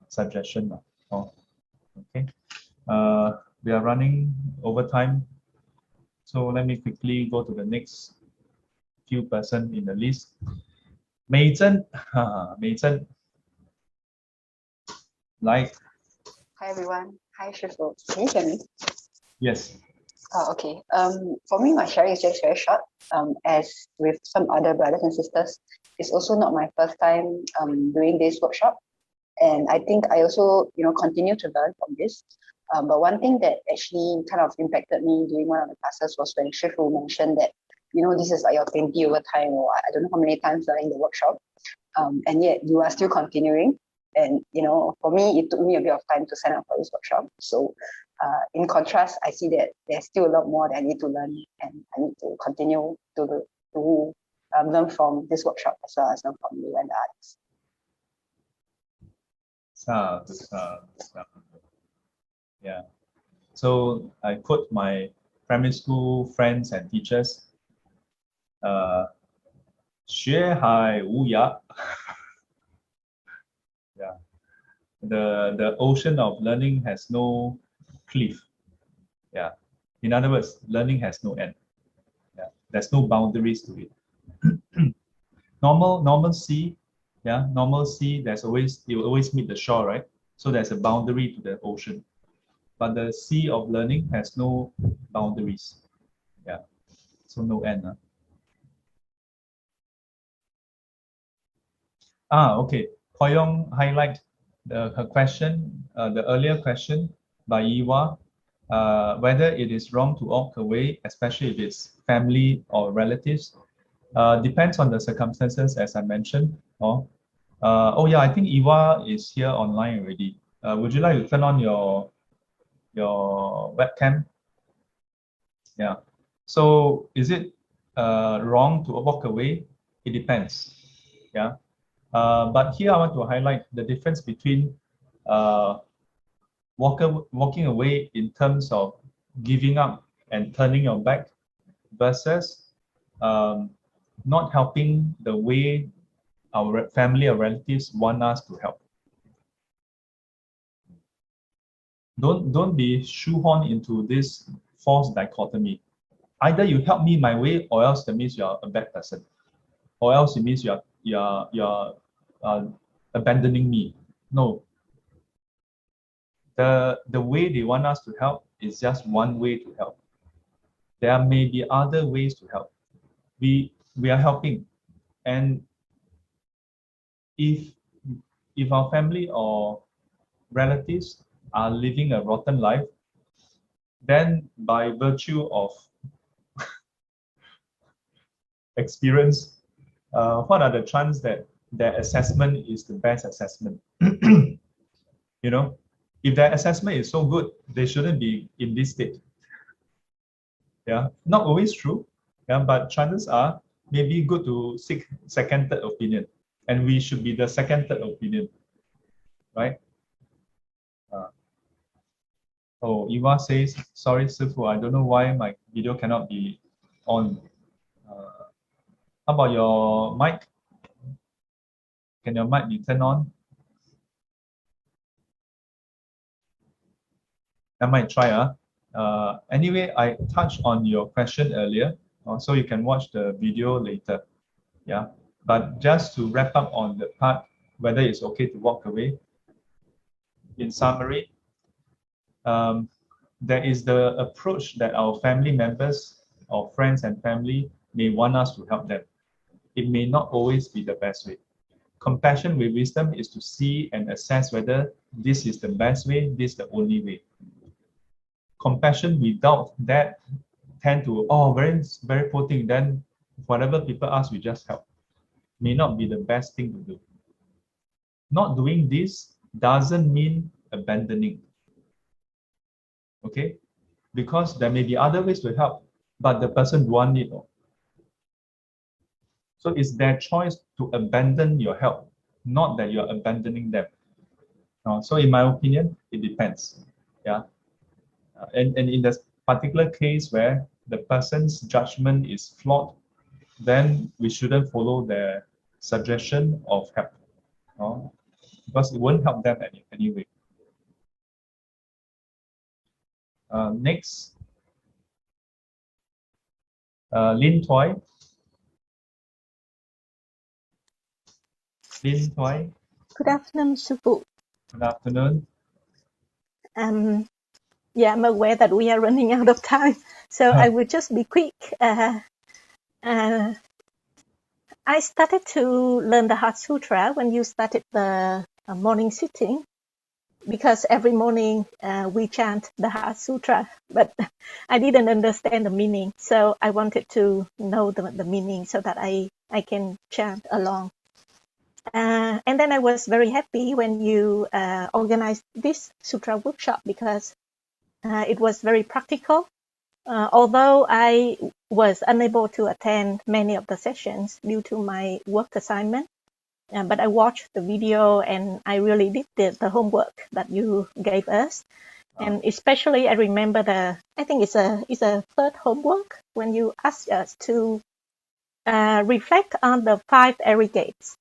[SPEAKER 1] suggestion. Okay, we are running over time. So let me quickly go to the next few person in the list. Mei Zhen, Mei Zhen, like.
[SPEAKER 2] Hi everyone. Hi Shifu. Can you hear me?
[SPEAKER 1] Yes.
[SPEAKER 2] Oh, okay. For me, my sharing is just very short. As with some other brothers and sisters, it's also not my first time doing this workshop, and I think I also continue to learn from this. But one thing that actually kind of impacted me during one of the classes was when Shifu mentioned that this is like your 20 over time, or I don't know how many times in the workshop, and yet you are still continuing. And for me, it took me a bit of time to sign up for this workshop. So in contrast, I see that there's still a lot more that I need to learn, and I need to continue to learn from this workshop as well as learn from you and the others.
[SPEAKER 1] Yeah. So I quote my primary school friends and teachers. 学海无涯. Yeah. The ocean of learning has no cliff. Yeah. In other words, learning has no end. Yeah. There's no boundaries to it. normal sea, yeah, normal sea, you will always meet the shore, right? So there's a boundary to the ocean. But the sea of learning has no boundaries. Yeah. So no end. Okay. Koyong highlight her question, the earlier question by Iwa, whether it is wrong to walk away, especially if it's family or relatives. Depends on the circumstances, as I mentioned. Oh yeah, I think Iwa is here online already. Would you like to turn on your webcam? Yeah. So is it wrong to walk away? It depends. Yeah. But here I want to highlight the difference between walking away in terms of giving up and turning your back versus not helping the way our family or relatives want us to help. Don't be shoehorned into this false dichotomy. Either you help me my way, or else that means you are a bad person, or else it means you're abandoning me. No. The way they want us to help is just one way to help. There may be other ways to help. We are helping, and if our family or relatives are living a rotten life, then by virtue of experience, what are the chances that their assessment is the best assessment? You know, if their assessment is so good, they shouldn't be in this state. Yeah, not always true. Yeah, but chances are maybe good to seek second, third opinion, and we should be the second, third opinion, right? Oh, Eva says, sorry, Sifu, I don't know why my video cannot be on. How about your mic? Can your mic be turned on? I might try. Anyway, I touched on your question earlier, so you can watch the video later. Yeah, but just to wrap up on the part whether it's okay to walk away. In summary, there is the approach that our family members or friends and family may want us to help them. It may not always be the best way. Compassion with wisdom is to see and assess whether this is the best way, this is the only way. Compassion without that tend to, oh, very, very poor thing, then whatever people ask, we just help. May not be the best thing to do. Not doing this doesn't mean abandoning. Okay? Because there may be other ways to help, but the person won't need it. So it's their choice to abandon your help, not that you're abandoning them. So in my opinion, it depends. Yeah. And in this particular case where the person's judgment is flawed, then we shouldn't follow their suggestion of help. Because it won't help them anyway. Next, Lin Toy. Lin Toy.
[SPEAKER 3] Good afternoon, Supu.
[SPEAKER 1] Good afternoon.
[SPEAKER 3] Yeah, I'm aware that we are running out of time, so I will just be quick. I started to learn the Heart Sutra when you started the morning sitting, because every morning we chant the Heart Sutra, but I didn't understand the meaning, so I wanted to know the meaning so that I can chant along. And then I was very happy when you organized this Sutra workshop, because it was very practical. Although I was unable to attend many of the sessions due to my work assignment, but I watched the video and I really did the homework that you gave us. And especially I remember I think it's a third homework when you asked us to reflect on the 5 aggregates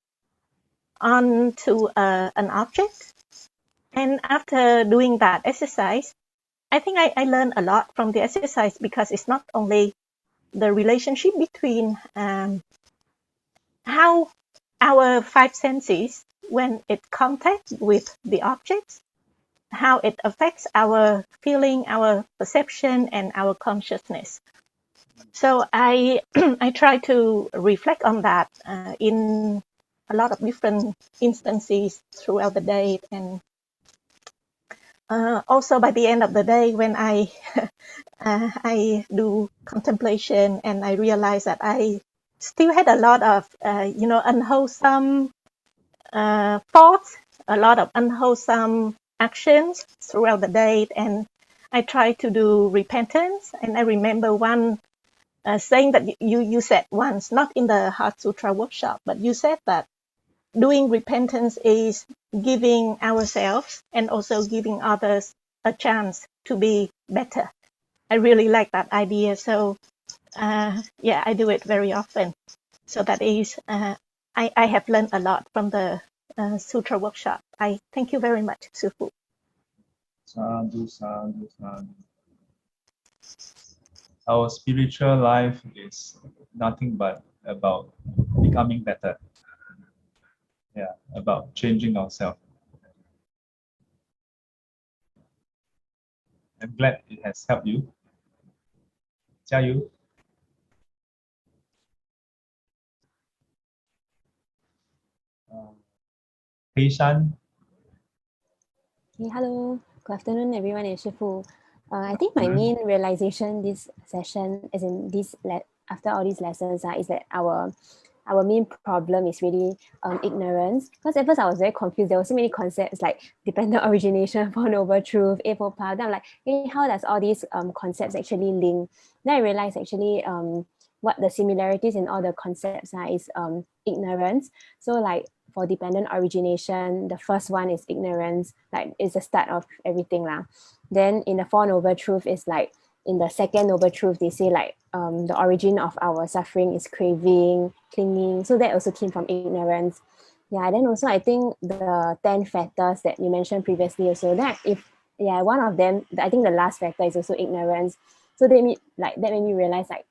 [SPEAKER 3] onto an object. And after doing that exercise, I think I learned a lot from the exercise, because it's not only the relationship between how our 5 senses, when it contact with the objects, how it affects our feeling, our perception, and our consciousness. So I I try to reflect on that in a lot of different instances throughout the day, and also by the end of the day, when I I do contemplation, and I realize that I still had a lot of unwholesome thoughts, a lot of unwholesome actions throughout the day, and I try to do repentance. And I remember one saying that you said once, not in the Heart Sutra workshop, but you said that doing repentance is giving ourselves and also giving others a chance to be better. I really like that idea. So yeah, I do it very often. So that is, I have learned a lot from the Sutra workshop. I thank you very much, Sư-phụ.
[SPEAKER 1] Sadhu, sadhu, sadhu. Our spiritual life is nothing but about becoming better. Yeah, about changing ourselves. I'm glad it has helped you. 加油. Shan.
[SPEAKER 4] Hello, good afternoon, everyone, and Shifu. I think my main realization this session, as in after all these lessons, is that our main problem is really ignorance. Because at first I was very confused. There were so many concepts like dependent origination, Four Noble Truth, Eightfold Path. Then I'm like, hey, how does all these concepts actually link? Then I realized actually what the similarities in all the concepts are is ignorance. So like for dependent origination, the first one is ignorance, like it's the start of everything lah. Then in the Four Noble Truth is like, in the second noble truth, they say like the origin of our suffering is craving, clinging. So that also came from ignorance. Yeah, then also I think the 10 factors that you mentioned previously also, that one of them, I think the last factor is also ignorance. So that made me realize like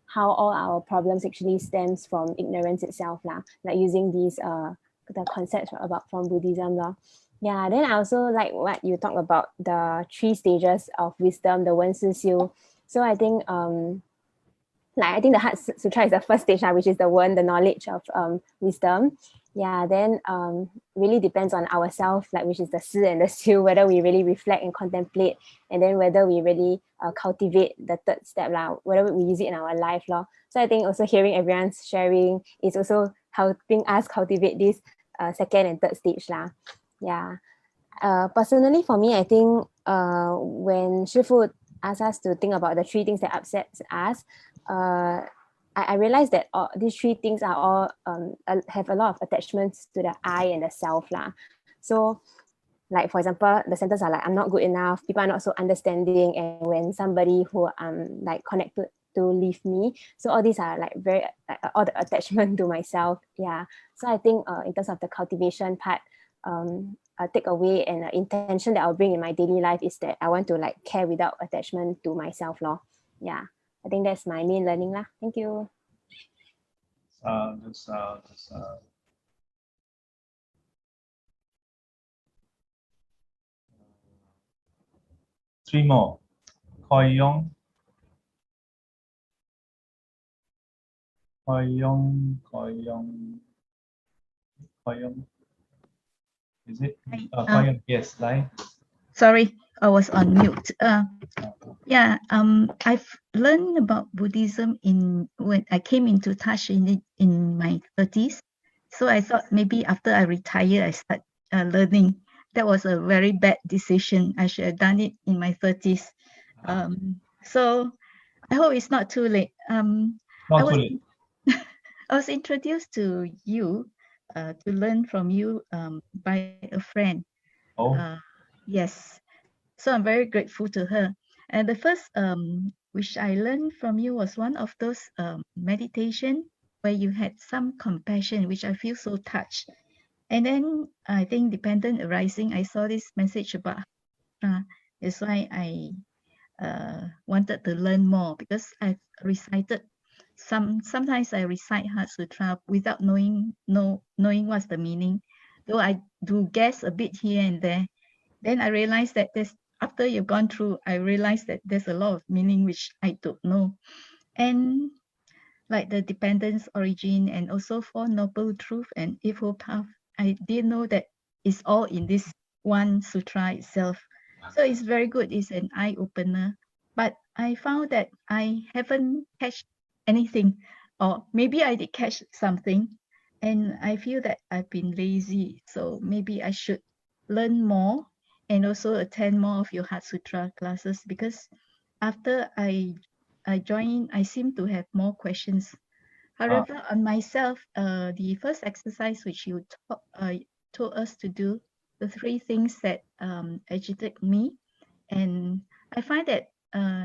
[SPEAKER 4] how all our problems actually stems from ignorance itself lah. Like using these the concepts from Buddhism lah. Yeah, then I also like what you talk about, the 3 stages of wisdom, the Wen Si Xiu. So I think I think the Heart Sutra is the first stage, which is the Wen, the knowledge of wisdom. Yeah, then really depends on ourselves, like which is the Si and the Xiu, whether we really reflect and contemplate, and then whether we really cultivate the third step, whether we use it in our life. So I think also hearing everyone's sharing is also helping us cultivate this second and third stage. Yeah. Personally for me, I think when Shifu asked us to think about the 3 things that upsets us, I realized that these 3 things are all have a lot of attachments to the I and the self lah. So like for example, the sentences are like, I'm not good enough, people are not so understanding, and when somebody who I'm like connected to leave me. So all these are like very all the attachment to myself. Yeah. So I think in terms of the cultivation part, a takeaway and intention that I'll bring in my daily life is that I want to like care without attachment to myself. Yeah. I think that's my main learning lah. Thank you.
[SPEAKER 1] 3 more. Koi Yong. Is it? Koi Yong, yes, right?
[SPEAKER 20] Sorry, I was on mute. Yeah, I've learned about Buddhism when I came into touch in my 30s. So I thought maybe after I retire, I start learning. That was a very bad decision. I should have done it in my 30s. So I hope it's not too late.
[SPEAKER 1] Not too late.
[SPEAKER 20] I was introduced to you to learn from you by a friend.
[SPEAKER 1] Oh.
[SPEAKER 20] Yes. So I'm very grateful to her. And the first which I learned from you was one of those meditation where you had some compassion, which I feel so touched. And then I think dependent arising, I saw this message about that's why I wanted to learn more, because I've recited sometimes I recite Heart Sutra without knowing what's the meaning, though I do guess a bit here and there. Then I realized that there's, after you've gone through, I realized that there's a lot of meaning which I don't know. And like the dependence origin and also Four Noble Truth and Eightfold Path, I didn't know that it's all in this one sutra itself. So it's very good. It's an eye opener. But I found that I haven't catch anything, or maybe I did catch something, and I feel that I've been lazy. So maybe I should learn more and also attend more of your Heart Sutra classes, because after I joined, I seem to have more questions. However, on myself, the first exercise which you told us to do, the three things that agitate me, and I find that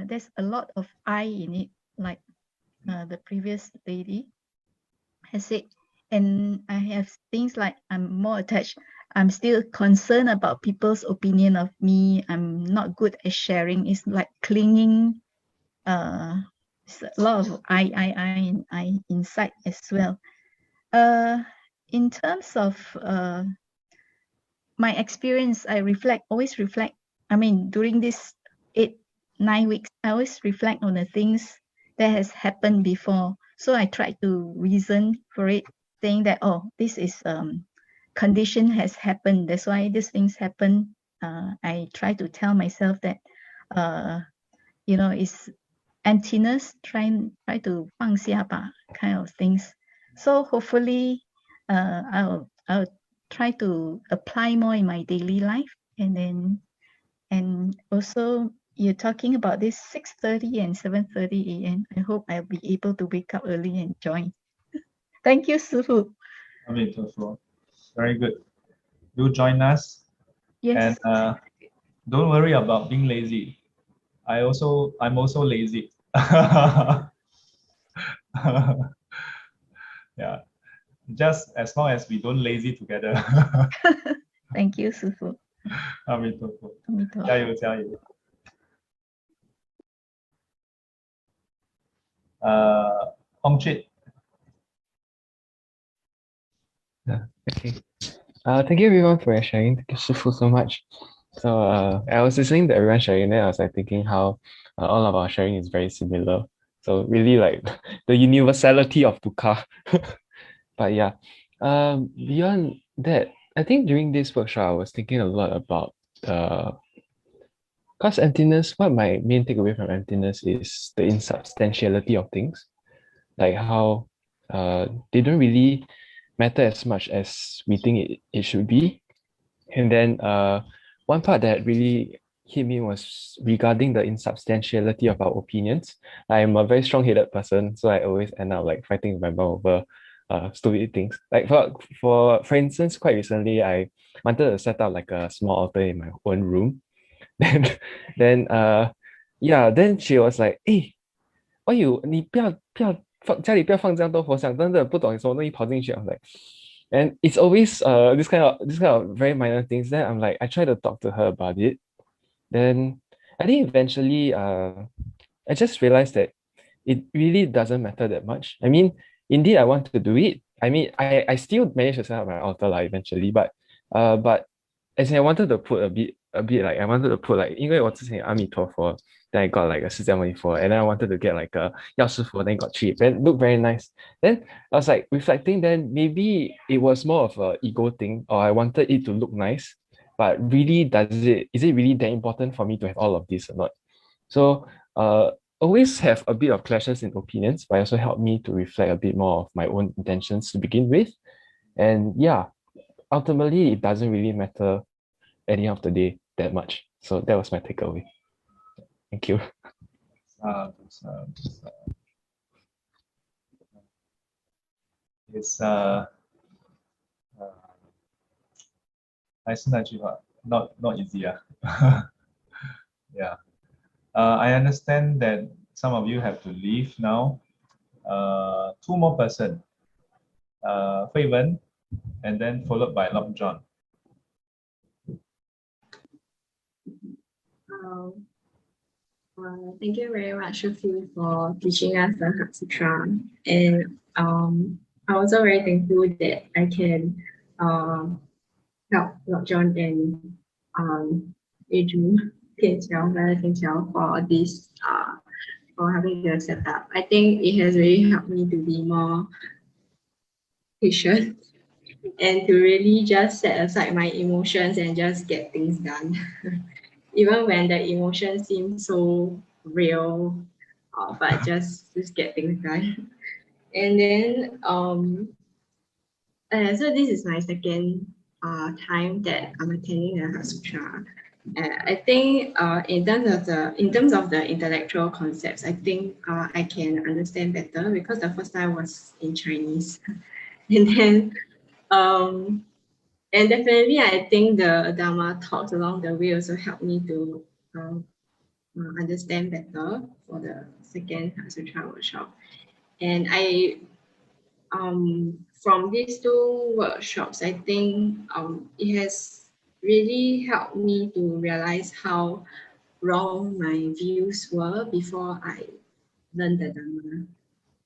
[SPEAKER 20] there's a lot of I in it, like the previous lady has said, and I have things like I'm more attached. I'm still concerned about people's opinion of me. I'm not good at sharing. It's like clinging. It's a lot of I inside as well. In terms of my experience, I always reflect. I mean, during this 8-9 weeks, I always reflect on the things that has happened before. So I try to reason for it, saying that, oh, this is condition has happened. That's why these things happen. I try to tell myself that, it's emptiness, try to 放下吧 kind of things. So hopefully, I'll try to apply more in my daily life, and also you're talking about this 6:30 and 7:30 a.m. I hope I'll be able to wake up early and join. Thank you, Sifu.
[SPEAKER 1] Very good. Do join us.
[SPEAKER 20] Yes.
[SPEAKER 1] And don't worry about being lazy. I'm also lazy. Yeah. Just as long as we don't lazy together.
[SPEAKER 20] Thank you, Sifu.
[SPEAKER 1] 阿弥陀佛，
[SPEAKER 20] 阿弥陀佛。
[SPEAKER 1] 加油加油。Hong Chit.
[SPEAKER 5] Okay. Thank you everyone for sharing. Thank you, Shifu, so much. So I was listening to everyone sharing, and I was like thinking how all of our sharing is very similar. So really like the universality of dukkha. But yeah, beyond that, I think during this workshop I was thinking a lot about because emptiness. What my main takeaway from emptiness is the insubstantiality of things, like how they don't really matter as much as we think it should be. And then one part that really hit me was regarding the insubstantiality of our opinions. I'm a very strong-headed person, so I always end up like fighting with my mom over stupid things. Like for instance, quite recently I wanted to set up like a small altar in my own room. then then she was like, "Hey, 你不要家里不要放这样多佛像，真的不懂什么东西跑进去。" I'm like, and it's always this kind of very minor things. Then I'm like, I try to talk to her about it. Then I think eventually I just realized that it really doesn't matter that much. I mean, indeed I want to do it. I mean, I still managed to set up my altar like eventually, but as in I wanted to put a bit like I wanted to put like 因为我之前有阿弥陀佛 then I got like a 释迦牟尼佛 and then I wanted to get like a 药师佛 then got cheap then looked very nice. Then I was like reflecting, then maybe it was more of a ego thing, or I wanted it to look nice, but really is it really that important for me to have all of this or not? So always have a bit of clashes in opinions, but also helped me to reflect a bit more of my own intentions to begin with. And yeah, ultimately it doesn't really matter at the end of the day that much. So that was my takeaway. Thank you.
[SPEAKER 1] It's 还是那句话 not easy. Yeah. I understand that some of you have to leave now. Two more person. Hui Wen, and then followed by Long John.
[SPEAKER 6] Thank you very much, Shufu, for teaching us the Heart Sutra. And I'm also very thankful that I can help Lord John and Adrian for this for having the setup. I think it has really helped me to be more patient and to really just set aside my emotions and just get things done. Even when the emotion seems so real, but just get things done. And then so this is my second time that I'm attending the Heart Sutra. I think in terms of the intellectual concepts, I think I can understand better because the first time was in Chinese. And then and definitely I think the Dharma talks along the way also helped me to understand better for the second Heart Sutra workshop. And I from these two workshops, I think it has really helped me to realize how wrong my views were before I learned the Dharma.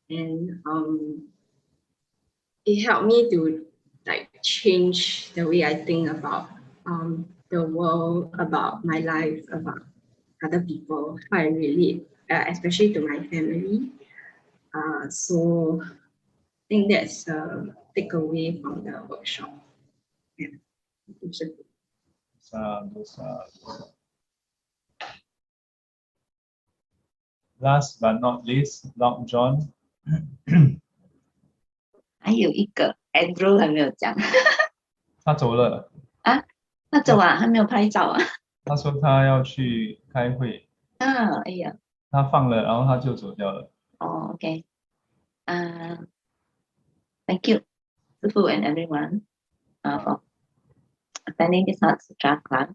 [SPEAKER 6] And it helped me to like change the way I think about the world, about my life, about other people, how I relate, especially to my family. So I think that's a takeaway from the workshop. Yeah.
[SPEAKER 1] Last but not least, Long John.
[SPEAKER 22] 还有一个 Andrew 还没有讲。
[SPEAKER 1] 他走了。
[SPEAKER 22] 啊，他走啊，还没有拍照啊。
[SPEAKER 1] 他说他要去开会。
[SPEAKER 22] 啊，哎呀。
[SPEAKER 1] 他放了，然后他就走掉了。
[SPEAKER 22] Oh, okay. Thank you, Sufu and everyone, for attending this Heart Sutra class.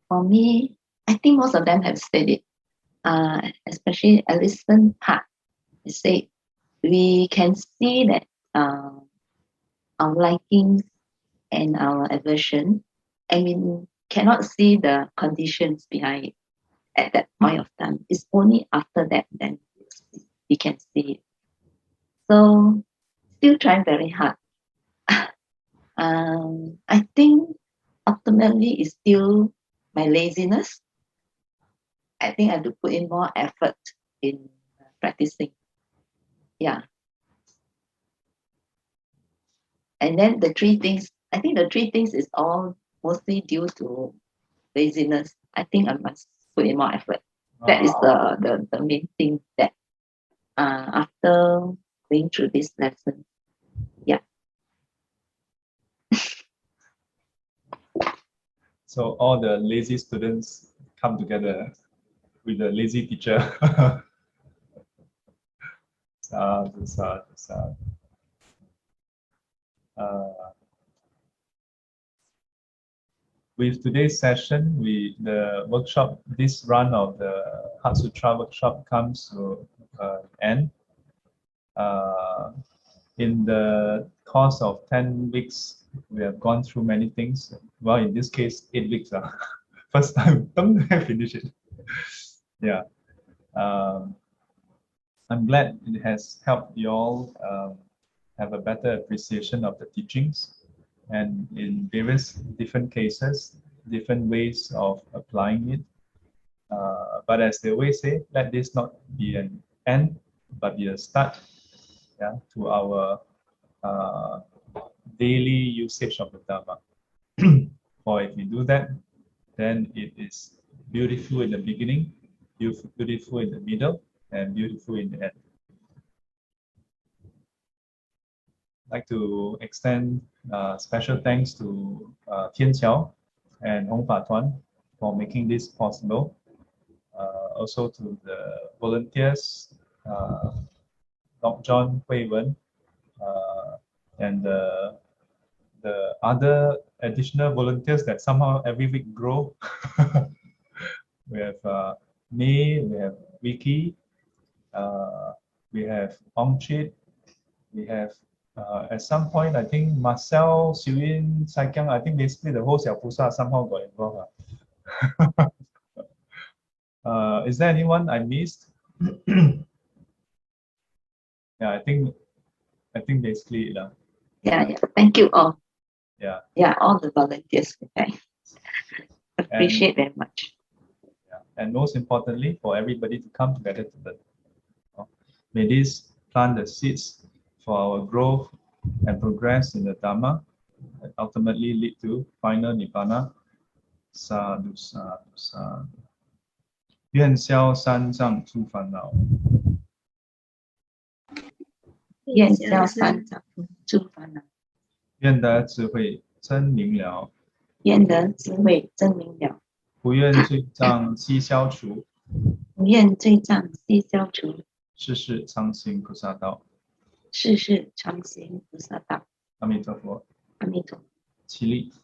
[SPEAKER 22] For me, I think most of them have said it. Especially a listen part. They say we can see that our likings and our aversion, and we cannot see the conditions behind it at that point of time. It's only after that then we can see it. So still trying very hard. I think ultimately it's still my laziness. I think I have to put in more effort in practicing. Yeah. And then the three things, I think the three things is all mostly due to laziness. I think I must put in more effort. That is the main thing that after going through this lesson. Yeah.
[SPEAKER 1] So all the lazy students come together with the lazy teacher. With today's session, the workshop, this run of the Heart Sutra workshop comes to end. In the course of 10 weeks, we have gone through many things. Well, in this case, 8 weeks. First time, don't finish it. Yeah. I'm glad it has helped you all have a better appreciation of the teachings, and in various different cases, different ways of applying it. But as they always say, let this not be an end, but be a start, yeah, to our daily usage of the Dharma. For if you do that, then it is beautiful in the beginning, beautiful in the middle, and beautiful in the end. I'd like to extend special thanks to Tian Qiao and Hong Fa Tuan for making this possible. Also to the volunteers, Dr. John Hui Wen, and the other additional volunteers that somehow every week grow. We have May, we have Vicky, we have Omchit, we have at some point I think Marcel, Xiu Yin, Sai Kiang, I think basically the whole Xiao Pusa somehow got involved. Is there anyone I missed? Yeah, I think basically it.
[SPEAKER 22] Yeah. Thank you all.
[SPEAKER 1] Yeah.
[SPEAKER 22] Yeah, all the volunteers. Okay. Appreciate very much.
[SPEAKER 1] Yeah. And most importantly, for everybody to come together to learn. May this plant the seeds for our growth and progress in the Dharma and ultimately lead to final Nibbana. Sadhu, sadhu, sadhu. 愿消三障诸烦恼，
[SPEAKER 22] 愿消三障诸烦恼，
[SPEAKER 1] 愿得智慧真明了，
[SPEAKER 22] 愿得智慧真明了，
[SPEAKER 1] 不愿罪障悉消除，
[SPEAKER 22] 不愿罪障悉消除，
[SPEAKER 1] 世世常行菩萨道。
[SPEAKER 22] 世世常行菩萨道。
[SPEAKER 1] 阿弥陀佛。
[SPEAKER 22] 阿弥陀佛。
[SPEAKER 1] 起立。